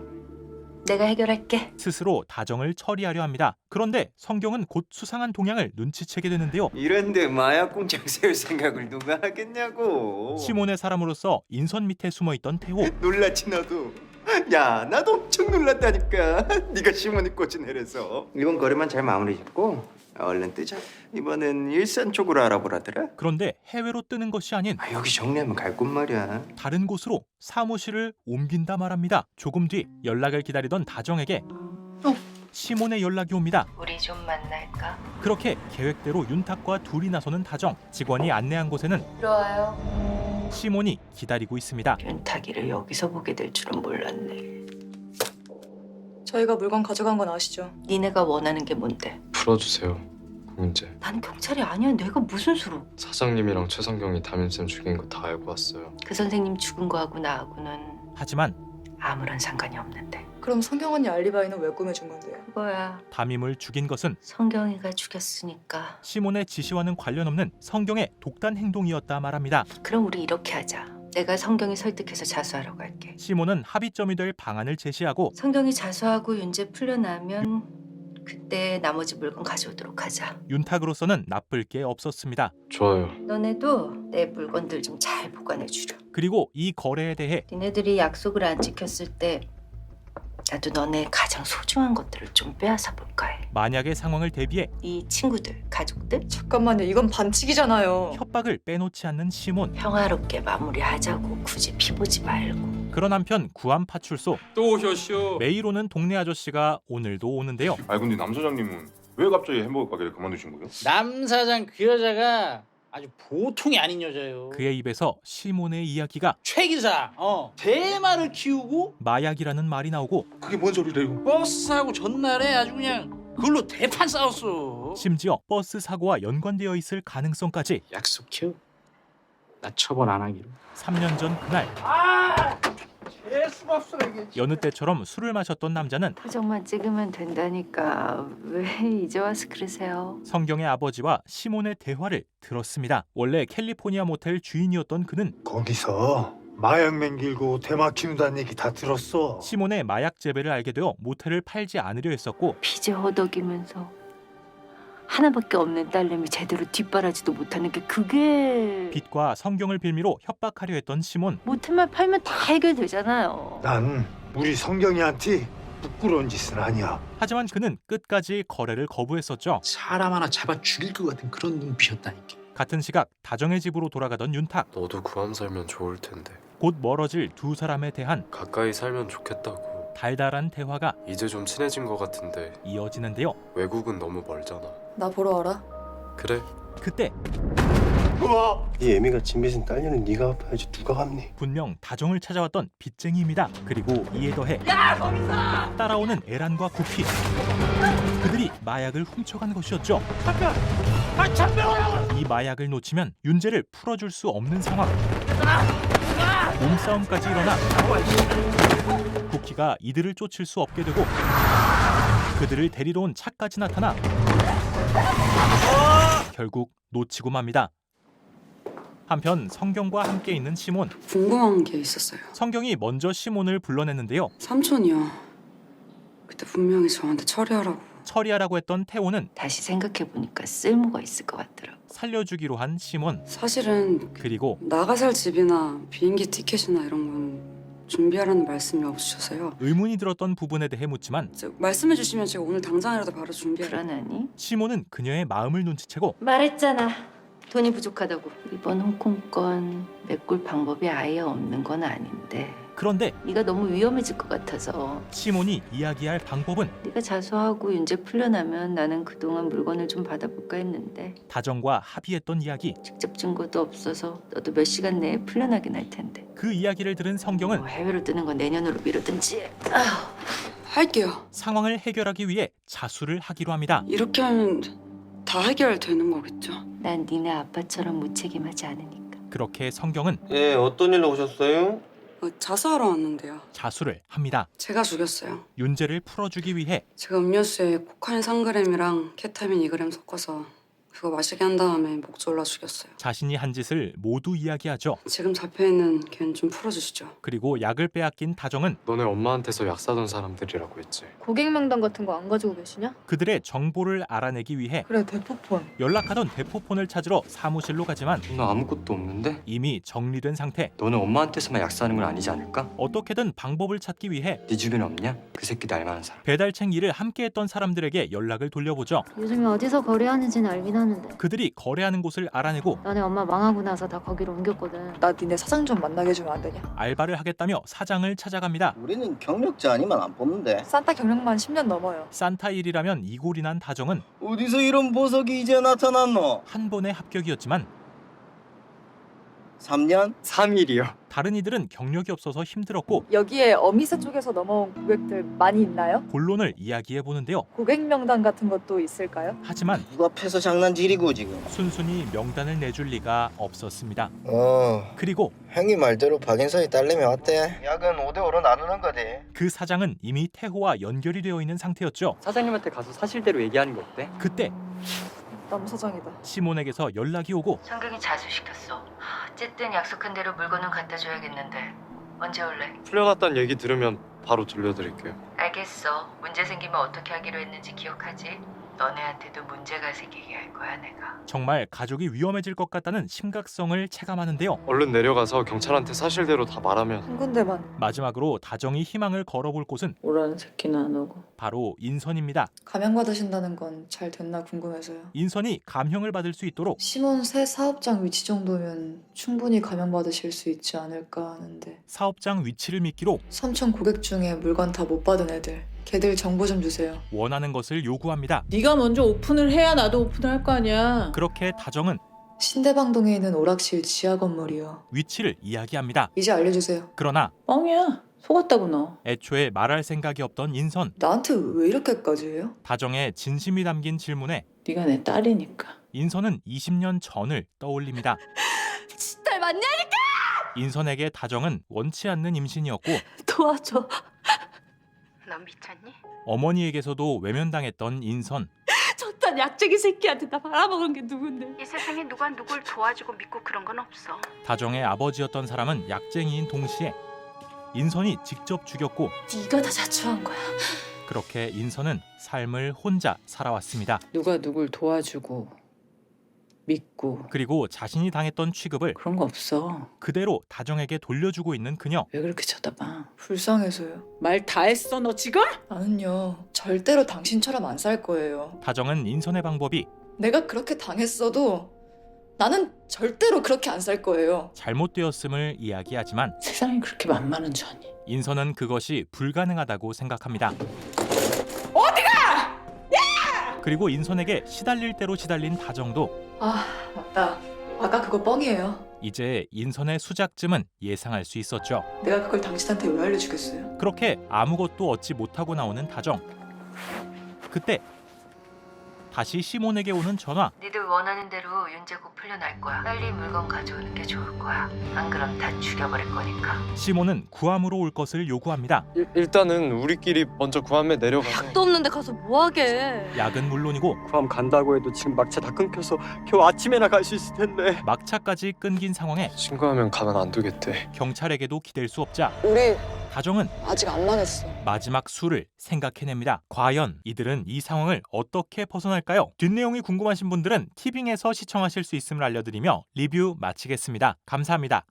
내가 해결할게. 스스로 다정을 처리하려 합니다. 그런데 성경은 곧 수상한 동향을 눈치채게 되는데요. 이런데 마약 공장 세울 생각을 누가 하겠냐고. 시몬의 사람으로서 인선 밑에 숨어있던 태호. 놀랐지 너도. 야, 나도 엄청 놀랐다니까. 네가 시몬이 꽂은 애래서. 이번 거래만 잘 마무리 짓고 얼른 뜨자. 이번엔 일산 쪽으로 알아보라더라. 그런데 해외로 뜨는 것이 아닌 여기 정리하면 갈 곳 말이야. 다른 곳으로 사무실을 옮긴다 말합니다. 조금 뒤 연락을 기다리던 다정에게 시몬의 연락이 옵니다. 우리 좀 만날까? 그렇게 계획대로 윤탁과 둘이 나서는 다정. 직원이 안내한 곳에는 들어와요. 시몬이 기다리고 있습니다. 윤탁이를 여기서 보게 될 줄은 몰랐네. 저희가 물건 가져간 건 아시죠? 니네가 원하는 게 뭔데? 풀어주세요. 공인제. 난 경찰이 아니야. 내가 무슨 수로? 사장님이랑 최성경이 담임쌤 죽인 거 다 알고 왔어요. 그 선생님 죽은 거하고 나하고는 하지만 아무런 상관이 없는데. 그럼 성경 언니 알리바이는 왜 꾸며준 건데요? 그거야. 담임을 죽인 것은 성경이가 죽였으니까. 시몬의 지시와는 관련 없는 성경의 독단 행동이었다 말합니다. 그럼 우리 이렇게 하자. 내가 성경이 설득해서 자수하러 갈게. 시몬은 합의점이 될 방안을 제시하고 성경이 자수하고 윤재 풀려나면 그때 나머지 물건 가져오도록 하자. 윤탁으로서는 나쁠 게 없었습니다. 좋아요. 너네도 내 물건들 좀 잘 보관해 주렴. 그리고 이 거래에 대해 니네들이 약속을 안 지켰을 때 나도 너네 가장 소중한 것들을 좀 빼앗아 볼까 해. 만약의 상황을 대비해 이 친구들, 가족들 잠깐만요. 이건 반칙이잖아요. 협박을 빼놓지 않는 시몬. 평화롭게 마무리하자고. 굳이 피보지 말고. 그런 한편 구암 파출소. 또 오셨쇼. 매일 오는 동네 아저씨가 오늘도 오는데요. 아 근데 남 사장님은 왜 갑자기 햄버거 가게를 그만두신 거예요? 남 사장 그 여자가 아주 보통이 아닌 여자예요. 그의 입에서 시몬의 이야기가 최 기사, 대마를 키우고 마약이라는 말이 나오고 그게 뭔 소리래요? 버스하고 전날에 아주 그냥 그걸로 대판 싸웠어. 심지어 버스 사고와 연관되어 있을 가능성까지. 약속해요. 나 처벌 안 하기로. 3년 전 그날 재수가 없어 이게. 여느 때처럼 술을 마셨던 남자는 표정만 찍으면 된다니까. 왜 이제 와서 그러세요? 성경의 아버지와 시몬의 대화를 들었습니다. 원래 캘리포니아 모텔 주인이었던 그는 거기서 마약 맹길고 대마 키운다는 얘기 다 들었어. 시몬의 마약 재배를 알게 되어 모텔을 팔지 않으려 했었고 빚에 허덕이면서 하나밖에 없는 딸내미 제대로 뒷바라지도 못하는 게 그게 빚과 성경을 빌미로 협박하려 했던 시몬. 모텔만 팔면 다 해결되잖아요. 난 우리 성경이한테 부끄러운 짓은 아니야. 하지만 그는 끝까지 거래를 거부했었죠. 사람 하나 잡아 죽일 것 같은 그런 눈빛이었다니까. 같은 시각 다정의 집으로 돌아가던 윤탁. 너도 구암 살면 좋을 텐데. 곧 멀어질 두 사람에 대한 가까이 살면 좋겠다고. 달달한 대화가 이제 좀 친해진 것 같은데 이어지는데요. 외국은 너무 멀잖아. 나 보러 와라. 그래. 그때 이 애미가 진빚은 딸려는 네가 갚아야지 누가 갚니? 분명 다정을 찾아왔던 빚쟁이입니다. 그리고 이에 더해 따라오는 에란과 구피. 그들이 마약을 훔쳐간 것이었죠. 이 마약을 놓치면 윤재를 풀어줄 수 없는 상황. 몸싸움까지 일어나 쿠키가 이들을 쫓을 수 없게 되고 그들을 데리러 온 차까지 나타나 결국 놓치고 맙니다. 한편 성경과 함께 있는 시몬. 궁금한 게 있었어요. 성경이 먼저 시몬을 불러냈는데요. 삼촌이요. 그때 분명히 저한테 처리하라고 했던 태호는 다시 생각해보니까 쓸모가 있을 것 같더라고. 살려주기로 한 시몬. 사실은 그리고 나가 살 집이나 비행기 티켓이나 이런 건 준비하라는 말씀이 없으셔서요. 의문이 들었던 부분에 대해 묻지만 말씀해 주시면 제가 오늘 당장이라도 바로 불안하니? 시몬은 그녀의 마음을 눈치채고 말했잖아. 돈이 부족하다고. 이번 홍콩 건 메꿀 방법이 아예 없는 건 아닌데. 그런데 네가 너무 위험해질 것 같아서. 시몬이 이야기할 방법은 네가 자수하고 윤재 풀려나면 나는 그동안 물건을 좀 받아볼까 했는데 다정과 합의했던 이야기. 직접 증거도 없어서 너도 몇 시간 내에 풀려나긴 할 텐데. 그 이야기를 들은 성경은 해외로 뜨는 건 내년으로 미루든지. 할게요. 상황을 해결하기 위해 자수를 하기로 합니다. 이렇게 하면 다 해결되는 거겠죠? 난 니네 아빠처럼 무책임하지 않으니까. 그렇게 성경은 예, 어떤 일로 오셨어요? 자수하러 왔는데요. 자수를 합니다. 제가 죽였어요. 윤재를 풀어주기 위해 제가 음료수에 코카인 3g이랑 케타민 2g 섞어서 그거 마시게 한 다음에 목 졸라 죽였어요. 자신이 한 짓을 모두 이야기하죠. 지금 잡혀있는 걔는 좀 풀어주시죠. 그리고 약을 빼앗긴 다정은 너네 엄마한테서 약 사던 사람들이라고 했지. 고객 명단 같은 거 안 가지고 계시냐? 그들의 정보를 알아내기 위해 그래, 대포폰. 연락하던 대포폰을 찾으러 사무실로 가지만 너 아무것도 없는데? 이미 정리된 상태. 너는 엄마한테서만 약 사는 건 아니지 않을까? 어떻게든 방법을 찾기 위해 네 주변에 없냐? 그 새끼도 알만한 사람. 배달책 일을 함께했던 사람들에게 연락을 돌려보죠. 요즘에 어디서 거래하는지는 알긴 하는데 그들이 거래하는 곳을 알아내고 너네 엄마 망하고 나서 다 거기로 옮겼거든. 나 니네 사장 좀 만나게 해주면 안 되냐? 알바를 하겠다며 사장을 찾아갑니다. 우리는 경력자 아니면 안 뽑는데. 산타 경력만 10년 넘어요. 산타 일이라면 이골이 난 다정은 어디서 이런 보석이 이제 나타났노? 한 번의 합격이었지만 3년? 3일이요. 다른 이들은 경력이 없어서 힘들었고 여기에 어미사 쪽에서 넘어온 고객들 많이 있나요? 본론을 이야기해 보는데요. 고객 명단 같은 것도 있을까요? 하지만 누가 패서 장난질이고 지금. 순순히 명단을 내줄 리가 없었습니다. 그리고 형이 말대로 박인선이 딸내미 왔대. 약은 5대5로 나누는 거지. 그 사장은 이미 태호와 연결이 되어 있는 상태였죠. 사장님한테 가서 사실대로 얘기하는 게 어때? 그때 남사장이다. 시몬에게서 연락이 오고 성경이 자수시켰어. 어쨌든 약속한 대로 물건은 갖다 줘야겠는데 언제 올래? 풀려났다는 얘기 들으면 바로 들려드릴게요. 알겠어. 문제 생기면 어떻게 하기로 했는지 기억하지? 너네한테도 문제가 생기게 할 거야 내가. 정말 가족이 위험해질 것 같다는 심각성을 체감하는데요. 얼른 내려가서 경찰한테 사실대로 다 말하면 한 군데만. 마지막으로 다정이 희망을 걸어볼 곳은 오라는 새끼는 안 오고. 바로 인선입니다. 감형 받으신다는 건 잘 됐나 궁금해서요. 인선이 감형을 받을 수 있도록 시몬 새 사업장 위치 정도면 충분히 감형 받으실 수 있지 않을까 하는데. 사업장 위치를 미끼로 삼촌 고객 중에 물건 다 못 받은 애들. 걔들 정보 좀 주세요. 원하는 것을 요구합니다. 네가 먼저 오픈을 해야 나도 오픈을 할 거 아니야. 그렇게 다정은 신대방동에 있는 오락실 지하 건물이요. 위치를 이야기합니다. 이제 알려주세요. 그러나 뻥이야. 속았다고 너. 애초에 말할 생각이 없던 인선. 나한테 왜 이렇게까지 해요? 다정의 진심이 담긴 질문에 네가 내 딸이니까. 인선은 20년 전을 떠올립니다. 딸 맞냐니까! 인선에게 다정은 원치 않는 임신이었고 도와줘. 넌 미쳤니? 어머니에게서도 외면당했던 인선. 저딴 약쟁이 새끼한테 나 말아먹은 게 누군데? 이 세상에 누가 누굴 도와주고 믿고 그런 건 없어. 다정의 아버지였던 사람은 약쟁이인 동시에 인선이 직접 죽였고 네가 다 자초한 거야. 그렇게 인선은 삶을 혼자 살아왔습니다. 누가 누굴 도와주고 믿고 그리고 자신이 당했던 취급을 그런 거 없어. 그대로 다정에게 돌려주고 있는 그녀. 왜 그렇게 쳐다봐? 불쌍해서요. 말 다 했어 너 지금? 나는요 절대로 당신처럼 안 살 거예요. 다정은 인선의 방법이 내가 그렇게 당했어도 나는 절대로 그렇게 안 살 거예요. 잘못되었음을 이야기하지만 세상이 그렇게 만만한 줄 아니? 인선은 그것이 불가능하다고 생각합니다. 어디가! 그리고 인선에게 시달릴 대로 시달린 다정도 아 맞다. 아까 그거 뻥이에요. 이제 인선의 수작쯤은 예상할 수 있었죠. 내가 그걸 당신한테 왜 알려주겠어요? 그렇게 아무것도 얻지 못하고 나오는 다정. 그때 다시 시몬에게 오는 전화. 니들 원하는 대로 윤재 곧 풀려날 거야. 빨리 물건 가져오는 게 좋을 거야. 안 그럼 다 죽여버릴 거니까. 시몬은 구함으로 올 것을 요구합니다. 일단은 우리끼리 먼저 구함에 내려가서. 약도 없는데 가서 뭐하게. 약은 물론이고 구함 간다고 해도 지금 막차 다 끊겨서 겨우 아침에나 갈 수 있을 텐데. 막차까지 끊긴 상황에 신고하면 가만 안 두겠대. 경찰에게도 기댈 수 없자 우리 다정은 아직 안 망했어. 마지막 수를 생각해냅니다. 과연 이들은 이 상황을 어떻게 벗어날까요? 뒷내용이 궁금하신 분들은 티빙에서 시청하실 수 있음을 알려드리며 리뷰 마치겠습니다. 감사합니다.